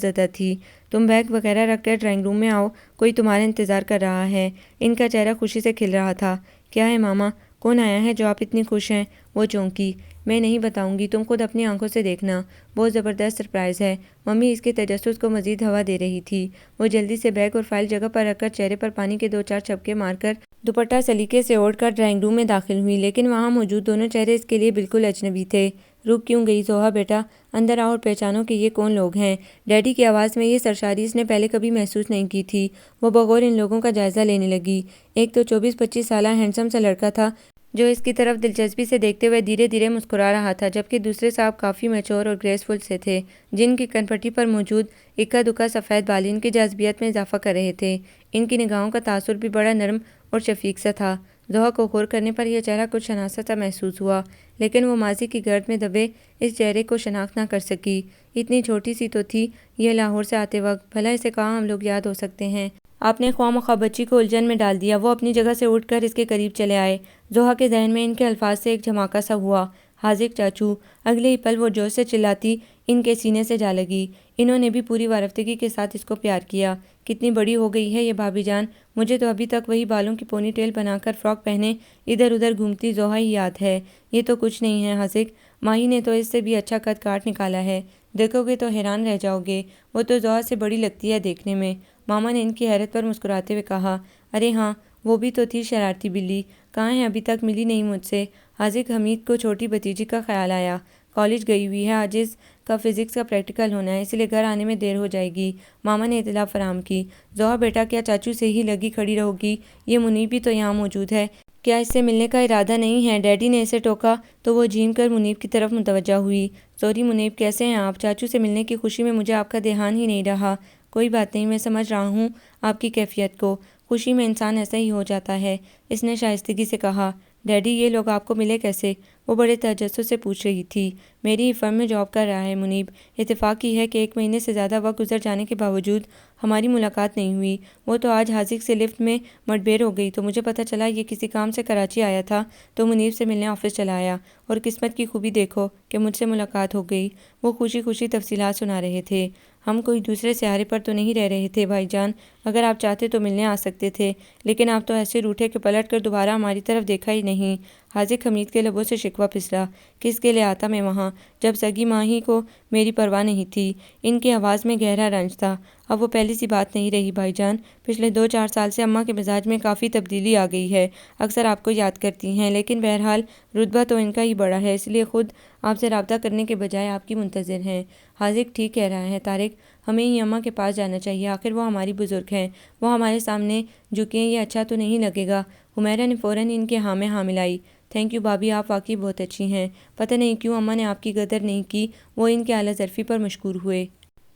زدہ تھی۔ تم بیگ وغیرہ رکھ کر ڈرائنگ روم میں آؤ، کوئی تمہارا انتظار کر رہا ہے۔ ان کا چہرہ خوشی سے کھل رہا تھا۔ کیا ہے ماما، کون آیا ہے جو آپ اتنی خوش ہیں؟ وہ چونکی۔ میں نہیں بتاؤں گی، تم خود اپنی آنکھوں سے دیکھنا، بہت زبردست سرپرائز ہے۔ ممی اس کے تجسس کو مزید ہوا دے رہی تھی۔ وہ جلدی سے بیگ اور فائل جگہ پر رکھ کر چہرے پر پانی کے 2-4 چھپکے مار کر دوپٹہ سلیقے سے اوڑھ کر ڈرائنگ روم میں داخل ہوئی، لیکن وہاں موجود دونوں چہرے اس کے لیے بالکل اجنبی تھے۔ رک کیوں گئی زوہا بیٹا؟ اندر آؤ اور پہچانو کہ یہ کون لوگ ہیں۔ ڈیڈی کی آواز میں یہ سرشاری اس نے پہلے کبھی محسوس نہیں کی تھی۔ وہ بغور ان لوگوں کا جائزہ لینے لگی۔ ایک تو 24-25 سالہ ہینڈسم سا لڑکا تھا جو اس کی طرف دلچسپی سے دیکھتے ہوئے دھیرے دھیرے مسکرا رہا تھا، جبکہ دوسرے صاحب کافی میچور اور گریسفل سے تھے، جن کی کنپٹی پر موجود اکا دکا سفید بال ان کی جاذبیت میں اضافہ کر رہے تھے۔ ان کی نگاہوں کا تاثر بھی بڑا نرم اور شفیق سا تھا۔ زوہا کو غور کرنے پر یہ چہرہ کچھ شناسا سا محسوس ہوا، لیکن وہ ماضی کی گرد میں دبے اس چہرے کو شناخت نہ کر سکی۔ اتنی چھوٹی سی تو تھی یہ لاہور سے آتے وقت، بھلا اسے کہاں ہم لوگ یاد ہو سکتے ہیں۔ آپ نے خواہ مخواہ بچی کو الجھن میں ڈال دیا۔ وہ اپنی جگہ سے اٹھ کر اس کے قریب چلے آئے۔ زوہا کے ذہن میں ان کے الفاظ سے ایک جھماکا سا ہوا، حاذق چاچو۔ اگلے ہی پل وہ جوش سے چلاتی ان کے سینے سے جا لگی۔ انہوں نے بھی پوری وارفتگی کے ساتھ اس کو پیار کیا۔ کتنی بڑی ہو گئی ہے یہ بھابھی جان، مجھے تو ابھی تک وہی بالوں کی پونی ٹیل بنا کر فراک پہنے ادھر ادھر گھومتی زوہا ہی یاد ہے۔ یہ تو کچھ نہیں ہے حاذق، ماہی نے تو اس سے بھی اچھا قد کاٹ نکالا ہے، دیکھو گے تو حیران رہ جاؤ گے، وہ تو زوہا سے بڑی لگتی ہے دیکھنے میں۔ ماما نے ان کی حیرت پر مسکراتے ہوئے کہا، ارے ہاں وہ بھی تو تھی شرارتی بلی، کہاں ہے ابھی تک ملی نہیں مجھ سے۔ حاذق حمید کو چھوٹی بھتیجی کا خیال آیا، کالج گئی ہوئی ہے، آج اس کا فزکس کا پریکٹیکل ہونا ہے، اس لیے گھر آنے میں دیر ہو جائے گی۔ ماما نے اطلاع فراہم کی۔ زوہا بیٹا کیا چاچو سے ہی لگی کھڑی رہو گی؟ یہ منیب بھی تو یہاں موجود ہے، کیا اس سے ملنے کا ارادہ نہیں ہے؟ ڈیڈی نے اسے ٹوکا تو وہ جھیم کر منیب کی طرف متوجہ ہوئی۔ سوری منیب، کیسے ہیں آپ؟ چاچو سے ملنے کی خوشی میں مجھے آپ کا دھیان ہی نہیں رہا۔ کوئی بات نہیں، میں سمجھ رہا ہوں آپ کی کیفیت کو، خوشی میں انسان ایسا ہی ہو جاتا ہے، اس نے شائستگی سے کہا۔ ڈیڈی یہ لوگ آپ کو ملے کیسے؟ وہ بڑے تجسس سے پوچھ رہی تھی۔ میری ہی فرم میں جاب کر رہا ہے منیب، اتفاق ہی ہے کہ 1 مہینے سے زیادہ وقت گزر جانے کے باوجود ہماری ملاقات نہیں ہوئی۔ وہ تو آج حاذق سے لفٹ میں مڈبھیڑ ہو گئی تو مجھے پتہ چلا یہ کسی کام سے کراچی آیا تھا تو منیب سے ملنے آفس چلا آیا، اور قسمت کی خوبی دیکھو کہ مجھ سے ملاقات ہو گئی۔ وہ خوشی خوشی تفصیلات سنا رہے تھے۔ ہم کوئی دوسرے سیارے پر تو نہیں رہ رہے تھے بھائی جان، اگر آپ چاہتے تو ملنے آ سکتے تھے، لیکن آپ تو ایسے روٹھے کہ پلٹ کر دوبارہ ہماری طرف دیکھا ہی نہیں۔ حاذق حمید کے لبوں سے شکوہ پھسلا، کس کے لیے آتا میں وہاں، جب سگی ماں ہی کو میری پرواہ نہیں تھی۔ ان کی آواز میں گہرا رنج تھا۔ اب وہ پہلی سی بات نہیں رہی بھائی جان، پچھلے 2-4 سال سے اماں کے مزاج میں کافی تبدیلی آ گئی ہے، اکثر آپ کو یاد کرتی ہیں، لیکن بہرحال رتبہ تو ان کا ہی بڑا ہے، اس لیے خود آپ سے رابطہ کرنے کے بجائے آپ کی منتظر ہیں۔ حاذق ٹھیک کہہ رہا ہے طارق، ہمیں ہی اماں کے پاس جانا چاہیے، آخر وہ ہماری بزرگ ہیں، وہ ہمارے سامنے جھکیں یہ اچھا تو نہیں لگے گا۔ حمیرہ نے فوراً ان کے ہاں میں ہاں ملائی۔ تھینک یو بھابھی، آپ واقعی بہت اچھی ہیں، پتہ نہیں کیوں اماں نے آپ کی قدر نہیں کی۔ وہ ان کے اعلیٰ ظرفی پر مشکور ہوئے۔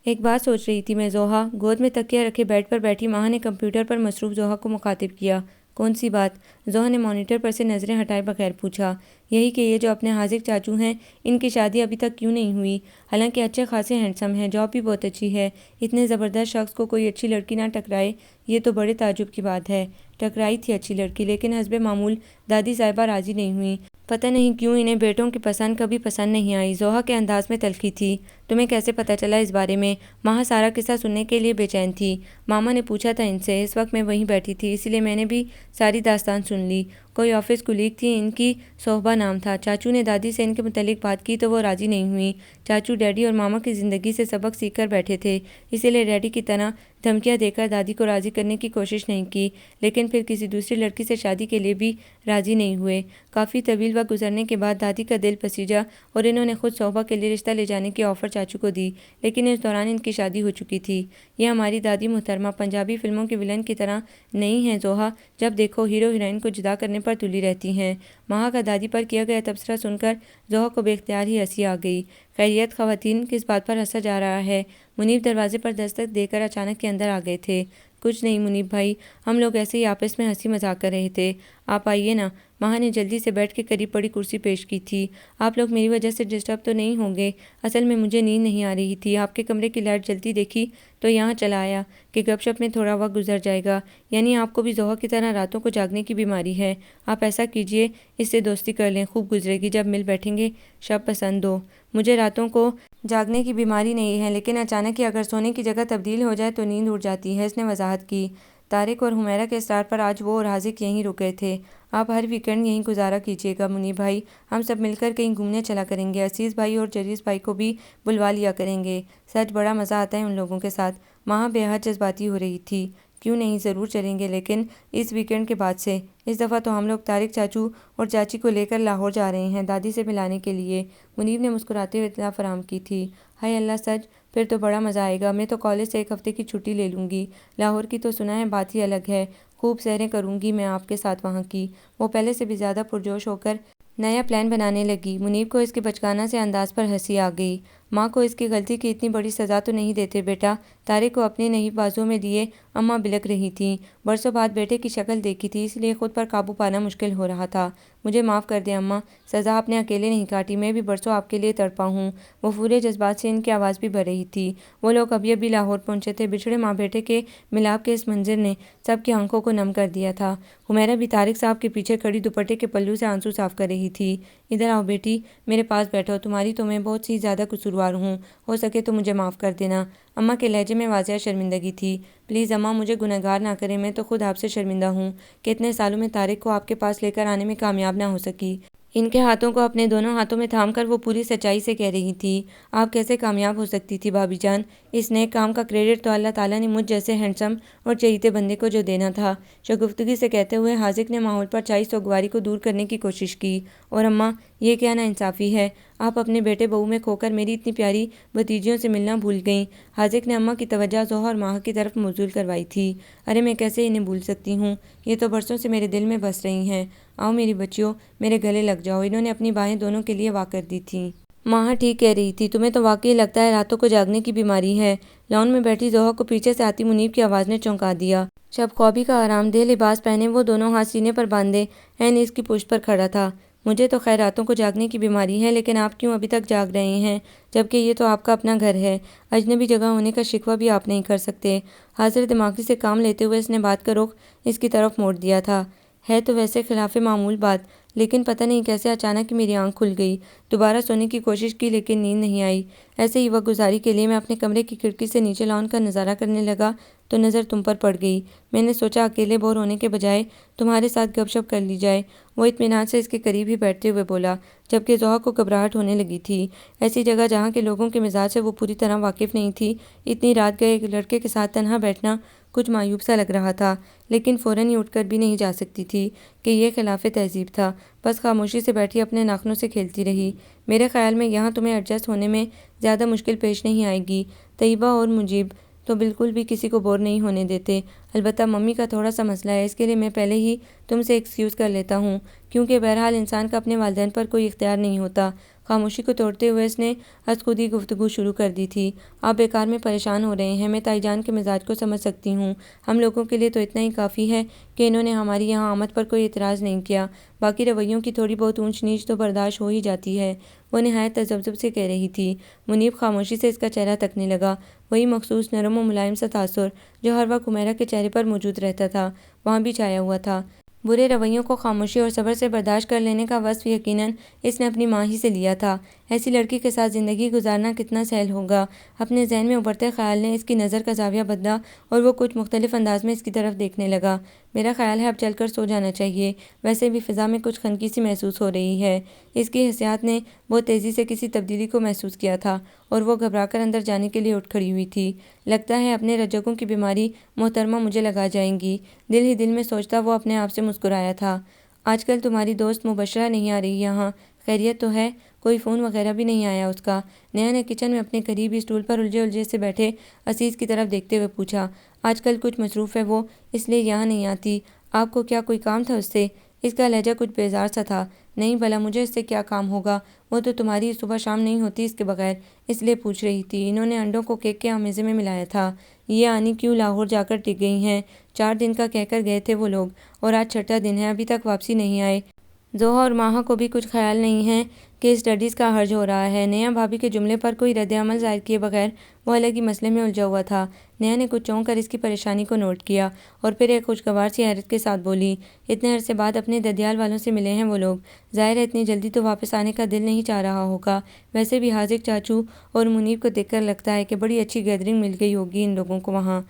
ایک بات سوچ رہی تھی میں زوہا، گود میں تکیہ رکھے بیڈ پر بیٹھی ماہا نے کمپیوٹر پر مصروف زوہا کو مخاطب کیا۔ کون سی بات؟ زوہا نے مانیٹر پر سے نظریں ہٹائے بغیر پوچھا۔ یہی کہ یہ جو اپنے حاذق چاچو ہیں، ان کی شادی ابھی تک کیوں نہیں ہوئی؟ حالانکہ اچھے خاصے ہینڈسم ہیں، جاب بھی بہت اچھی ہے، اتنے زبردست شخص کو کوئی اچھی لڑکی نہ ٹکرائے، یہ تو بڑے تعجب کی بات ہے۔ ٹکرائی تھی اچھی لڑکی، لیکن حسب معمول دادی صاحبہ راضی نہیں ہوئیں، پتہ نہیں کیوں انہیں بیٹوں کی پسند کبھی پسند نہیں آئی۔ زوہا کے انداز میں تلخی تھی۔ تمہیں کیسے پتہ چلا اس بارے میں؟ ماہا سارا قصہ سننے کے لیے بے چین تھی۔ ماما نے پوچھا تھا ان سے، اس وقت میں وہیں بیٹھی تھی، اسی لیے میں نے بھی ساری داستان سن لی۔ کوئی آفس کولیگ تھی، ان کی صوبہ نام تھا، چاچو نے دادی سے ان کے متعلق بات کی تو وہ راضی نہیں ہوئی۔ چاچو ڈیڈی اور ماما کی زندگی سے سبق سیکھ کر بیٹھے تھے، اسی لیے ڈیڈی کی طرح دھمکیاں دے کر دادی کو راضی کرنے کی کوشش نہیں کی، لیکن پھر کسی دوسری لڑکی سے شادی کے لیے بھی راضی نہیں ہوئے۔ کافی طویل وقت گزرنے کے بعد دادی کا دل پسیجا اور انہوں نے خود صوبہ کے لیے رشتہ لے جانے کی آفر چاچو کو دی، لیکن اس دوران ان کی شادی ہو چکی تھی۔ یہ ہماری دادی محترمہ پنجابی فلموں کے ولن کی طرح نہیں ہیں زوہا، جب دیکھو ہیرو ہیروئن کو جدا کرنے پر تلی رہتی ہیں۔ ماہا کا دادی پر کیا گیا تبصرہ سن کر زوہا کو بے اختیار ہی ہنسی آ گئی۔ خیریت خواتین، کس بات پر ہنسا جا رہا ہے؟ منیب دروازے پر دستک دے کر اچانک کے اندر آ گئے تھے۔ کچھ نہیں منیب بھائی، ہم لوگ ایسے ہی آپس میں ہنسی مذاق کر رہے تھے، آپ آئیے نا۔ ماہا نے جلدی سے بیڈ کے قریب پڑی کرسی پیش کی تھی۔ آپ لوگ میری وجہ سے ڈسٹرب تو نہیں ہوں گے؟ اصل میں مجھے نیند نہیں آ رہی تھی، آپ کے کمرے کی لائٹ جلتی دیکھی تو یہاں چلا آیا کہ گپ شپ میں تھوڑا وقت گزر جائے گا۔ یعنی آپ کو بھی زوہا کی طرح راتوں کو جاگنے کی بیماری ہے؟ آپ ایسا کیجئے، اس سے دوستی کر لیں، خوب گزرے گی، جب مل بیٹھیں گے شب پسند ہو۔ مجھے راتوں کو جاگنے کی بیماری نہیں ہے، لیکن اچانک ہی اگر سونے کی جگہ تبدیل ہو جائے تو نیند اڑ جاتی ہے، اس نے وضاحت کی۔ طارق اور حمیرہ کے اصرار پر آج وہ اور حاذق یہیں رک گئے تھے۔ آپ ہر ویکنڈ یہیں گزارا کیجیے گا منیب بھائی، ہم سب مل کر کہیں گھومنے چلا کریں گے، عزیز بھائی اور جریس بھائی کو بھی بلوا لیا کریں گے، سچ بڑا مزہ آتا ہے ان لوگوں کے ساتھ۔ ماہا بے حد جذباتی ہو رہی تھی۔ کیوں نہیں، ضرور چلیں گے، لیکن اس ویکنڈ کے بعد سے۔ اس دفعہ تو ہم لوگ طارق چاچو اور چاچی کو لے کر لاہور جا رہے ہیں، دادی سے ملانے کے لیے، منیب نے مسکراتے ہوئے اطلاع فراہم کی تھی۔ ہائے اللہ، سچ؟ پھر تو بڑا مزہ آئے گا۔ میں تو کالج سے 1 ہفتے کی چھٹی لے لوں گی۔ لاہور کی تو سنا ہے بات ہی الگ ہے، خوب سیریں کروں گی میں آپ کے ساتھ وہاں کی۔ وہ پہلے سے بھی زیادہ پرجوش ہو کر نیا پلان بنانے لگی۔ منیب کو اس کے بچگانہ سے انداز پر ہنسی آ گئی۔ ماں کو اس کی غلطی کی اتنی بڑی سزا تو نہیں دیتے بیٹا، طارق کو اپنے نہیں بازوں میں دیے اماں بلک رہی تھیں۔ برسوں بعد بیٹے کی شکل دیکھی تھی، اس لیے خود پر قابو پانا مشکل ہو رہا تھا۔ مجھے معاف کر دیں اماں، سزا آپ نے اکیلے نہیں کاٹی، میں بھی برسوں آپ کے لیے تڑپا ہوں۔ وہ پورے جذبات سے ان کی آواز بھی بھر رہی تھی۔ وہ لوگ ابھی ابھی لاہور پہنچے تھے، بچھڑے ماں بیٹے کے ملاپ کے اس منظر نے سب کی آنکھوں کو نم کر دیا تھا۔ حمیرہ بھی طارق صاحب کے پیچھے کھڑی دوپٹے کے پلو سے آنسو صاف کر رہی تھی۔ ادھر آؤ بیٹی، میرے پاس بیٹھو، تمہاری تو میں بہت سی زیادہ قصوروار ہوں، ہو سکے تو مجھے معاف کر دینا۔ اماں کے لہجے میں واضح شرمندگی تھی۔ پلیز اماں، مجھے گنہگار نہ کریں، میں تو خود آپ سے شرمندہ ہوں کہ اتنے سالوں میں طارق کو آپ کے پاس لے کر آنے میں کامیاب نہ ہو سکی۔ ان کے ہاتھوں کو اپنے دونوں ہاتھوں میں تھام کر وہ پوری سچائی سے کہہ رہی تھی۔ آپ کیسے کامیاب ہو سکتی تھی بھابی جان؟ اس نیک کام کا کریڈٹ تو اللہ تعالیٰ نے مجھ جیسے ہینڈسم اور چہیتے بندے کو جو دینا تھا۔ شگفتگی سے کہتے ہوئے حاذق نے ماحول پر چھائی سوگواری کو دور کرنے کی کوشش کی۔ اور اماں، یہ کیا ناانصافی ہے، آپ اپنے بیٹے بہو میں کھو کر میری اتنی پیاری بھتیجیوں سے ملنا بھول گئیں۔ حاذق نے اماں کی توجہ زوہا اور ماہا کی طرف مبذول کروائی تھی۔ ارے میں کیسے انہیں بھول سکتی ہوں، یہ تو برسوں سے میرے دل میں بس رہی ہیں۔ آؤ میری بچیوں، میرے گلے لگ جاؤ۔ انہوں نے اپنی باہیں دونوں کے لیے وا کر دی تھیں۔ ماہا ٹھیک کہہ رہی تھی، تمہیں تو واقعی لگتا ہے راتوں کو جاگنے کی بیماری ہے۔ لاؤن میں بیٹھی زوہا کو پیچھے سے آتی منیب کی آواز نے چونکا دیا۔ شب خوابی کا آرام دہ لباس پہنے وہ دونوں ہاتھ سینے پر باندھے عین اس کی پشت پر کھڑا تھا۔ مجھے تو خیر راتوں کو جاگنے کی بیماری ہے، لیکن آپ کیوں ابھی تک جاگ رہے ہیں، جبکہ یہ تو آپ کا اپنا گھر ہے، اجنبی جگہ ہونے کا شکوہ بھی آپ نہیں کر سکتے۔ حاضر دماغی سے کام لیتے ہوئے اس نے بات کا رخ اس کی طرف موڑ دیا تھا۔ ہے تو ویسے خلاف معمول بات، لیکن پتہ نہیں کیسے اچانک میری آنکھ کھل گئی۔ دوبارہ سونے کی کوشش کی لیکن نیند نہیں آئی۔ ایسے ہی وقت گزاری کے لیے میں اپنے کمرے کی کھڑکی سے نیچے لاؤن کا نظارہ کرنے لگا تو نظر تم پر پڑ گئی۔ میں نے سوچا اکیلے بور ہونے کے بجائے تمہارے ساتھ گپ شپ کر لی جائے۔ وہ اطمینان سے اس کے قریب ہی بیٹھتے ہوئے بولا، جبکہ زوہا کو گھبراہٹ ہونے لگی تھی۔ ایسی جگہ جہاں کے لوگوں کے مزاج سے وہ پوری طرح واقف نہیں تھی، اتنی رات گئے ایک لڑکے کے ساتھ تنہا بیٹھنا کچھ معیوب سا لگ رہا تھا، لیکن فوراً ہی اٹھ کر بھی نہیں جا سکتی تھی کہ یہ خلاف تہذیب تھا۔ بس خاموشی سے بیٹھی اپنے ناخنوں سے کھیلتی رہی۔ میرے خیال میں یہاں تمہیں ایڈجسٹ ہونے میں زیادہ مشکل پیش نہیں آئے گی۔ طیبہ اور مجیب تو بالکل بھی کسی کو بور نہیں ہونے دیتے، البتہ ممی کا تھوڑا سا مسئلہ ہے، اس کے لیے میں پہلے ہی تم سے ایکسکیوز کر لیتا ہوں، کیونکہ بہرحال انسان کا اپنے والدین پر کوئی اختیار نہیں ہوتا۔ خاموشی کو توڑتے ہوئے اس نے از خود ہی گفتگو شروع کر دی تھی۔ آپ بیکار میں پریشان ہو رہے ہیں، میں تائی جان کے مزاج کو سمجھ سکتی ہوں، ہم لوگوں کے لیے تو اتنا ہی کافی ہے کہ انہوں نے ہماری یہاں آمد پر کوئی اعتراض نہیں کیا، باقی رویوں کی تھوڑی بہت اونچ نیچ تو برداشت ہو ہی جاتی ہے۔ وہ نہایت تذبذب سے کہہ رہی تھی۔ منیب خاموشی سے اس کا چہرہ تکنے لگا۔ وہی مخصوص نرم و ملائم سا تاثر جو ہر وقت حمیرہ کے چہرے پر موجود رہتا تھا، وہاں بھی چھایا ہوا تھا۔ برے رویوں کو خاموشی اور صبر سے برداشت کر لینے کا وصف یقیناً اس نے اپنی ماں ہی سے لیا تھا۔ ایسی لڑکی کے ساتھ زندگی گزارنا کتنا سہل ہوگا۔ اپنے ذہن میں ابھرتے خیال نے اس کی نظر کا زاویہ بدلا اور وہ کچھ مختلف انداز میں اس کی طرف دیکھنے لگا۔ میرا خیال ہے اب چل کر سو جانا چاہیے، ویسے بھی فضا میں کچھ خنکی سی محسوس ہو رہی ہے۔ اس کی حسیات نے بہت تیزی سے کسی تبدیلی کو محسوس کیا تھا اور وہ گھبرا کر اندر جانے کے لیے اٹھ کھڑی ہوئی تھی۔ لگتا ہے اپنے رجگوں کی بیماری محترمہ مجھے لگا جائیں گی، دل ہی دل میں سوچتا وہ اپنے آپ سے مسکرایا تھا۔ آج کل تمہاری دوست مبشرہ نہیں آ رہی یہاں، خیریت تو ہے؟ کوئی فون وغیرہ بھی نہیں آیا اس کا؟ نیہا نے کچن میں اپنے قریبی اسٹول پر الجھے سے بیٹھے عزیز کی طرف دیکھتے ہوئے پوچھا۔ آج کل کچھ مصروف ہے وہ، اس لیے یہاں نہیں آتی۔ آپ کو کیا کوئی کام تھا اس سے؟ اس کا لہجہ کچھ بیزار سا تھا۔ نہیں بھلا مجھے اس سے کیا کام ہوگا، وہ تو تمہاری صبح شام نہیں ہوتی اس کے بغیر، اس لیے پوچھ رہی تھی۔ انہوں نے انڈوں کو کیک کے آمیزے میں ملایا تھا۔ یہ آنی کیوں لاہور جا کر ٹک گئی ہیں؟ 4 دن کا کہہ کر گئے تھے وہ لوگ، اور آج 6واں دن ہے، ابھی تک واپسی نہیں آئے۔ زوہا اور ماہا کو بھی کچھ خیال نہیں ہے کہ اسٹڈیز کا حرج ہو رہا ہے۔ نیہا بھابی کے جملے پر کوئی رد عمل ظاہر کیے بغیر وہ الگ ہی مسئلے میں الجھا ہوا تھا۔ نیہا نے کچھ چونک کر اس کی پریشانی کو نوٹ کیا اور پھر ایک خوشگوار سی حیرت کے ساتھ بولی، اتنے عرصے بعد اپنے ددیال والوں سے ملے ہیں وہ لوگ، ظاہر ہے اتنی جلدی تو واپس آنے کا دل نہیں چاہ رہا ہوگا۔ ویسے بھی حاذق چاچو اور منیب کو دیکھ کر لگتا ہے کہ بڑی اچھی گیدرنگ مل گئی ہوگی ان لوگوں کو وہاں۔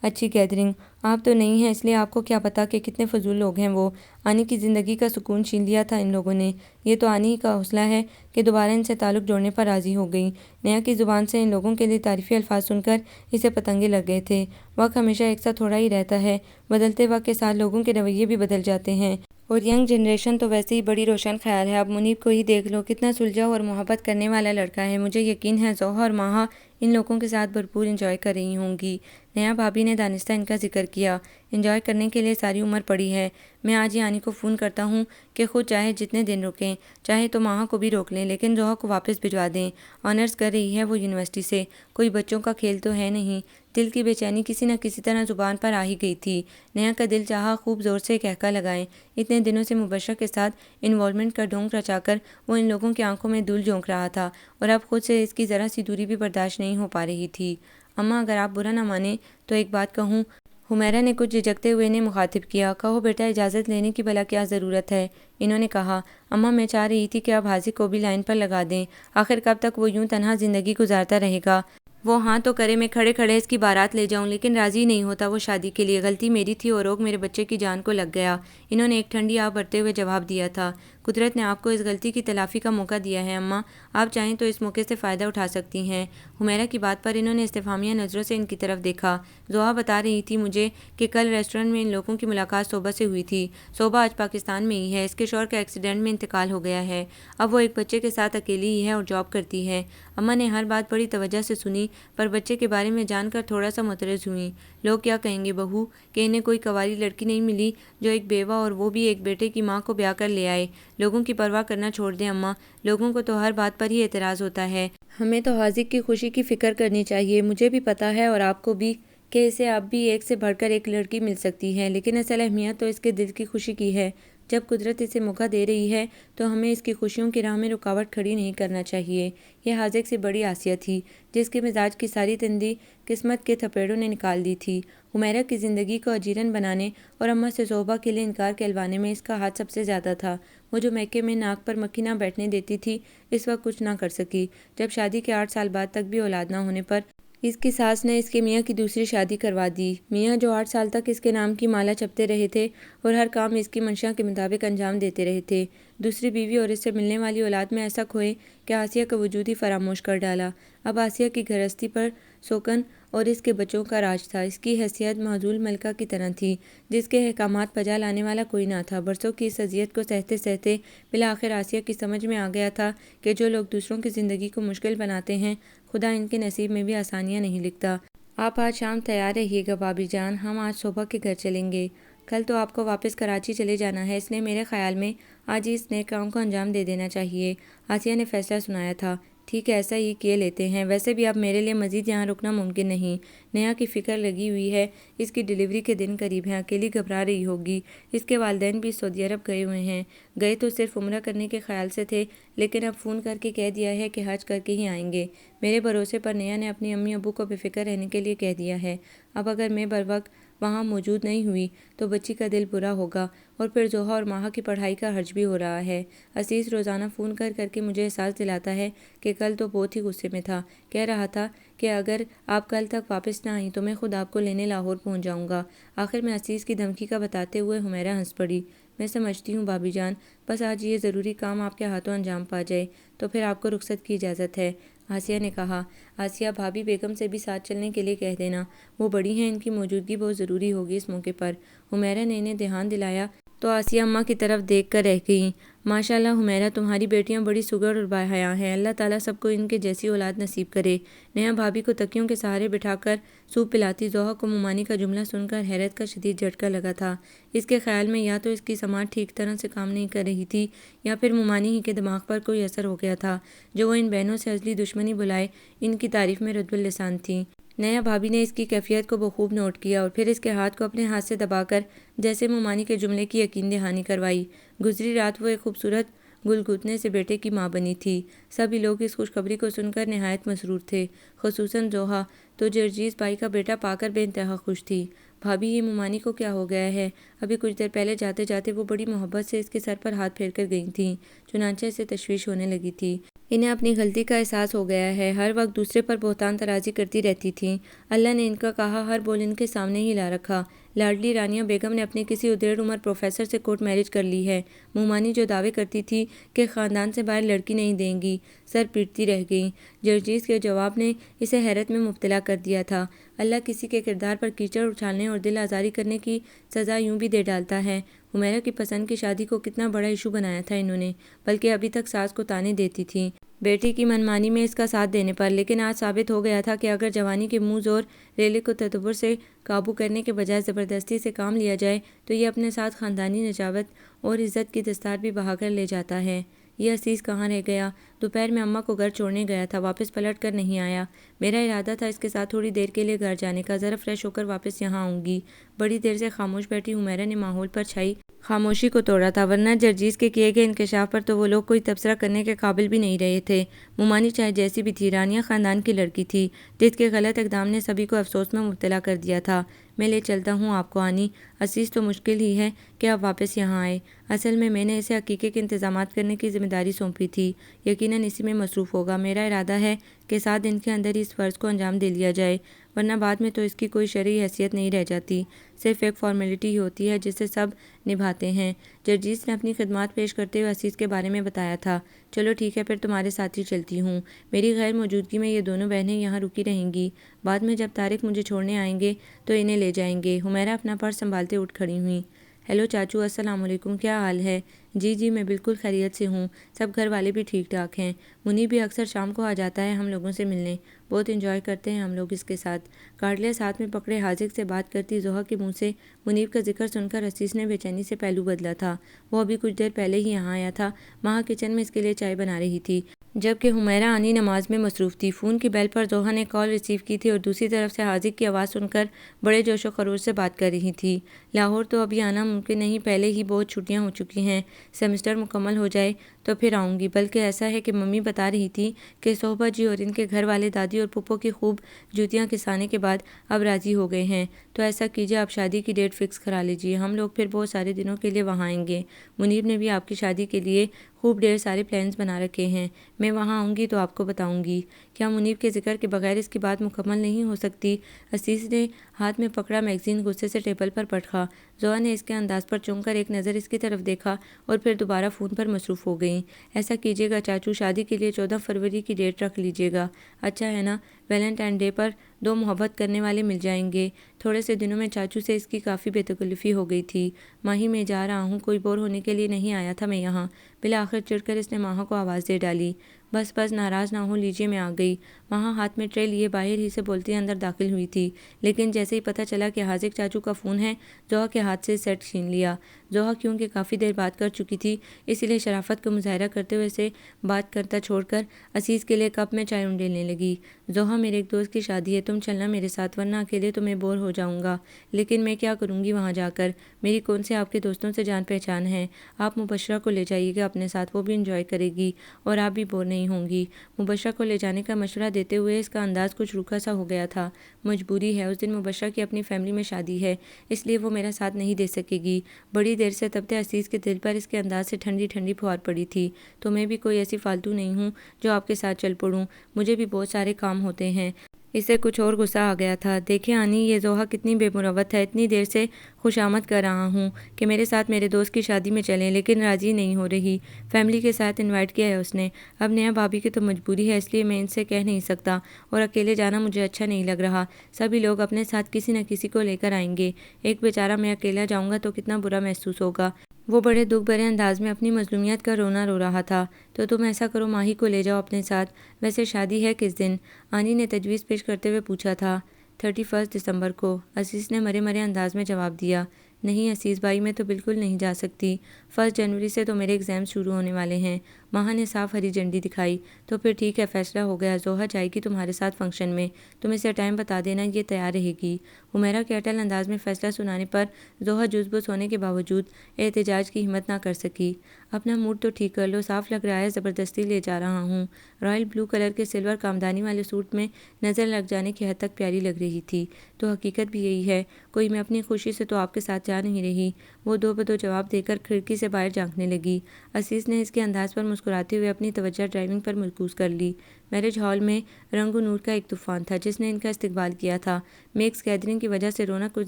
اچھی گیدرنگ آپ تو نہیں ہیں، اس لیے آپ کو کیا پتا کہ کتنے فضول لوگ ہیں وہ۔ آنی کی زندگی کا سکون چھین لیا تھا ان لوگوں نے۔ یہ تو آنی کا حوصلہ ہے کہ دوبارہ ان سے تعلق جوڑنے پر راضی ہو گئی۔ نیہا کی زبان سے ان لوگوں کے لیے تعریفی الفاظ سن کر اسے پتنگے لگ گئے تھے۔ وقت ہمیشہ ایک سا تھوڑا ہی رہتا ہے، بدلتے وقت کے ساتھ لوگوں کے رویے بھی بدل جاتے ہیں، اور ینگ جنریشن تو ویسے ہی بڑی روشن خیال ہے۔ اب منیب کو ہی دیکھ لو، کتنا سلجھا اور محبت کرنے والا لڑکا ہے۔ مجھے یقین ہے زوہا اور ماہا ان لوگوں کے ساتھ بھرپور انجوائے کر رہی ہوں گی۔ نیہا بھابی نے دانستہ ان کا ذکر کیا۔ انجوائے کرنے کے لیے ساری عمر پڑی ہے۔ میں آج ہی آنی کو فون کرتا ہوں کہ خود چاہے جتنے دن رکیں، چاہے تو ماہا کو بھی روک لیں، لیکن زوہا کو واپس بھجوا دیں۔ آنرز کر رہی ہے وہ یونیورسٹی سے، کوئی بچوں کا کھیل تو ہے نہیں۔ دل کی بے چینی کسی نہ کسی طرح زبان پر آ ہی گئی تھی۔ نیہا کا دل چاہا خوب زور سے کہکا لگائیں۔ اتنے دنوں سے مبشرہ کے ساتھ انوالومنٹ کا ڈھونگ رچا کر وہ ان لوگوں کی آنکھوں میں دھول جھونک رہا تھا، اور اب خود سے اس کی ذرا سی دوری بھی برداشت نہیں ہو پا رہی تھی۔ اماں اگر آپ برا نہ مانیں تو ایک بات کہوں؟ حمیرہ نے کچھ جھجکتے ہوئے انہیں مخاطب کیا۔ کہو بیٹا، اجازت لینے کی بھلا کیا ضرورت ہے؟ انہوں نے کہا۔ اماں میں چاہ رہی تھی کہ اب حاذق کو بھی لائن پر لگا دیں، آخر کب تک وہ یوں تنہا زندگی گزارتا رہے گا؟ وہ ہاں تو کرے، میں کھڑے کھڑے اس کی بارات لے جاؤں، لیکن راضی نہیں ہوتا وہ شادی کے لیے۔ غلطی میری تھی اور روگ میرے بچے کی جان کو لگ گیا۔ انہوں نے ایک ٹھنڈی آہ بھرتے ہوئے جواب دیا تھا۔ قدرت نے آپ کو اس غلطی کی تلافی کا موقع دیا ہے اماں، آپ چاہیں تو اس موقع سے فائدہ اٹھا سکتی ہیں۔ حمیرہ کی بات پر انہوں نے استفہامیہ نظروں سے ان کی طرف دیکھا۔ زوہا بتا رہی تھی مجھے کہ کل ریسٹورنٹ میں ان لوگوں کی ملاقات صوبہ سے ہوئی تھی۔ صوبہ آج پاکستان میں ہی ہے، اس کے شوہر کا ایکسیڈنٹ میں انتقال ہو گیا ہے۔ اب وہ ایک بچے کے ساتھ اکیلی ہی ہے اور جاب کرتی ہے۔ اماں نے ہر بات بڑی توجہ سے سنی، پر بچے کے بارے میں جان کر تھوڑا سا معترض ہوئیں۔ لوگ کیا کہیں گے بہو، کہ انہیں کوئی کنواری لڑکی نہیں ملی جو ایک بیوہ اور وہ بھی ایک بیٹے کی ماں کو بیاہ کر لے آئے۔ لوگوں کی پرواہ کرنا چھوڑ دیں اماں، لوگوں کو تو ہر بات پر ہی اعتراض ہوتا ہے۔ ہمیں تو حاذق کی خوشی کی فکر کرنی چاہیے۔ مجھے بھی پتہ ہے اور آپ کو بھی کہ اسے اب بھی ایک سے بڑھ کر ایک لڑکی مل سکتی ہے، لیکن اصل اہمیت تو اس کے دل کی خوشی کی ہے۔ جب قدرت اسے موقع دے رہی ہے تو ہمیں اس کی خوشیوں کی راہ میں رکاوٹ کھڑی نہیں کرنا چاہیے۔ یہ حاذق سے بڑی آسیہ تھی، جس کے مزاج کی ساری تندی قسمت کے تھپیڑوں نے نکال دی تھی۔ حمیرہ کی زندگی کو اجیرن بنانے اور اماں سے صحبہ کے لیے انکار کہلوانے میں اس کا ہاتھ سب سے زیادہ تھا۔ وہ جو میکے میں ناک پر مکھی نہ بیٹھنے دیتی تھی، اس وقت کچھ نہ کر سکی۔ جب شادی کے 8 سال بعد تک بھی اولاد نہ ہونے پر اس کی ساس نے اس کے میاں کی دوسری شادی کروا دی۔ میاں جو 8 سال تک اس کے نام کی مالا جپتے رہے تھے اور ہر کام اس کی منشا کے مطابق انجام دیتے رہے تھے، دوسری بیوی اور اس سے ملنے والی اولاد میں ایسا کھوئے کہ آسیہ کا وجود ہی فراموش کر ڈالا۔ اب آسیہ کی گھرستی پر سوکن اور اس کے بچوں کا راج تھا۔ اس کی حیثیت معزول ملکہ کی طرح تھی، جس کے احکامات بجا لانے والا کوئی نہ تھا۔ برسوں کی اس اذیت کو سہتے سہتے بالآخر آسیہ کی سمجھ میں آ گیا تھا کہ جو لوگ دوسروں کی زندگی کو مشکل بناتے ہیں، خدا ان کے نصیب میں بھی آسانیاں نہیں لکھتا۔ آپ آج شام تیار رہیے گا بھابی جان، ہم آج صبح کے گھر چلیں گے۔ کل تو آپ کو واپس کراچی چلے جانا ہے، اس لیے میرے خیال میں آج ہی اس نیک کام کو انجام دے دینا چاہیے۔ آسیہ نے فیصلہ سنایا تھا۔ ٹھیک ہے، ایسا ہی کیے لیتے ہیں۔ ویسے بھی اب میرے لیے مزید یہاں رکنا ممکن نہیں۔ نیہا کی فکر لگی ہوئی ہے، اس کی ڈیلیوری کے دن قریب ہیں، اکیلی گھبرا رہی ہوگی۔ اس کے والدین بھی سعودی عرب گئے ہوئے ہیں، گئے تو صرف عمرہ کرنے کے خیال سے تھے، لیکن اب فون کر کے کہہ دیا ہے کہ حج کر کے ہی آئیں گے۔ میرے بھروسے پر نیہا نے اپنی امی ابو کو بے فکر رہنے کے لیے کہہ دیا ہے۔ اب اگر میں بروقت وہاں موجود نہیں ہوئی تو بچی کا دل برا ہوگا، اور پھر زوہا اور ماہا کی پڑھائی کا حرج بھی ہو رہا ہے۔ عزیز روزانہ فون کر کر کے مجھے احساس دلاتا ہے کہ کل تو بہت ہی غصے میں تھا، کہہ رہا تھا کہ اگر آپ کل تک واپس نہ آئیں تو میں خود آپ کو لینے لاہور پہنچ جاؤں گا۔ آخر میں عزیز کی دھمکی کا بتاتے ہوئے حمیرہ ہنس پڑی۔ میں سمجھتی ہوں بھابی جان، بس آج یہ ضروری کام آپ کے ہاتھوں انجام پا جائے تو پھر آپ کو رخصت کی اجازت ہے، آسیہ نے کہا۔ آسیہ بھابی بیگم سے بھی ساتھ چلنے کے لیے کہہ دینا، وہ بڑی ہیں، ان کی موجودگی بہت ضروری ہوگی اس موقع پر۔ حمیرہ نے انہیں دھیان دلایا تو آسیہ اماں کی طرف دیکھ کر رہ گئیں۔ ماشاءاللہ حمیرہ، تمہاری بیٹیاں بڑی سگڑ اور باحیا ہیں، اللہ تعالیٰ سب کو ان کے جیسی اولاد نصیب کرے۔ نیہا بھابی کو تکیوں کے سہارے بٹھا کر سوپ پلاتی زوہا کو ممانی کا جملہ سن کر حیرت کا شدید جھٹکا لگا تھا۔ اس کے خیال میں یا تو اس کی سماعت ٹھیک طرح سے کام نہیں کر رہی تھی، یا پھر ممانی ہی کے دماغ پر کوئی اثر ہو گیا تھا، جو وہ ان بہنوں سے ازلی دشمنی بلائے ان کی تعریف میں رطب اللسان تھیں۔ نیہا بھابی نے اس کی کیفیت کو بخوب نوٹ کیا اور پھر اس کے ہاتھ کو اپنے ہاتھ سے دبا کر جیسے ممانی کے جملے کی یقین دہانی کروائی۔ گزری رات وہ ایک خوبصورت گلگوتنے سے بیٹے کی ماں بنی تھی۔ سبھی لوگ اس خوشخبری کو سن کر نہایت مسرور تھے، خصوصاً زوہا تو جرجیز بھائی کا بیٹا پا کر بے انتہا خوش تھی۔ بھابی، یہ ممانی کو کیا ہو گیا ہے؟ ابھی کچھ دیر پہلے جاتے جاتے وہ بڑی محبت سے اس کے سر پر ہاتھ پھیر کر گئی تھیں، چنانچہ اسے تشویش ہونے لگی تھی۔ انہیں اپنی غلطی کا احساس ہو گیا ہے، ہر وقت دوسرے پر بہتان ترازی کرتی رہتی تھیں۔ اللہ نے ان کا کہا ہر بول ان کے سامنے ہی لا رکھا۔ لاڈلی رانیہ بیگم نے اپنی کسی ادھیڑ عمر پروفیسر سے کورٹ میرج کر لی ہے۔ مومانی جو دعوے کرتی تھی کہ خاندان سے باہر لڑکی نہیں دیں گی، سر پیٹتی رہ گئیں۔ جرجیز کے جواب نے اسے حیرت میں مبتلا کر دیا تھا۔ اللہ کسی کے کردار پر کیچڑ اچھالنے اور دل آزاری کرنے کی سزا یوں بھی دے ڈالتا ہے۔ حمیرہ کی پسند کی شادی کو کتنا بڑا ایشو بنایا تھا انہوں نے، بلکہ ابھی تک ساس کو طعنے دیتی تھیں بیٹی کی منمانی میں اس کا ساتھ دینے پر، لیکن آج ثابت ہو گیا تھا کہ اگر جوانی کے منہ زور ریلے کو تدبر سے قابو کرنے کے بجائے زبردستی سے کام لیا جائے تو یہ اپنے ساتھ خاندانی نجابت اور عزت کی دستار بھی بہا کر لے جاتا ہے۔ یہ عزیز کہاں رہ گیا؟ دوپہر میں اماں کو گھر چھوڑنے گیا تھا، واپس پلٹ کر نہیں آیا۔ میرا ارادہ تھا اس کے ساتھ تھوڑی دیر کے لیے گھر جانے کا، ذرا فریش ہو کر واپس یہاں آؤں گی۔ بڑی دیر سے خاموش بیٹھی حمیرہ نے ماحول پر چھائی خاموشی کو توڑا تھا، ورنہ جرجیز کے کیے گئے انکشاف پر تو وہ لوگ کوئی تبصرہ کرنے کے قابل بھی نہیں رہے تھے۔ مومانی چاہے جیسی بھی تھی، رانیہ خاندان کی لڑکی تھی، جس کے غلط اقدام نے سبھی کو افسوس میں مبتلا کر دیا تھا۔ میں لے چلتا ہوں آپ کو آنی، عزیز تو مشکل ہی ہے کہ اب واپس یہاں آئے۔ اصل میں نے اسے عقیقے کے انتظامات کرنے کی ذمہ داری سونپی تھی، یقیناً اسی میں مصروف ہوگا۔ میرا ارادہ ہے کہ 7 دن کے اندر ہی اس فرض کو انجام دے لیا جائے، ورنہ بعد میں تو اس کی کوئی شرعی حیثیت نہیں رہ جاتی، صرف ایک فارمیلٹی ہی ہوتی ہے جسے سب نبھاتے ہیں۔ جرجیز نے اپنی خدمات پیش کرتے ہوئے عزیز کے بارے میں بتایا تھا۔ چلو ٹھیک ہے، پھر تمہارے ساتھ ہی چلتی ہوں۔ میری غیر موجودگی میں یہ دونوں بہنیں یہاں رکی رہیں گی، بعد میں جب طارق مجھے چھوڑنے آئیں گے تو انہیں لے جائیں گے۔ حمیرہ اپنا پرس سنبھالتے اٹھ کھڑی ہوئیں۔ ہیلو چاچو، السلام علیکم، کیا حال ہے؟ جی میں بالکل خیریت سے ہوں، سب گھر والے بھی ٹھیک ٹھاک ہیں۔ منیب بھی اکثر شام کو آ جاتا ہے ہم لوگوں سے ملنے، بہت انجوائے کرتے ہیں ہم لوگ اس کے ساتھ۔ کارڈلے ساتھ میں پکڑے حاذق سے بات کرتی ضحیٰ کے منہ سے منیب کا ذکر سن کر عزیز نے بے چینی سے پہلو بدلا تھا۔ وہ ابھی کچھ دیر پہلے ہی یہاں آیا تھا، ماں کچن میں اس کے لیے چائے بنا رہی تھی، جبکہ حمیرہ آنی نماز میں مصروف تھی۔ فون کی بیل پر ضحیٰ نے کال ریسیو کی تھی اور دوسری طرف سے حاذق کی آواز سن کر بڑے جوش و خروش سے بات کر رہی تھی۔ لاہور تو ابھی آنا ممکن نہیں، پہلے ہی بہت چھٹیاں ہو چکی ہیں، سیمسٹر مکمل ہو جائے تو پھر آؤں گی۔ بلکہ ایسا ہے کہ ممی بتا رہی تھی کہ صحبہ جی اور ان کے گھر والے دادی اور پھپھو کی خوب جوتیاں کسانے کے بعد اب راضی ہو گئے ہیں، تو ایسا کیجیے آپ شادی کی ڈیٹ فکس کرا لیجیے، ہم لوگ پھر بہت سارے دنوں کے لیے وہاں آئیں گے۔ منیب نے بھی آپ کی شادی کے لیے خوب ڈھیر سارے پلانز بنا رکھے ہیں، میں وہاں آؤں گی تو آپ کو بتاؤں گی۔ کیا منیب کے ذکر کے بغیر اس کی بات مکمل نہیں ہو سکتی؟ عزیز نے ہاتھ میں پکڑا میگزین غصے سے ٹیبل پر پٹکا۔ ضحیٰ نے اس کے انداز پر چونک کر ایک نظر اس کی طرف دیکھا اور پھر دوبارہ فون پر مصروف ہو گئیں۔ ایسا کیجیے گا چاچو، شادی کے لیے 14 فروری کی ڈیٹ رکھ لیجیے گا، اچھا ہے نا؟ ویلنٹائن ڈے پر 2 محبت کرنے والے مل جائیں گے۔ تھوڑے سے دنوں میں چاچو سے اس کی کافی بے تکلفی ہو گئی تھی۔ ماہی میں جا رہا ہوں، کوئی بور ہونے کے لیے نہیں آیا تھا میں یہاں۔ بالآخر چڑھ کر اس نے ماہا کو آواز دے ڈالی۔ بس ناراض نہ ہو، لیجیے میں آ گئی۔ ماہا ہاتھ میں ٹرے لیے باہر ہی سے بولتی اندر داخل ہوئی تھی، لیکن جیسے ہی پتہ چلا کہ حاذق چاچو کا فون ہے، ضحیٰ کے ہاتھ سے سیٹ چھین لیا۔ ضحیٰ کیونکہ کافی دیر بات کر چکی تھی، اس لیے شرافت کا مظاہرہ کرتے ہوئے اسے بات کرتا چھوڑ کر عزیز کے لیے کپ میں چائے انڈیلنے لگی۔ ضحیٰ میرے ایک دوست کی شادی ہے، تم چلنا میرے ساتھ، ورنہ اکیلے تو میں بور ہو جاؤں گا۔ لیکن میں کیا کروں گی وہاں جا کر؟ میری کون سے آپ کے دوستوں سے جان پہچان ہے؟ آپ مبشرہ کو لے جائیے گا اپنے ساتھ، وہ بھی انجوائے کرے گی اور آپ بھی بور نہیں ہوں گی۔ مبشرہ کو لے جانے کا مشورہ دیتے ہوئے اس کا انداز کچھ روکھا سا ہو گیا تھا۔ مجبوری ہے، اس دن مبشرہ کی اپنی فیملی میں شادی ہے، اس لیے وہ میرا ساتھ نہیں دے سکے گی۔ بڑی دیر سے تبتے عزیز کے دل پر اس کے انداز سے ٹھنڈی ٹھنڈی پھوار پڑی تھی۔ تو میں بھی کوئی ایسی فالتو نہیں ہوں جو آپ کے ساتھ چل پڑوں، مجھے بھی بہت سارے کام ہوتے ہیں۔ اسے کچھ اور غصہ آ گیا تھا۔ دیکھیں آنی، یہ ضحیٰ کتنی بے مروت ہے، اتنی دیر سے خوشامد کر رہا ہوں کہ میرے ساتھ میرے دوست کی شادی میں چلیں، لیکن راضی نہیں ہو رہی۔ فیملی کے ساتھ انوائٹ کیا ہے اس نے، اب نیا بھابھی کی تو مجبوری ہے، اس لیے میں ان سے کہہ نہیں سکتا، اور اکیلے جانا مجھے اچھا نہیں لگ رہا۔ سبھی لوگ اپنے ساتھ کسی نہ کسی کو لے کر آئیں گے، ایک بیچارہ میں اکیلا جاؤں گا تو کتنا برا محسوس ہوگا۔ وہ بڑے دکھ بھرے انداز میں اپنی مظلومیت کا رونا رو رہا تھا۔ تو تم ایسا کرو، ماہی کو لے جاؤ اپنے ساتھ۔ ویسے شادی ہے کس دن؟ آنی نے تجویز پیش کرتے ہوئے پوچھا تھا۔ 31 دسمبر کو، عزیز نے مرے مرے انداز میں جواب دیا۔ نہیں عزیز بھائی، میں تو بالکل نہیں جا سکتی، 1 جنوری سے تو میرے ایگزام شروع ہونے والے ہیں۔ ماہا نے صاف ہری جھنڈی دکھائی۔ تو پھر ٹھیک ہے، فیصلہ ہو گیا، ضحیٰ جائے گی تمہارے ساتھ فنکشن میں، تم اسے ٹائم بتا دینا، یہ تیار رہے گی۔ حمیرہ کے اٹل انداز میں فیصلہ سنانے پر ضحیٰ جزبز ہونے کے باوجود احتجاج کی ہمت نہ کر سکی۔ اپنا موڈ تو ٹھیک کر لو، صاف لگ رہا ہے زبردستی لے جا رہا ہوں۔ رائل بلو کلر کے سلور کامدانی والے سوٹ میں نظر لگ جانے کی حد تک پیاری لگ رہی تھی۔ تو حقیقت بھی یہی ہے، کوئی میں اپنی خوشی سے تو آپ کے ساتھ اختیار نہیں رہی، وہ دو بدو جواب دے کر کھڑکی سے باہر جھانکنے لگی۔ عزیز نے اس کے انداز پر مسکراتے ہوئے اپنی توجہ ڈرائیونگ پر مرکوز کر لی۔ میرج ہال میں رنگ و نور کا ایک طوفان تھا جس نے ان کا استقبال کیا تھا۔ میکس گیدرنگ کی وجہ سے رونق کچھ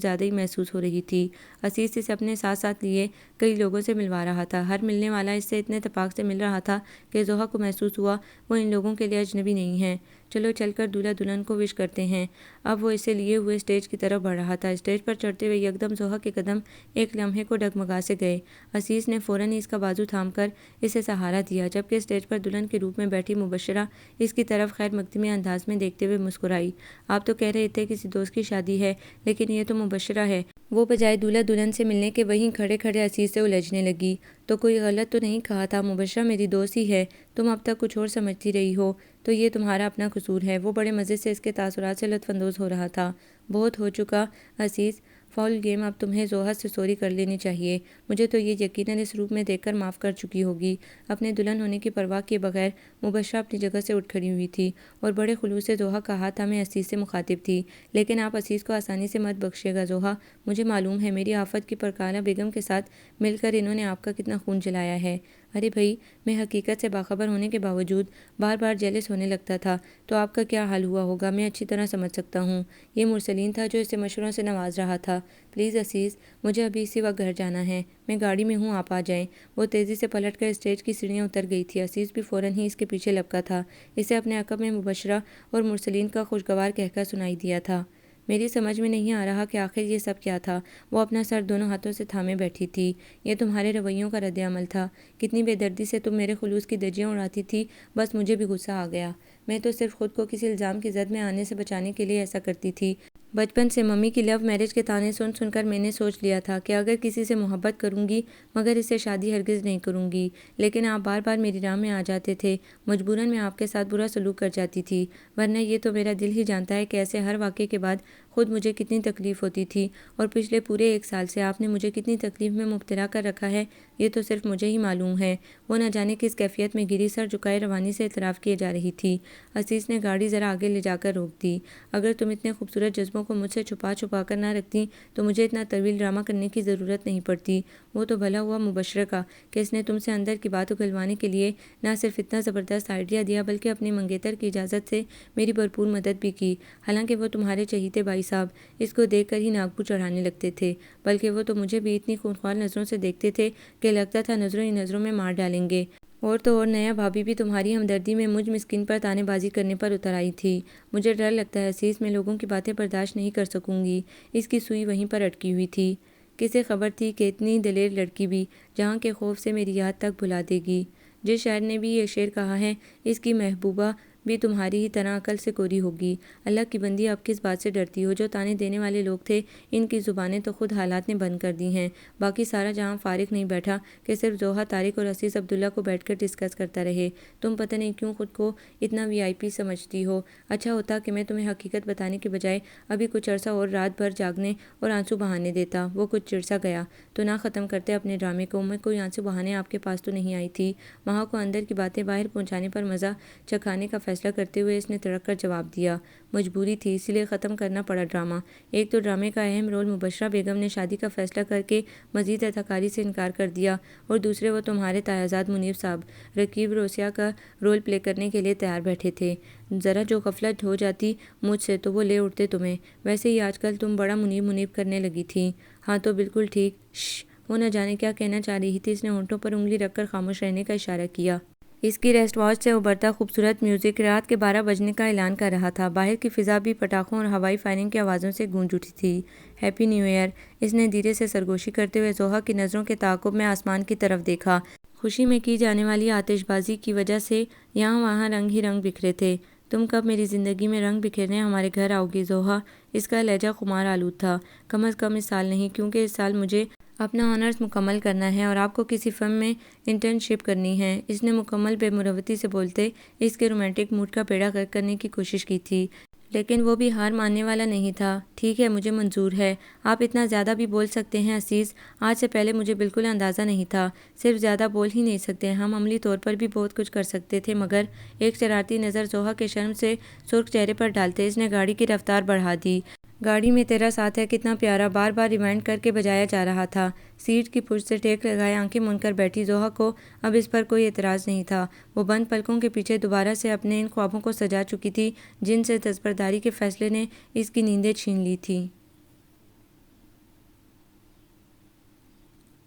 زیادہ ہی محسوس ہو رہی تھی۔ عزیز اسے اپنے ساتھ ساتھ لیے کئی لوگوں سے ملوا رہا تھا۔ ہر ملنے والا اس سے اتنے اتفاق سے مل رہا تھا کہ زوہا کو محسوس ہوا وہ ان لوگوں کے لیے اجنبی نہیں ہے۔ چلو چل کر دولہا دلہن کو وش کرتے ہیں۔ اب وہ اسے لیے ہوئے اسٹیج کی طرف بڑھ رہا تھا۔ اسٹیج پر چڑھتے ہوئے یکدم زوہا کے قدم ایک لمحے کو ڈگمگا سے گئے۔ عزیز نے فوراً ہی اس کا بازو تھام کر اسے سہارا دیا، جبکہ اسٹیج پر دلہن کے روپ میں بیٹھی مبشرہ اس کی طرف خیر مقدمی انداز میں دیکھتے ہوئے مسکرائی۔ آپ تو کہہ رہے تھے کسی دوست کی شادی ہے، لیکن یہ تو مبشرہ ہے۔ وہ بجائے دولہا دلہن سے ملنے کے وہیں کھڑے کھڑے عزیز سے الجھنے لگی۔ تو کوئی غلط تو نہیں کہا تھا؟ مبشرہ میری دوست ہی ہے، تم اب تک کچھ اور سمجھتی رہی ہو تو یہ تمہارا اپنا قصور ہے۔ وہ بڑے مزے سے اس کے تاثرات سے لطف اندوز ہو رہا تھا۔ بہت ہو چکا عزیز، فاؤل گیم، اب تمہیں زوہا سے سوری کر لینی چاہیے۔ مجھے تو یہ یقیناً اس روپ میں دیکھ کر معاف کر چکی ہوگی۔ اپنے دلہن ہونے کی پرواہ کیے بغیر مبشرہ اپنی جگہ سے اٹھ کھڑی ہوئی تھی اور بڑے خلوص سے زوہا کا ہاتھ تھامے عزیز سے مخاطب تھی۔ لیکن آپ عزیز کو آسانی سے مت بخشیے گا زوہا، مجھے معلوم ہے میری آفت کی پرکالہ بیگم کے ساتھ مل کر انہوں نے آپ کا کتنا خون جلایا ہے۔ ارے بھائی، میں حقیقت سے باخبر ہونے کے باوجود بار بار جیلس ہونے لگتا تھا تو آپ کا کیا حال ہوا ہوگا میں اچھی طرح سمجھ سکتا ہوں۔ یہ مرسلین تھا جو اسے مشوروں سے نواز رہا تھا۔ پلیز عزیز، مجھے ابھی اسی وقت گھر جانا ہے، میں گاڑی میں ہوں، آپ آ جائیں۔ وہ تیزی سے پلٹ کر اسٹیج کی سیڑھیاں اتر گئی تھی۔ عزیز بھی فوراً ہی اس کے پیچھے لپکا تھا۔ اسے اپنے عقب میں مبشرہ اور مرسلین کا خوشگوار کہکہ سنائی دیا تھا۔ میری سمجھ میں نہیں آ رہا کہ آخر یہ سب کیا تھا۔ وہ اپنا سر دونوں ہاتھوں سے تھامے بیٹھی تھی۔ یہ تمہارے رویوں کا رد عمل تھا۔ کتنی بے دردی سے تم میرے خلوص کی دھجیاں اڑاتی تھی، بس مجھے بھی غصہ آ گیا۔ میں تو صرف خود کو کسی الزام کی زد میں آنے سے بچانے کے لیے ایسا کرتی تھی۔ بچپن سے ممی کی لو میرج کے تانے سن سن کر میں نے سوچ لیا تھا کہ اگر کسی سے محبت کروں گی مگر اس سے شادی ہرگز نہیں کروں گی، لیکن آپ بار بار میری راہ میں آ جاتے تھے، مجبوراً میں آپ کے ساتھ برا سلوک کر جاتی تھی، ورنہ یہ تو میرا دل ہی جانتا ہے کہ ایسے ہر واقعے کے بعد خود مجھے کتنی تکلیف ہوتی تھی، اور پچھلے پورے 1 سال سے آپ نے مجھے کتنی تکلیف میں مبتلا کر رکھا ہے یہ تو صرف مجھے ہی معلوم ہے۔ وہ نہ جانے کس کیفیت میں گری سر جھکائے روانی سے اعتراف کیے جا رہی تھی۔ عزیز نے گاڑی ذرا آگے لے جا کر روک دی۔ اگر تم اتنے خوبصورت جذبوں کو مجھ سے چھپا چھپا کر نہ رکھتی تو مجھے اتنا طویل ڈرامہ کرنے کی ضرورت نہیں پڑتی۔ وہ تو بھلا ہوا مبشرہ کا کہ اس نے تم سے اندر کی بات اگلوانے کے لیے نہ صرف اتنا زبردست آئیڈیا دیا بلکہ اپنے منگیتر کی اجازت سے میری بھرپور مدد بھی کی۔ حالانکہ وہ تمہارے چہیتے بھائی صاحب اس کو دیکھ کر ہی ناک چڑھانے لگتے تھے، بلکہ وہ تو مجھے بھی اتنی خونخوار نظروں سے دیکھتے تھے کہ لگتا تھا نظروں ہی نظروں میں مار ڈالیں گے۔ اور تو اور نیا بھابھی بھی تمہاری ہمدردی میں مجھ مسکین پر تانے بازی کرنے پر اتر آئی تھی۔ مجھے ڈر لگتا ہے عزیز، میں لوگوں کی باتیں برداشت نہیں کر سکوں گی۔ اس کی سوئی وہیں پر اٹکی ہوئی تھی۔ کسے خبر تھی کہ اتنی دلیر لڑکی بھی جہاں کے خوف سے میری یاد تک بھلا دے گی۔ جس شاعر نے بھی یہ شعر کہا ہے، اس کی محبوبہ بھی تمہاری ہی طرح عقل سے کوری ہوگی۔ اللہ کی بندی، اب کس بات سے ڈرتی ہو؟ جو تانے دینے والے لوگ تھے ان کی زبانیں تو خود حالات نے بند کر دی ہیں۔ باقی سارا جہاں فارغ نہیں بیٹھا کہ صرف زوہا، طارق اور عزیز عبداللہ کو بیٹھ کر ڈسکس کرتا رہے۔ تم پتہ نہیں کیوں خود کو اتنا VIP سمجھتی ہو۔ اچھا ہوتا کہ میں تمہیں حقیقت بتانے کے بجائے ابھی کچھ عرصہ اور رات بھر جاگنے اور آنسو بہانے دیتا۔ وہ کچھ چڑ گیا تو نہ ختم کرتے اپنے ڈرامے کو۔ میں کوئی آنسو بہانے آپ کے پاس تو نہیں آئی تھی۔ ماہا کو اندر کی باتیں باہر پہنچانے پر مزہ چکھانے کا فیصلہ کرتے ہوئے اس نے تڑک کر جواب دیا، مجبوری تھی اسی لیے ختم کرنا پڑا ڈرامہ۔ ایک تو ڈرامے کا اہم رول مبشرہ بیگم نے شادی کا فیصلہ کر کے مزید اداکاری سے انکار کر دیا، اور دوسرے وہ تمہارے تایازاد منیب صاحب رقیب روسیہ کا رول پلے کرنے کے لیے تیار بیٹھے تھے۔ ذرا جو غفلت ہو جاتی مجھ سے تو وہ لے اٹھتے تمہیں۔ ویسے ہی آج کل تم بڑا منیب منیب کرنے لگی تھی۔ ہاں تو بالکل ٹھیک۔ شش، وہ نہ جانے کیا کہنا چاہ رہی تھی۔ اس نے ہونٹوں پر انگلی رکھ کر خاموش رہنے کا اشارہ کیا۔ اس کی ریسٹ واچ سے ابھرتا خوبصورت میوزک رات کے 12 بجنے کا اعلان کر رہا تھا۔ باہر کی فضا بھی پٹاخوں اور ہوائی فائرنگ کی آوازوں سے گونج اٹھی تھی۔ ہیپی نیو ایئر، اس نے دھیرے سے سرگوشی کرتے ہوئے زوہا کی نظروں کے تعاقب میں آسمان کی طرف دیکھا۔ خوشی میں کی جانے والی آتش بازی کی وجہ سے یہاں وہاں رنگ ہی رنگ بکھرے تھے۔ تم کب میری زندگی میں رنگ بکھیرنے ہمارے گھر آؤ گی زوہا؟ اس کا لہجہ خمار آلود تھا۔ کم از کم اس سال نہیں، کیونکہ اس سال مجھے اپنا آنرز مکمل کرنا ہے اور آپ کو کسی فرم میں انٹرنشپ کرنی ہے۔ اس نے مکمل بے مروتی سے بولتے اس کے رومانٹک موڈ کا بیڑا غرق کرنے کی کوشش کی تھی، لیکن وہ بھی ہار ماننے والا نہیں تھا۔ ٹھیک ہے، مجھے منظور ہے، آپ اتنا زیادہ بھی بول سکتے ہیں عزیز۔ آج سے پہلے مجھے بالکل اندازہ نہیں تھا۔ صرف زیادہ بول ہی نہیں سکتے، ہم عملی طور پر بھی بہت کچھ کر سکتے تھے، مگر ایک شرارتی نظر زوہا کے شرم سے سرخ چہرے پر ڈالتے اس نے گاڑی کی رفتار بڑھا دی۔ گاڑی میں تیرا ساتھ ہے کتنا پیارا بار بار ریمائنڈ کر کے بجایا جا رہا تھا۔ سیٹ کی پشت سے ٹیک لگائے آنکھیں مون کر بیٹھی زوہا کو اب اس پر کوئی اعتراض نہیں تھا۔ وہ بند پلکوں کے پیچھے دوبارہ سے اپنے ان خوابوں کو سجا چکی تھی جن سے دستبرداری کے فیصلے نے اس کی نیندیں چھین لی تھیں۔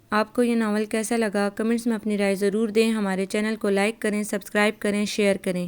آپ کو یہ ناول کیسا لگا؟ کمنٹس میں اپنی رائے ضرور دیں۔ ہمارے چینل کو لائک کریں، سبسکرائب کریں، شیئر کریں۔